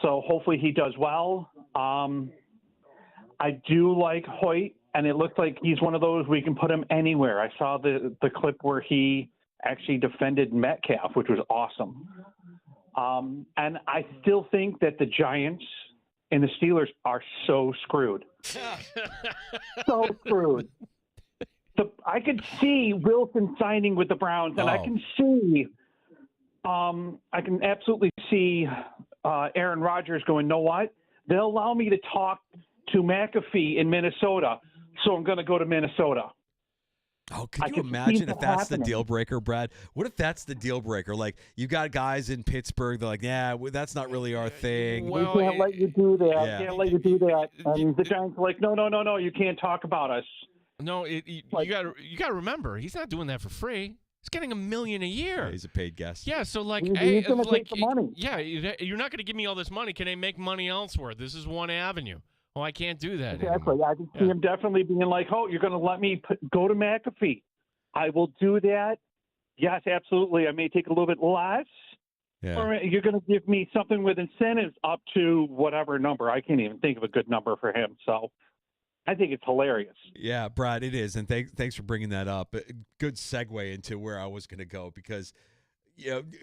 Speaker 17: so hopefully he does well. I do like Hoyt, and it looks like he's one of those we can put him anywhere. I saw the clip where he actually defended Metcalf, which was awesome. And I still think that the Giants and the Steelers are so screwed. So screwed. I could see Wilson signing with the Browns, and I can absolutely see Aaron Rodgers going, know what? They'll allow me to talk to McAfee in Minnesota, so I'm going to go to Minnesota.
Speaker 3: Oh, can you imagine if that's the deal breaker, Brad? What if that's the deal breaker? Like, you got guys in Pittsburgh, they're like, yeah, that's not really our thing.
Speaker 17: We can't let you do that. Can't let you do that. And the Giants are like, no, you can't talk about us.
Speaker 4: No, you got to remember, he's not doing that for free. He's getting $1 million a year.
Speaker 3: Yeah, he's a paid guest.
Speaker 4: Yeah, so like,
Speaker 17: he's going to take the money.
Speaker 4: Yeah, you're not going to give me all this money. Can I make money elsewhere? This is one avenue. Oh, I can't do that.
Speaker 17: Exactly. I can see him definitely being like, oh, you're going to let me go to McAfee. I will do that. Yes, absolutely. I may take a little bit less.
Speaker 3: Yeah.
Speaker 17: Or you're going to give me something with incentives up to whatever number. I can't even think of a good number for him. So I think it's hilarious.
Speaker 3: Yeah, Brad, it is. And thanks for bringing that up. Good segue into where I was going to go because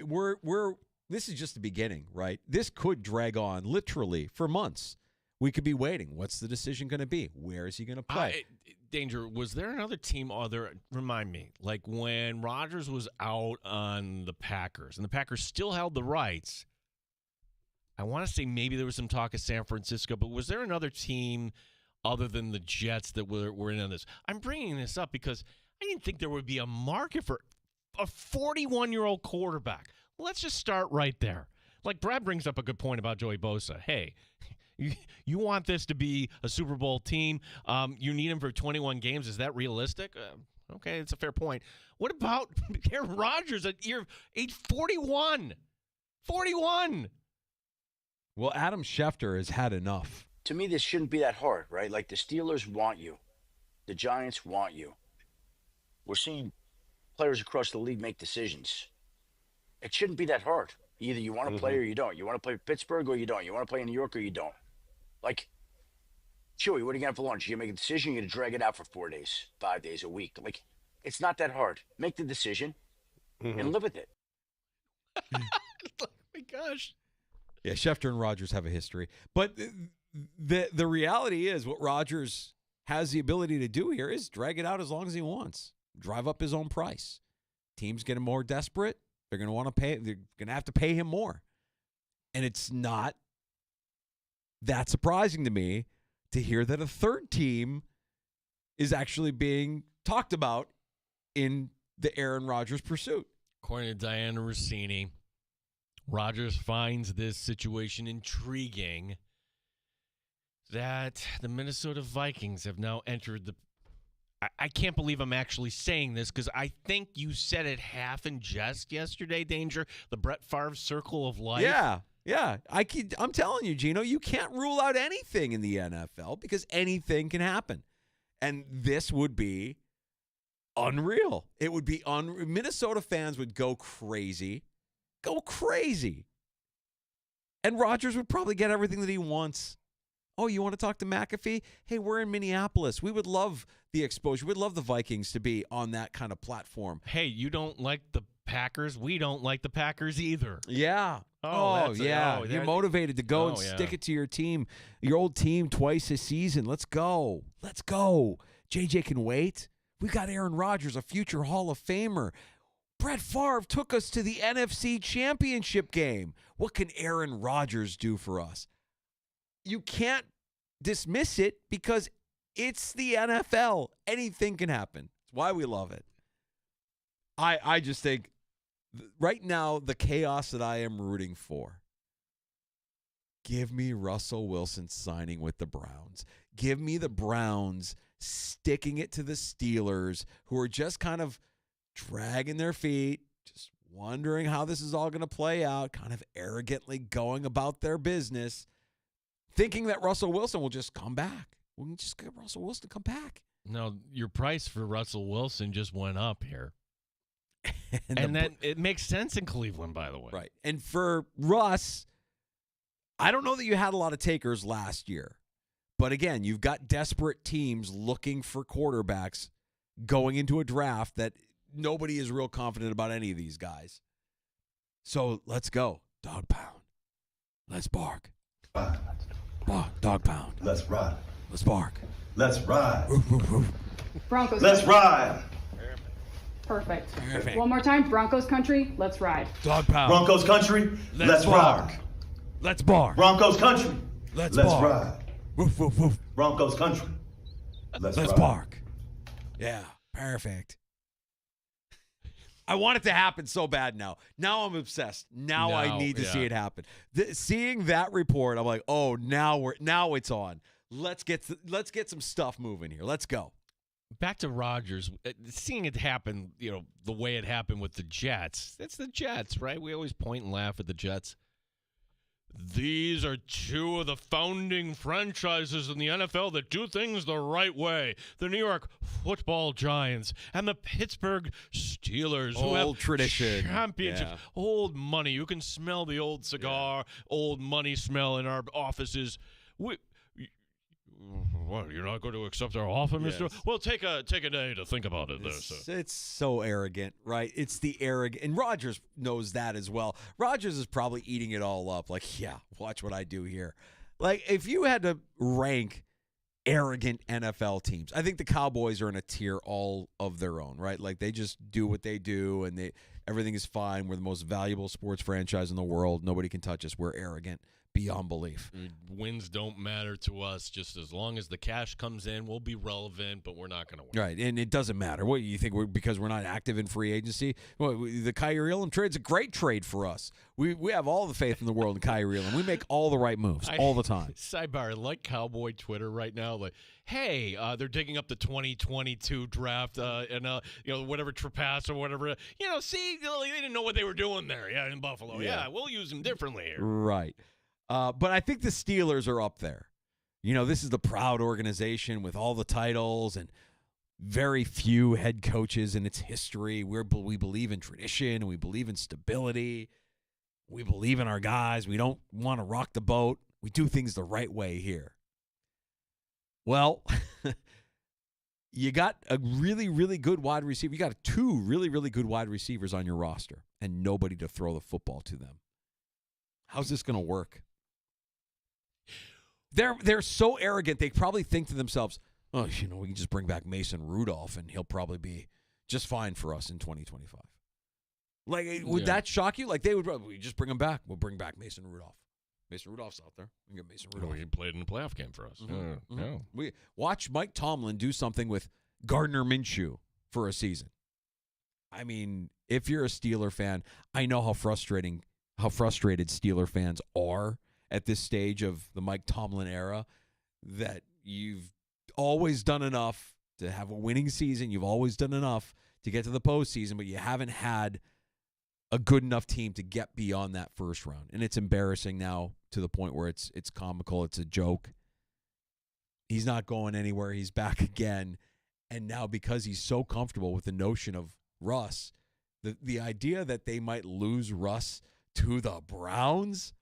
Speaker 3: we're this is just the beginning, right? This could drag on literally for months. We could be waiting. What's the decision going to be? Where is he going to play?
Speaker 4: Danger, was there another team remind me, like when Rodgers was out on the Packers and the Packers still held the rights, I want to say maybe there was some talk of San Francisco, but was there another team other than the Jets that were in on this? I'm bringing this up because I didn't think there would be a market for a 41-year-old quarterback. Let's just start right there. Like Brad brings up a good point about Joey Bosa. Hey, you want this to be a Super Bowl team. You need him for 21 games. Is that realistic? Okay, it's a fair point. What about Aaron Rodgers at age 41? 41!
Speaker 3: Well, Adam Schefter has had enough.
Speaker 8: To me, this shouldn't be that hard, right? Like the Steelers want you. The Giants want you. We're seeing players across the league make decisions. It shouldn't be that hard. Either you want to play or you don't. You want to play Pittsburgh or you don't. You want to play in New York or you don't. Like, Chewy, what are you going to have for lunch? You're going to make a decision, you're going to drag it out for 4 days, 5 days, a week. Like, it's not that hard. Make the decision and live with it.
Speaker 4: Oh, my gosh.
Speaker 3: Yeah, Schefter and Rodgers have a history. But the reality is what Rodgers has the ability to do here is drag it out as long as he wants. Drive up his own price. Teams getting more desperate. They're going to want to pay. They're going to have to pay him more. And it's not that surprising to me to hear that a third team is actually being talked about in the Aaron Rodgers pursuit.
Speaker 4: According to Diana Rossini, Rodgers finds this situation intriguing that the Minnesota Vikings have now entered the I can't believe I'm actually saying this because I think you said it half in jest yesterday, Danger, the Brett Favre circle of life.
Speaker 3: Yeah. I'm telling you, Gino, you can't rule out anything in the NFL because anything can happen. And this would be unreal. It would be Minnesota fans would go crazy. And Rodgers would probably get everything that he wants. Oh, you want to talk to McAfee? Hey, we're in Minneapolis. We would love the exposure. We'd love the Vikings to be on that kind of platform.
Speaker 4: Hey, you don't like the Packers? We don't like the Packers either.
Speaker 3: Yeah. You're motivated to go and stick it to your team, your old team twice a season. Let's go. JJ can wait. We got Aaron Rodgers, a future Hall of Famer. Brett Favre took us to the NFC Championship game. What can Aaron Rodgers do for us? You can't dismiss it because it's the NFL. Anything can happen. It's why we love it. I just think right now, the chaos that I am rooting for, give me Russell Wilson signing with the Browns. Give me the Browns sticking it to the Steelers, who are just kind of dragging their feet, just wondering how this is all going to play out, kind of arrogantly going about their business, thinking that Russell Wilson will just come back. We can just get Russell Wilson to come back.
Speaker 4: No, your price for Russell Wilson just went up here. and then it makes sense in Cleveland, by the way.
Speaker 3: Right. And for Russ, I don't know that you had a lot of takers last year. But again, you've got desperate teams looking for quarterbacks going into a draft that nobody is real confident about any of these guys. So let's go. Dog pound. Let's bark. Dog pound.
Speaker 14: Let's ride.
Speaker 3: Let's bark.
Speaker 14: Let's ride.
Speaker 15: Broncos.
Speaker 14: Let's ride.
Speaker 15: Perfect.
Speaker 3: Perfect.
Speaker 15: One more time. Broncos country. Let's ride.
Speaker 3: Dog pound.
Speaker 14: Broncos country. Let's
Speaker 3: bark.
Speaker 14: ride.
Speaker 3: Let's bark.
Speaker 14: Broncos country.
Speaker 3: Let's
Speaker 14: bark.
Speaker 3: ride. Woof, woof, woof.
Speaker 14: Broncos country. Let's ride.
Speaker 3: bark. Yeah, perfect. I want it to happen so bad now. Now I'm obsessed. Now I need to see it happen. Seeing that report, I'm like, oh, now it's on. Let's get some stuff moving here. Let's go.
Speaker 4: Back to Rodgers, seeing it happen, the way it happened with the Jets. It's the Jets, right? We always point and laugh at the Jets. These are two of the founding franchises in the NFL that do things the right way. The New York Football Giants and the Pittsburgh Steelers, who have
Speaker 3: old tradition,
Speaker 4: championships, old money. You can smell the old cigar, old money smell in our offices. What, you're not going to accept our offer, Mr.?
Speaker 3: Yes.
Speaker 4: Well, take a day to think about it.
Speaker 3: It's so arrogant, right? It's the arrogant. And Rodgers knows that as well. Rodgers is probably eating it all up. Like, yeah, watch what I do here. Like, if you had to rank arrogant NFL teams, I think the Cowboys are in a tier all of their own, right? Like, they just do what they do, and everything is fine. We're the most valuable sports franchise in the world. Nobody can touch us. We're arrogant beyond belief.
Speaker 4: Wins don't matter to us. Just as long as the cash comes in, we'll be relevant, but we're not going to win.
Speaker 3: Right, and it doesn't matter. What you think? Because we're not active in free agency? Well, the Kyrie Irving trade's a great trade for us. We have all the faith in the world in Kyrie Irving. We make all the right moves all the time.
Speaker 4: Sidebar, like Cowboy Twitter right now, like, hey, they're digging up the 2022 draft and whatever Trapass or whatever. See, they didn't know what they were doing there. Yeah, in Buffalo. Yeah, we'll use them differently here.
Speaker 3: Right. But I think the Steelers are up there. This is the proud organization with all the titles and very few head coaches in its history. We believe in tradition. We believe in stability. We believe in our guys. We don't want to rock the boat. We do things the right way here. Well, you got a really, really good wide receiver. You got two really, really good wide receivers on your roster and nobody to throw the football to them. How's this going to work? They're so arrogant, they probably think to themselves, oh, we can just bring back Mason Rudolph and he'll probably be just fine for us in 2025. Like, would that shock you? Like, they would probably just bring him back. We'll bring back Mason Rudolph. Mason Rudolph's out there. We can get Mason Rudolph.
Speaker 4: He played in the playoff game for us.
Speaker 3: Yeah. We watch Mike Tomlin do something with Gardner Minshew for a season. I mean, if you're a Steeler fan, I know how frustrated Steeler fans are at this stage of the Mike Tomlin era, that you've always done enough to have a winning season. You've always done enough to get to the postseason, but you haven't had a good enough team to get beyond that first round. And it's embarrassing now to the point where it's comical. It's a joke. He's not going anywhere. He's back again. And now because he's so comfortable with the notion of Russ, the idea that they might lose Russ to the Browns,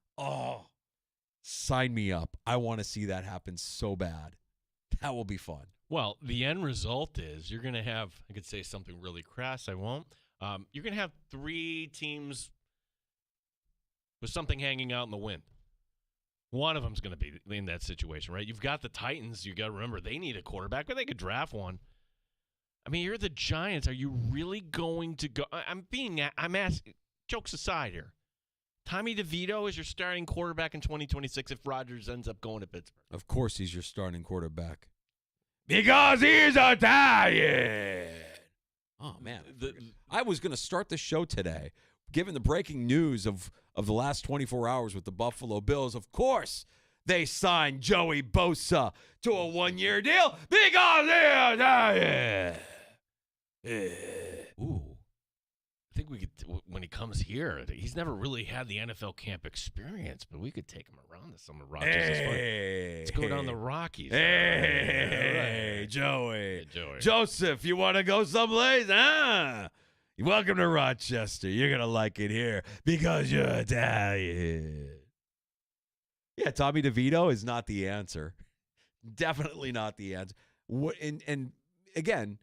Speaker 3: sign me up. I want to see that happen so bad. That will be fun.
Speaker 4: Well, the end result is you're going to have, I could say something really crass, I won't. You're going to have three teams with something hanging out in the wind. One of them's going to be in that situation, right? You've got the Titans. You got to remember, they need a quarterback, but they could draft one. I mean, you're the Giants. Are you really going to go? I'm asking, jokes aside here. Tommy DeVito is your starting quarterback in 2026 if Rodgers ends up going to Pittsburgh.
Speaker 3: Of course he's your starting quarterback. Because he's Italian. Oh, man. I was going to start the show today, given the breaking news of the last 24 hours with the Buffalo Bills. Of course, they signed Joey Bosa to a 1-year deal because he's Italian.
Speaker 4: Ooh. I think we could, when he comes here, he's never really had the NFL camp experience, but we could take him around to some of Rodgers. Let's go down the Rockies.
Speaker 3: Hey, Joey. Joseph, you want to go someplace? Huh? You're welcome to Rochester. You're going to like it here because you're Italian. Yeah, Tommy DeVito is not the answer. Definitely not the answer. And again,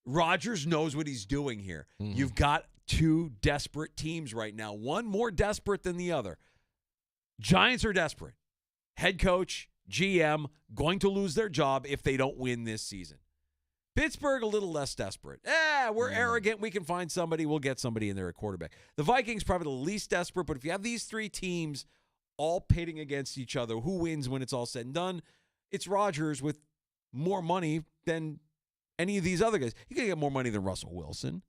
Speaker 3: Rodgers knows what he's doing here. Mm-hmm. You've got two desperate teams right now, one more desperate than the other. Giants are desperate. Head coach, GM, going to lose their job if they don't win this season. Pittsburgh, a little less desperate. We're arrogant. We can find somebody. We'll get somebody in there at quarterback. The Vikings, probably the least desperate, but if you have these three teams all pitting against each other, who wins when it's all said and done? It's Rodgers with more money than any of these other guys. He's going to get more money than Russell Wilson.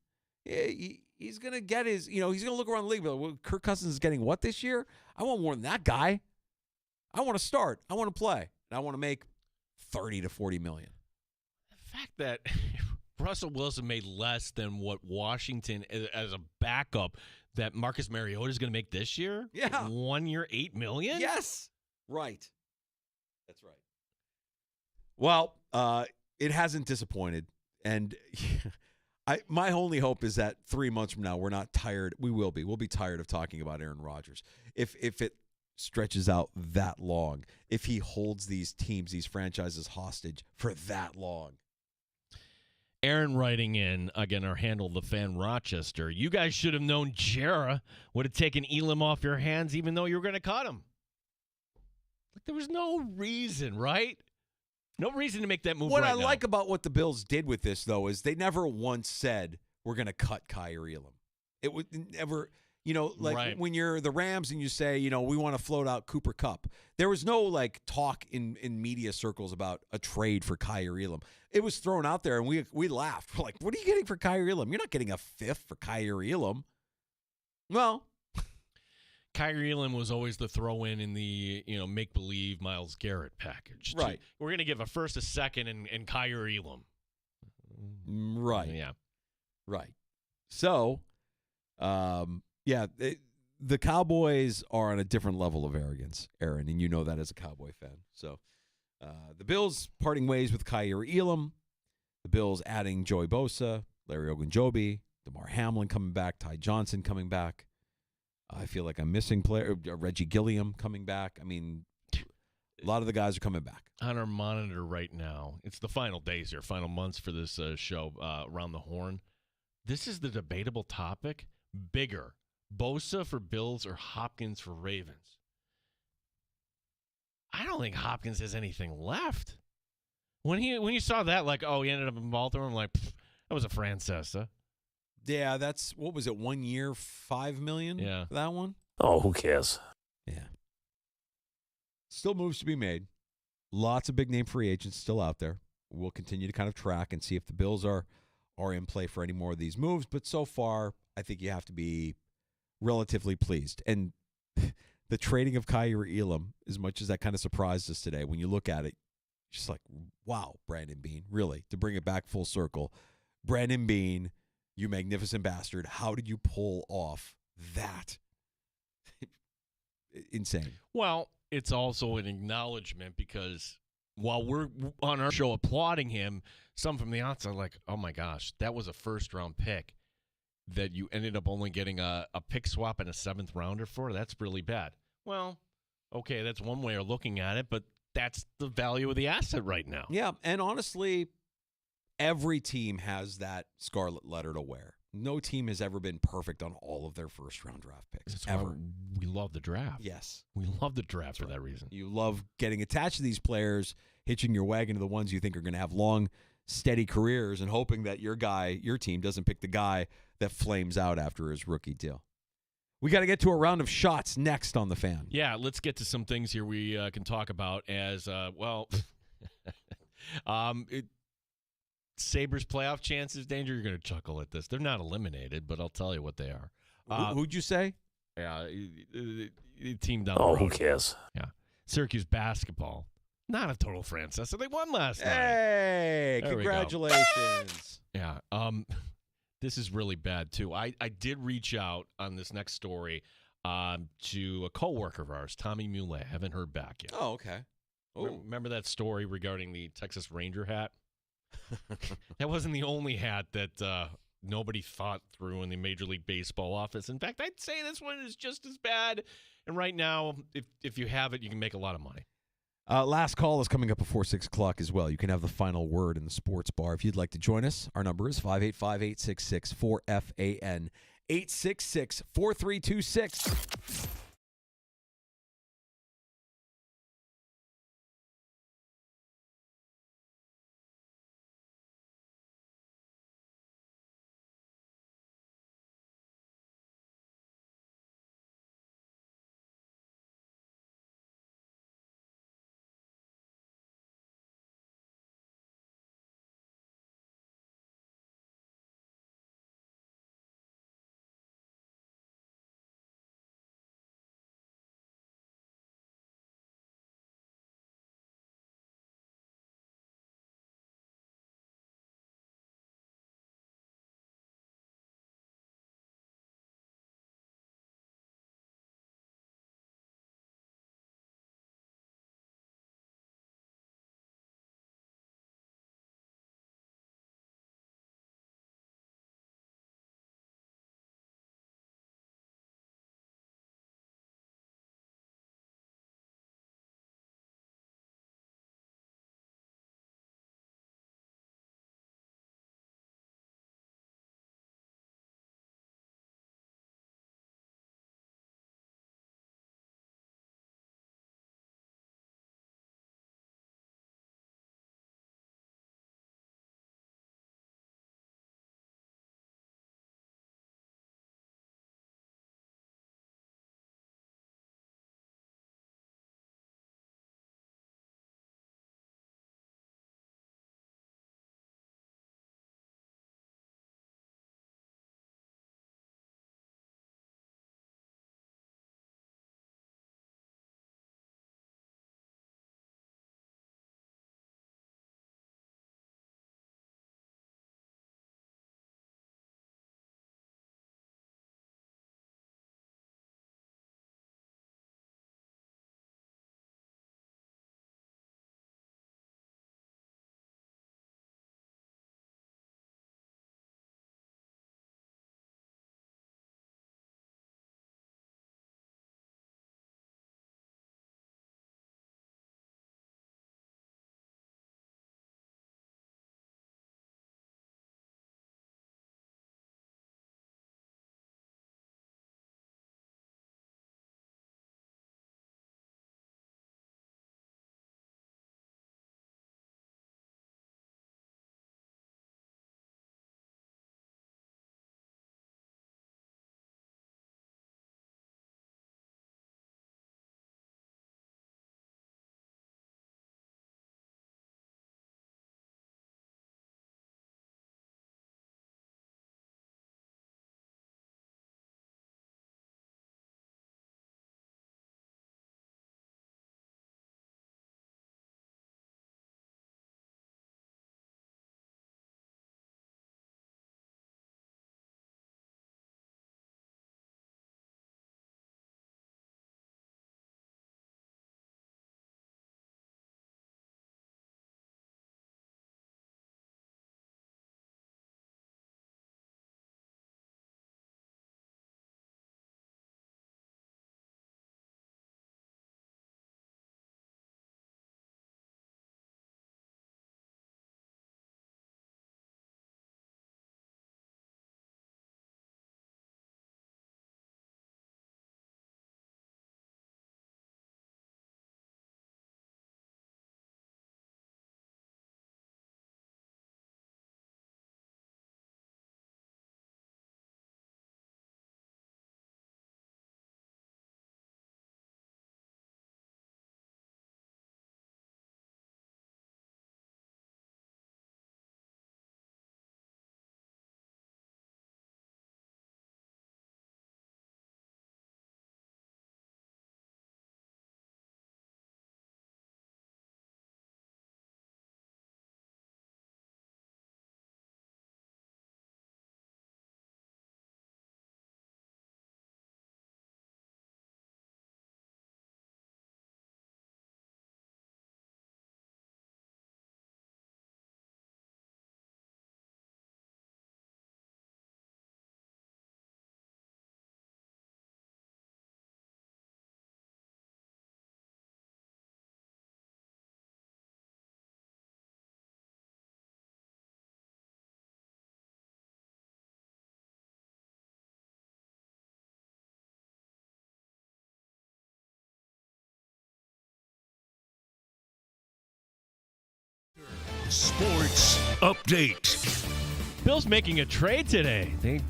Speaker 3: He's going to get his, he's going to look around the league. But Kirk Cousins is getting what this year? I want more than that guy. I want to start. I want to play. And I want to make $30 to $40 million.
Speaker 4: The fact that Russell Wilson made less than what Washington, as a backup, that Marcus Mariota is going to make this year?
Speaker 3: Yeah.
Speaker 4: 1 year, $8 million?
Speaker 3: Yes. Right. That's right. Well, it hasn't disappointed, and my only hope is that 3 months from now we're not tired. We will be. We'll be tired of talking about Aaron Rodgers. If it stretches out that long, if he holds these teams, these franchises hostage for that long.
Speaker 4: Aaron writing in, again, our handle, the fan Rochester. You guys should have known Jera would have taken Elam off your hands even though you were going to cut him. Like, there was no reason, right? No reason to make that move.
Speaker 3: What
Speaker 4: right
Speaker 3: I
Speaker 4: now.
Speaker 3: like about what the Bills did with this, though, is they never once said, we're going to cut Kyer Elam. It would never, right. When you're the Rams and you say, we want to float out Cooper Kupp. There was no, talk in media circles about a trade for Kyer Elam. It was thrown out there, and we laughed. We're like, what are you getting for Kyer Elam? You're not getting a fifth for Kyer Elam. Well,
Speaker 4: Kyer Elam was always the throw-in the, make-believe Myles Garrett package.
Speaker 3: Right.
Speaker 4: We're going to give a first, a second, and Kyer Elam.
Speaker 3: Right.
Speaker 4: Yeah.
Speaker 3: Right. So, the Cowboys are on a different level of arrogance, Aaron, and you know that as a Cowboy fan. So, the Bills parting ways with Kyer Elam. The Bills adding Joey Bosa, Larry Ogunjobi, DeMar Hamlin coming back, Ty Johnson coming back. I feel like I'm missing player. Reggie Gilliam coming back. I mean, a lot of the guys are coming back.
Speaker 4: On our monitor right now, it's the final days here, final months for this show, Around the Horn. This is the debatable topic. Bigger, Bosa for Bills or Hopkins for Ravens? I don't think Hopkins has anything left. When you saw that, he ended up in Baltimore, I'm like, that was a Francesa.
Speaker 3: Yeah, that's, what was it, 1 year, $5 million for that one?
Speaker 12: Oh, who cares?
Speaker 3: Yeah. Still moves to be made. Lots of big-name free agents still out there. We'll continue to kind of track and see if the Bills are in play for any more of these moves. But so far, I think you have to be relatively pleased. And the trading of Kyer Elam, as much as that kind of surprised us today, when you look at it, just like, wow, Brandon Beane, really, to bring it back full circle. Brandon Beane, you magnificent bastard. How did you pull off that? Insane.
Speaker 4: Well, it's also an acknowledgement because while we're on our show applauding him, some from the outside are like, oh, my gosh, that was a first-round pick that you ended up only getting a pick swap and a seventh-rounder for. That's really bad. Well, okay, that's one way of looking at it, but that's the value of the asset right now.
Speaker 3: Yeah, and honestly, every team has that scarlet letter to wear. No team has ever been perfect on all of their first-round draft picks.
Speaker 4: That's
Speaker 3: ever.
Speaker 4: why we love the draft.
Speaker 3: Yes.
Speaker 4: We love the draft for that reason.
Speaker 3: You love getting attached to these players, hitching your wagon to the ones you think are going to have long steady careers and hoping that your team doesn't pick the guy that flames out after his rookie deal. We got to get to a round of shots next on the Fan.
Speaker 4: Yeah, let's get to some things here we can talk about as well. Sabres playoff chances, Danger. You're going to chuckle at this. They're not eliminated, but I'll tell you what they are.
Speaker 3: Who'd you say?
Speaker 4: Yeah, team down the road.
Speaker 6: Who cares?
Speaker 4: Yeah, Syracuse basketball. Not a total Francesa. They won last night.
Speaker 3: Hey,
Speaker 4: There we go.
Speaker 3: congratulations.
Speaker 4: Yeah. This is really bad, too. I did reach out on this next story to a coworker of ours, Tommy Muley. I haven't heard back yet.
Speaker 3: Oh, okay.
Speaker 4: Remember that story regarding the Texas Ranger hat? That wasn't the only hat that nobody thought through in the Major League Baseball office. In fact, I'd say this one is just as bad. And right now, if you have it, you can make a lot of money.
Speaker 3: Last call is coming up before 6 o'clock as well. You can have the final word in the sports bar. If you'd like to join us, our number is 585-866-4FAN, 866-4326.
Speaker 1: Sports Update.
Speaker 4: Bills making a trade today. They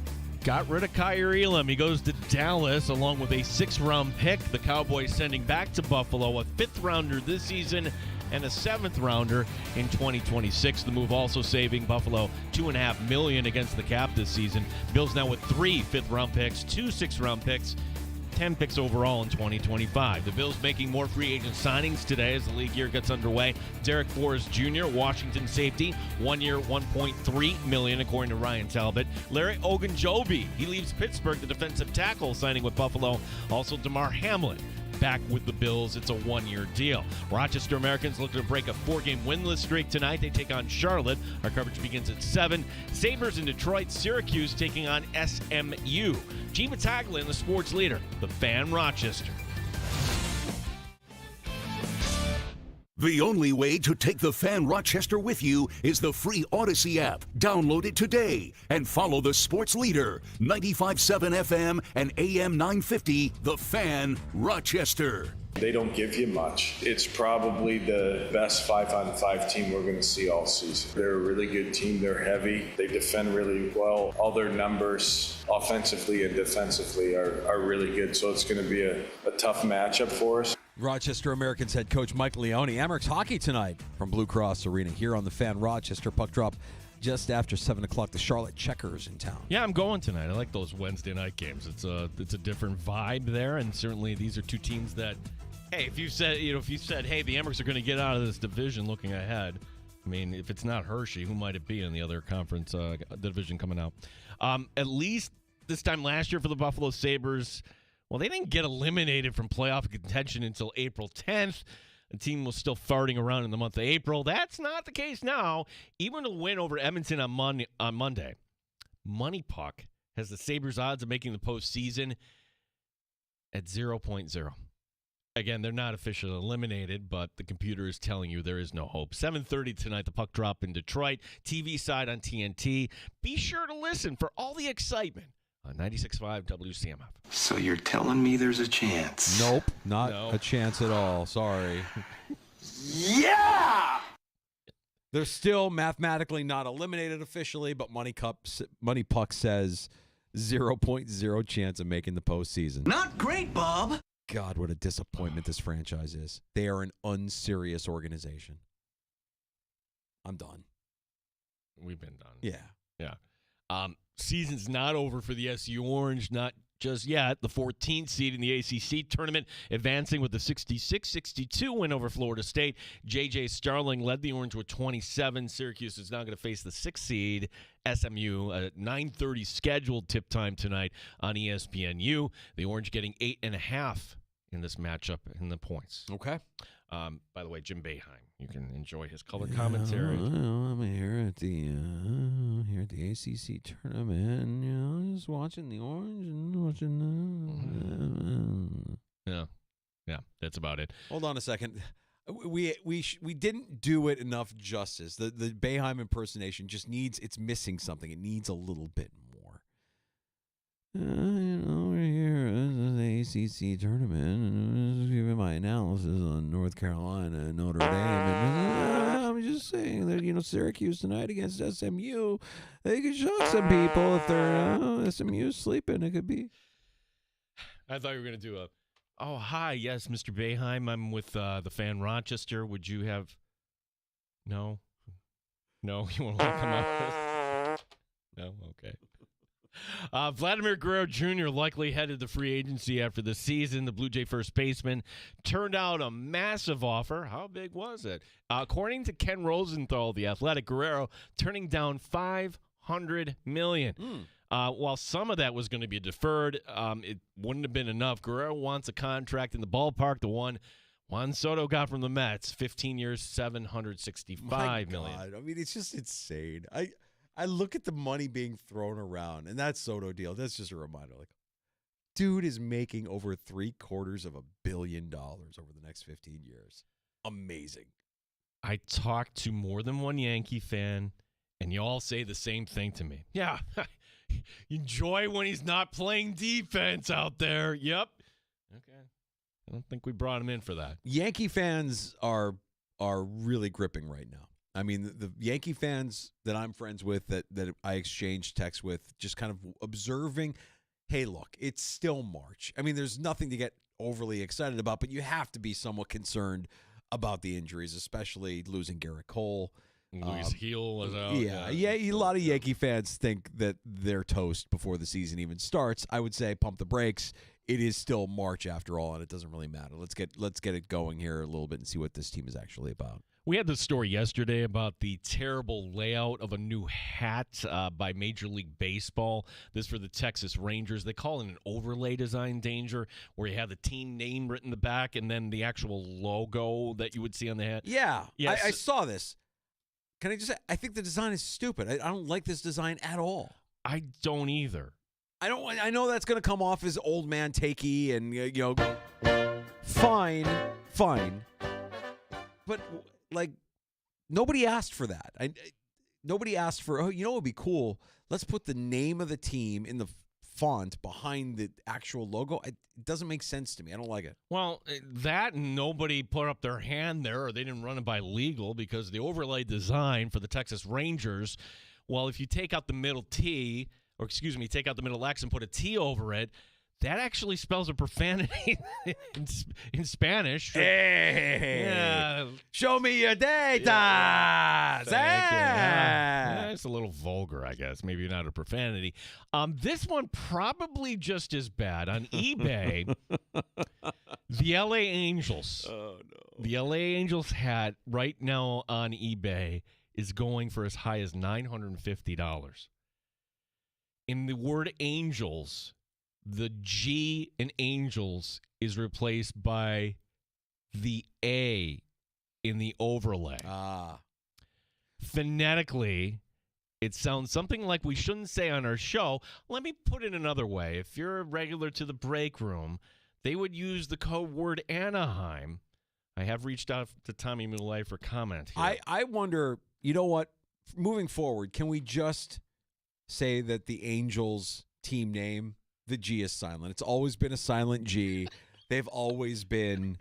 Speaker 4: got rid of Kyrie Elam. He goes to Dallas along with a 6th-round pick. The Cowboys sending back to Buffalo a 5th-rounder this season and a 7th-rounder in 2026. The move also saving Buffalo $2.5 million against the cap this season. Bills now with 3 5th-round picks, 2 6th-round picks, 10 picks overall in 2025. The Bills making more free agent signings today as the league year gets underway. Derek Forrest Jr., Washington safety, 1 year, $1.3 million, according to Ryan Talbot. Larry Ogunjobi, he leaves Pittsburgh, the defensive tackle, signing with Buffalo. Also, DeMar Hamlin, back with the Bills. It's a 1-year deal. Rochester Americans looking to break a 4-game winless streak tonight. They take on Charlotte. Our coverage begins at 7. Sabres in Detroit. Syracuse taking on SMU. G. Battaglia in the sports leader, the Fan Rochester.
Speaker 1: The only way to take the Fan Rochester with you is the free Odyssey app. Download it today and follow the sports leader, 95.7 FM and AM 950, The Fan Rochester.
Speaker 18: They don't give you much. It's probably the best 5-on-5 team we're going to see all season. They're a really good team. They're heavy. They defend really well. All their numbers offensively and defensively are really good. So it's going to be a tough matchup for us.
Speaker 3: Rochester Americans head coach Mike Leone. Amerks hockey tonight from Blue Cross Arena here on the Fan Rochester. Puck drop just after 7 o'clock. The Charlotte Checkers in town.
Speaker 4: Yeah, I'm going tonight. I like those Wednesday night games. It's a different vibe there, and certainly these are two teams that, hey, if you said, hey, the Amerks are going to get out of this division looking ahead, I mean, if it's not Hershey, who might it be in the other conference division coming out? At least this time last year for the Buffalo Sabres, well, they didn't get eliminated from playoff contention until April 10th. The team was still farting around in the month of April. That's not the case now. Even a win over Edmonton on Monday. Money Puck has the Sabres' odds of making the postseason at 0.0. Again, they're not officially eliminated, but the computer is telling you there is no hope. 7:30 tonight, the puck drop in Detroit. TV side on TNT. Be sure to listen for all the excitement on 96.5 WCMF.
Speaker 19: So you're telling me there's a chance?
Speaker 3: Nope, not a chance at all. Sorry.
Speaker 19: Yeah!
Speaker 3: They're still mathematically not eliminated officially, but Money Puck says 0.0 chance of making the postseason.
Speaker 19: Not great, Bob.
Speaker 3: God, what a disappointment this franchise is. They are an unserious organization. I'm done.
Speaker 4: We've been done.
Speaker 3: Yeah.
Speaker 4: Yeah. Season's not over for the SU Orange, not just yet. The 14th seed in the ACC tournament, advancing with a 66-62 win over Florida State. J.J. Starling led the Orange with 27. Syracuse is now going to face the 6th seed, SMU, a 9:30 scheduled tip time tonight on ESPNU. The Orange getting 8.5 in this matchup in the points.
Speaker 3: Okay.
Speaker 4: By the way, Jim Boeheim, you can enjoy his color commentary.
Speaker 3: I'm here at the ACC tournament, just watching the Orange and watching.
Speaker 4: Yeah, that's about it.
Speaker 3: Hold on a second. We didn't do it enough justice. The Boeheim impersonation just it's missing something. It needs a little bit more. We're here at the ACC tournament, and just giving my analysis on North Carolina and Notre Dame. And I'm just saying that, Syracuse tonight against SMU, they could shock some people if they're SMU sleeping. It could be.
Speaker 4: I thought you were going to do hi, yes, Mr. Boeheim. I'm with the Fan Rochester. Would you have? No, you want to come up? No, okay. Vladimir Guerrero Jr. likely headed to free agency after the season. The Blue Jay first baseman turned out a massive offer. How big was it? According to Ken Rosenthal, the Athletic, Guerrero turning down $500 million. While some of that was going to be deferred, it wouldn't have been enough. Guerrero wants a contract in the ballpark, the one Juan Soto got from the Mets, 15 years, $765 million.
Speaker 3: I mean, it's just insane. I look at the money being thrown around, and that Soto deal, that's just a reminder. Like, dude is making over $750 million over the next 15 years. Amazing.
Speaker 4: I talked to more than one Yankee fan, and you all say the same thing to me. Yeah, enjoy when he's not playing defense out there. Yep. Okay. I don't think we brought him in for that.
Speaker 3: Yankee fans are really gripping right now. I mean, the Yankee fans that I'm friends with, that I exchange texts with, just kind of observing, hey, look, it's still March. I mean, there's nothing to get overly excited about, but you have to be somewhat concerned about the injuries, especially losing Garrett Cole.
Speaker 4: Luis Heel is out.
Speaker 3: Yeah. A lot of Yankee fans think that they're toast before the season even starts. I would say pump the brakes. It is still March after all, and it doesn't really matter. Let's get it going here a little bit and see what this team is actually about.
Speaker 4: We had the story yesterday about the terrible layout of a new hat by Major League Baseball. This for the Texas Rangers. They call it an overlay design, Danger, where you have the team name written in the back and then the actual logo that you would see on the hat.
Speaker 3: Yeah,
Speaker 4: Yes.
Speaker 3: I saw this. Can I just say, I think the design is stupid. I don't like this design at all.
Speaker 4: I don't either.
Speaker 3: I know that's going to come off as old man takey and, fine. But, like, nobody asked for that. Nobody asked for, what would be cool? Let's put the name of the team in the font behind the actual logo. It doesn't make sense to me. I don't like it.
Speaker 4: Well, that nobody put up their hand there, or they didn't run it by legal, because the overlay design for the Texas Rangers, well, if you take out the middle T, take out the middle X and put a T over it, that actually spells a profanity in Spanish.
Speaker 3: Hey,
Speaker 4: yeah.
Speaker 3: Show me your data.
Speaker 4: Yeah, it's a little vulgar, I guess. Maybe not a profanity. This one probably just as bad. On eBay, the LA Angels. Oh, no. The LA Angels hat right now on eBay is going for as high as $950. In the word Angels, the G in Angels is replaced by the A in the overlay. Phonetically, it sounds something like we shouldn't say on our show. Let me put it another way. If you're a regular to the break room, they would use the code word Anaheim. I have reached out to Tommy Muley for comment here.
Speaker 3: I wonder, you know what? Moving forward, can we just say that the Angels team name, the G is silent? It's always been a silent G. They've always been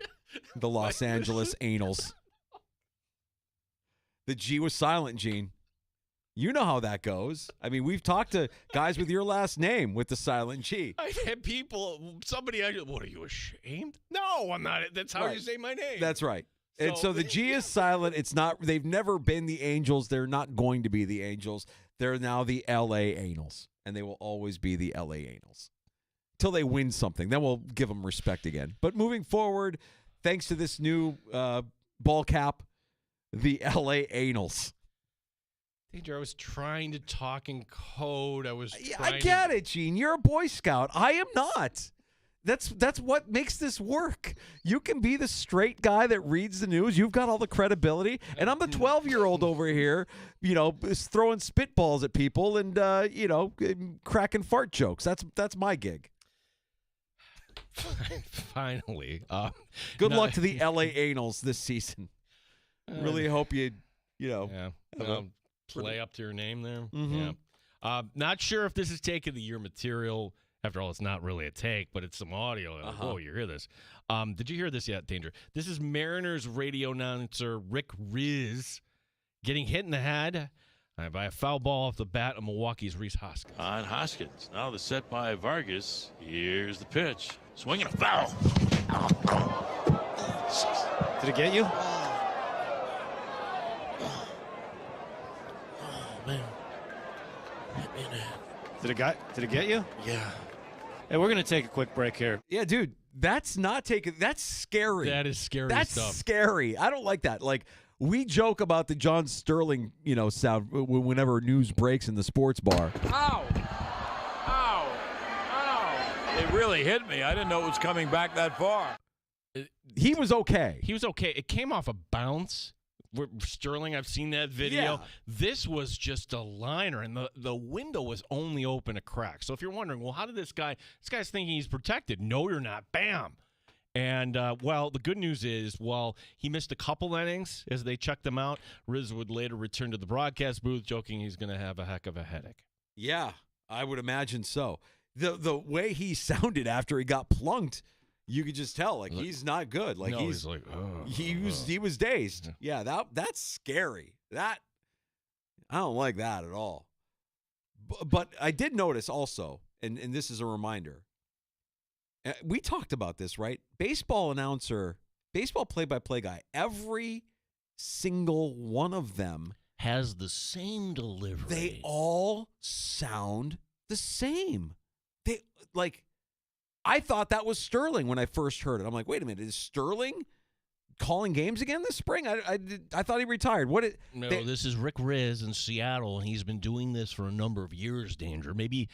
Speaker 3: the Los Angeles Anals. The G was silent, Gene. You know how that goes. I mean, we've talked to guys with your last name with the silent G.
Speaker 4: I had people, what, are you ashamed? No, I'm not. That's how you say my name.
Speaker 3: That's right. And so the G is silent. It's not. They've never been the Angels. They're not going to be the Angels. They're now the L.A. Anals, and they will always be the L.A. Anals till they win something. Then we'll give them respect again. But moving forward, thanks to this new ball cap, the L.A. Anals.
Speaker 4: Danger, I was trying to talk in code.
Speaker 3: I get it, Gene. You're a Boy Scout. I am not. That's what makes this work. You can be the straight guy that reads the news. You've got all the credibility, and I'm the 12-year-old over here, throwing spitballs at people and cracking fart jokes. That's my gig.
Speaker 4: Finally,
Speaker 3: good luck to the LA Anals this season. Really hope you
Speaker 4: play up to your name there.
Speaker 3: Mm-hmm.
Speaker 4: Yeah. Not sure if this is take of the year material. After all, it's not really a take, but it's some audio. Oh, you hear this. Did you hear this yet, Danger? This is Mariners radio announcer Rick Riz getting hit in the head by a foul ball off the bat of Milwaukee's Rhys Hoskins.
Speaker 20: On Hoskins. Now the set by Vargas. Here's the pitch. Swinging a foul.
Speaker 21: Did it get you?
Speaker 20: Oh, man. Hit me in the head.
Speaker 21: Did it get you?
Speaker 20: Yeah.
Speaker 21: Hey, we're going to take a quick break here.
Speaker 3: Yeah, dude, that's scary.
Speaker 4: That is scary
Speaker 3: That's
Speaker 4: stuff.
Speaker 3: scary. I don't like that. Like, we joke about the John Sterling, sound whenever news breaks in the sports bar.
Speaker 6: Ow! Ow! Ow! It really hit me. I didn't know it was coming back that far.
Speaker 3: He was okay.
Speaker 4: He was okay. It came off a bounce. Sterling, I've seen that video.
Speaker 3: Yeah.
Speaker 4: This was just a liner, and the window was only open a crack. So if you're wondering, well, how did this guy's thinking he's protected? No, you're not. Bam. And, the good news is, he missed a couple innings as they checked him out. Riz would later return to the broadcast booth, joking he's going to have a heck of a headache.
Speaker 3: Yeah, I would imagine so. The way he sounded after he got plunked, you could just tell, he's not good. He was dazed. Yeah, that's scary. I don't like that at all. But I did notice also, and this is a reminder, we talked about this, right? Baseball announcer, baseball play-by-play guy, every single one of them
Speaker 4: has the same delivery.
Speaker 3: They all sound the same. I thought that was Sterling when I first heard it. I'm like, wait a minute, is Sterling calling games again this spring? I thought he retired.
Speaker 4: This is Rick Riz in Seattle, and he's been doing this for a number of years, Danger. Maybe,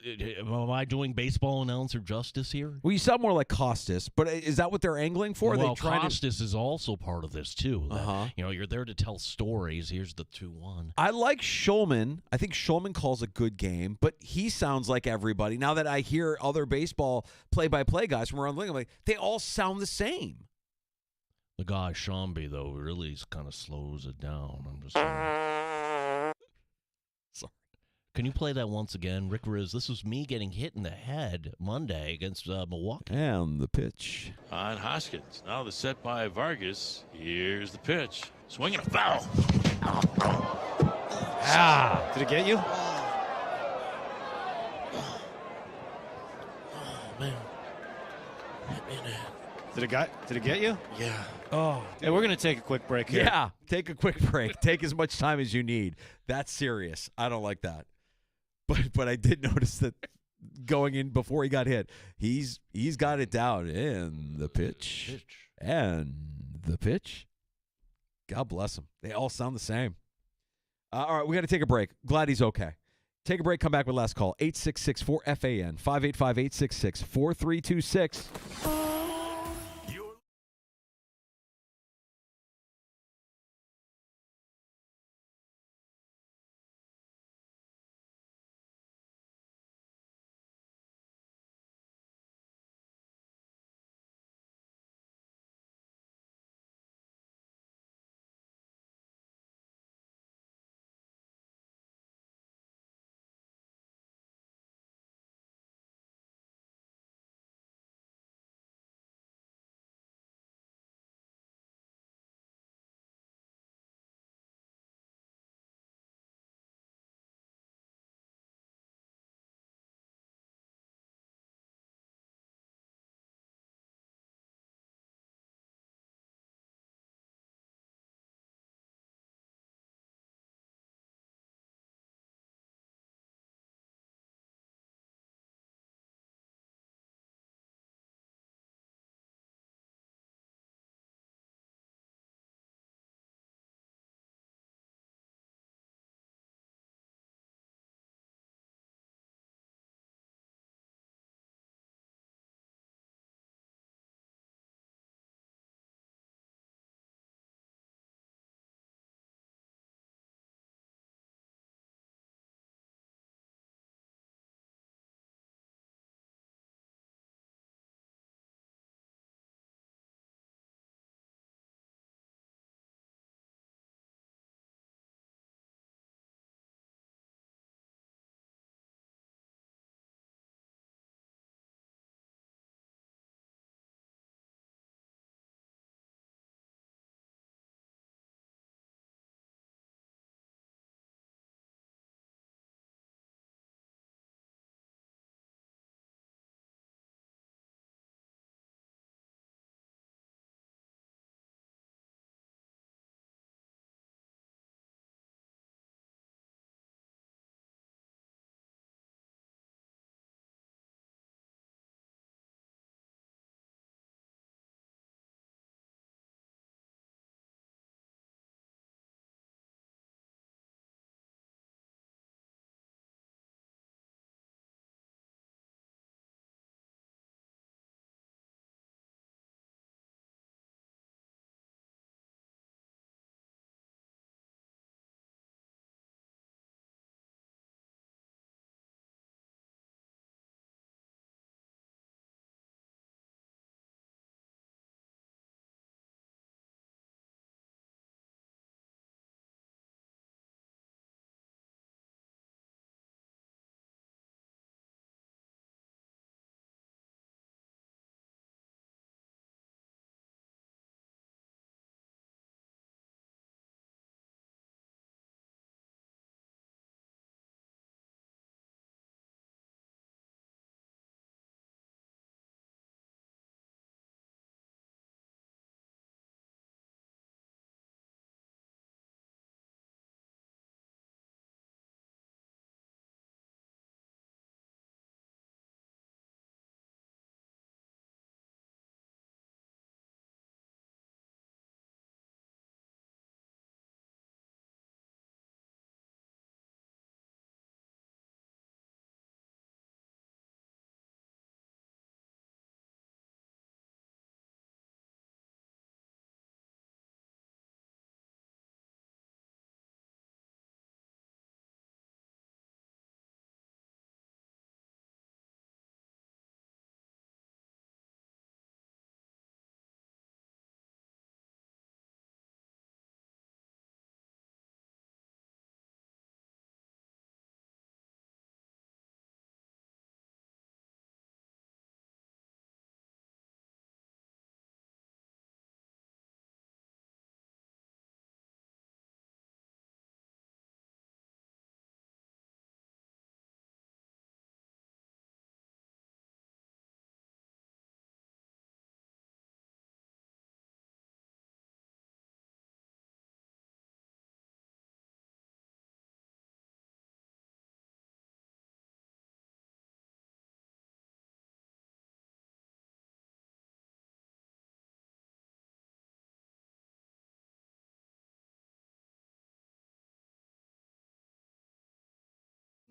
Speaker 4: am I doing baseball announcer justice here?
Speaker 3: Well, you sound more like Costas, but is that what they're angling for?
Speaker 4: Well, Costas is also part of this, too.
Speaker 3: Uh-huh.
Speaker 4: You're there to tell stories. Here's the 2-1.
Speaker 3: I like Schulman. I think Schulman calls a good game, but he sounds like everybody. Now that I hear other baseball play-by-play guys from around the league, I'm like, they all sound the same.
Speaker 4: The guy, Shambi, though, really kind of slows it down. I'm just saying.
Speaker 3: Sorry.
Speaker 4: Can you play that once again? Rick Riz, this was me getting hit in the head Monday against Milwaukee.
Speaker 3: And the pitch.
Speaker 20: On Hoskins. Now the set by Vargas. Here's the pitch. Swinging a foul.
Speaker 21: Ah! Did it get you?
Speaker 20: Oh, man. Hit me in the head.
Speaker 21: Did it get you?
Speaker 20: Yeah.
Speaker 3: Oh.
Speaker 21: Hey, we're going to take a quick break here.
Speaker 3: Yeah, take a quick break. Take as much time as you need. That's serious. I don't like that. But I did notice that going in before he got hit, he's got it down. And the pitch. And the pitch. God bless him. They all sound the same. All right, we got to take a break. Glad he's okay. Take a break. Come back with last call. 866-4FAN. 585-866-4326.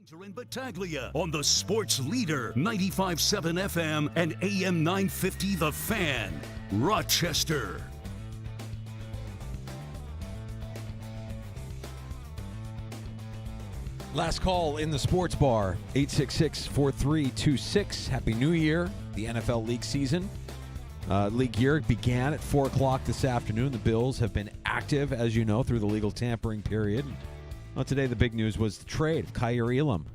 Speaker 1: Danger and Battaglia on the Sports Leader, 95.7 FM and AM 950 The Fan, Rochester.
Speaker 3: Last call in the sports bar, 866-4326. Happy New Year. The NFL league season. League year began at 4 o'clock this afternoon. The Bills have been active, as you know, through the legal tampering period. Well, today the big news was the trade of Kaiir Elam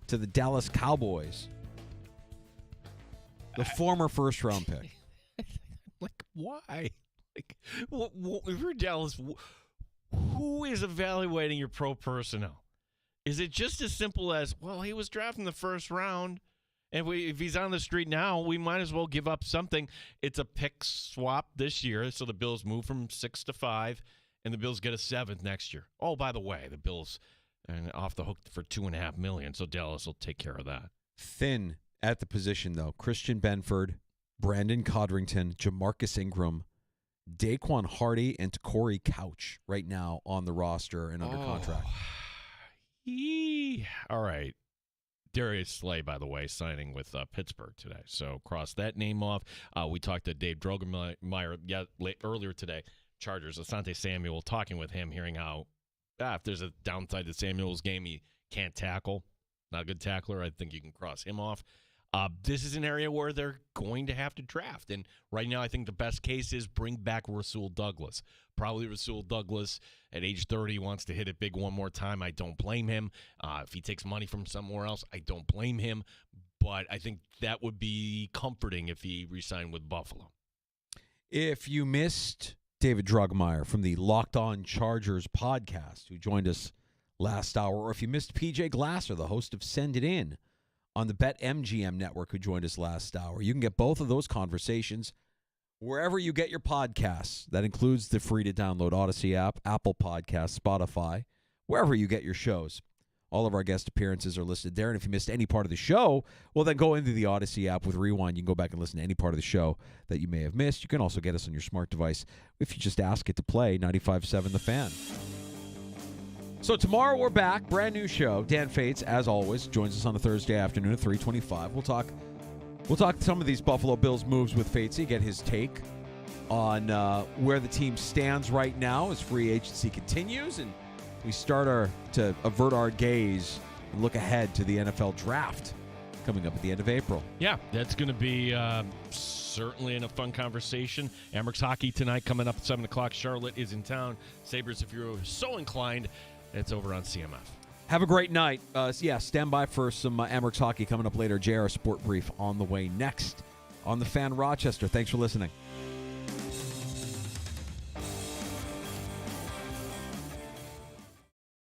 Speaker 3: to the Dallas Cowboys. The former first-round pick.
Speaker 4: Like, why? Like, if you're Dallas, who is evaluating your pro personnel? Is it just as simple as, well, he was drafted in the first round, and if he's on the street now, we might as well give up something. It's a pick swap this year, so the Bills move from 6 to 5, and the Bills get a 7th next year. Oh, by the way, the Bills are off the hook for $2.5 million, so Dallas will take care of that.
Speaker 3: Thin at the position, though. Christian Benford, Brandon Codrington, Jamarcus Ingram, Daquan Hardy, and Corey Couch right now on the roster and under contract.
Speaker 4: All right. Darius Slay, by the way, signing with Pittsburgh today. So cross that name off. We talked to Dave Drogemeyer earlier today. Chargers, Asante Samuel, talking with him, hearing how if there's a downside to Samuel's game, he can't tackle. Not a good tackler. I think you can cross him off. This is an area where they're going to have to draft. And right now I think the best case is bring back Rasul Douglas. Probably Rasul Douglas at age 30 wants to hit it big one more time. I don't blame him. If he takes money from somewhere else, I don't blame him. But I think that would be comforting if he re-signed with Buffalo.
Speaker 3: If you missed David Drogemeyer from the Locked On Chargers podcast, who joined us last hour, or if you missed PJ Glasser, the host of Send It In on the BetMGM network, who joined us last hour, you can get both of those conversations wherever you get your podcasts. That includes the free-to-download Odyssey app, Apple Podcasts, Spotify, wherever you get your shows. All of our guest appearances are listed there, and if you missed any part of the show, well, then go into the Odyssey app with Rewind. You can go back and listen to any part of the show that you may have missed. You can also get us on your smart device if you just ask it to play 95.7 The Fan. So tomorrow we're back, brand new show. Dan Fates, as always, joins us on a Thursday afternoon at 3:25. We'll talk some of these Buffalo Bills moves with Fatesy, get his take on where the team stands right now as free agency continues, and we start to avert our gaze and look ahead to the NFL draft coming up at the end of April.
Speaker 4: Yeah, that's going to be certainly a fun conversation. Amerks hockey tonight coming up at 7 o'clock. Charlotte is in town. Sabres, if you're so inclined, it's over on CMF.
Speaker 3: Have a great night. Stand by for some Amerks hockey coming up later. JR Sport Brief on the way next on The Fan Rochester. Thanks for listening.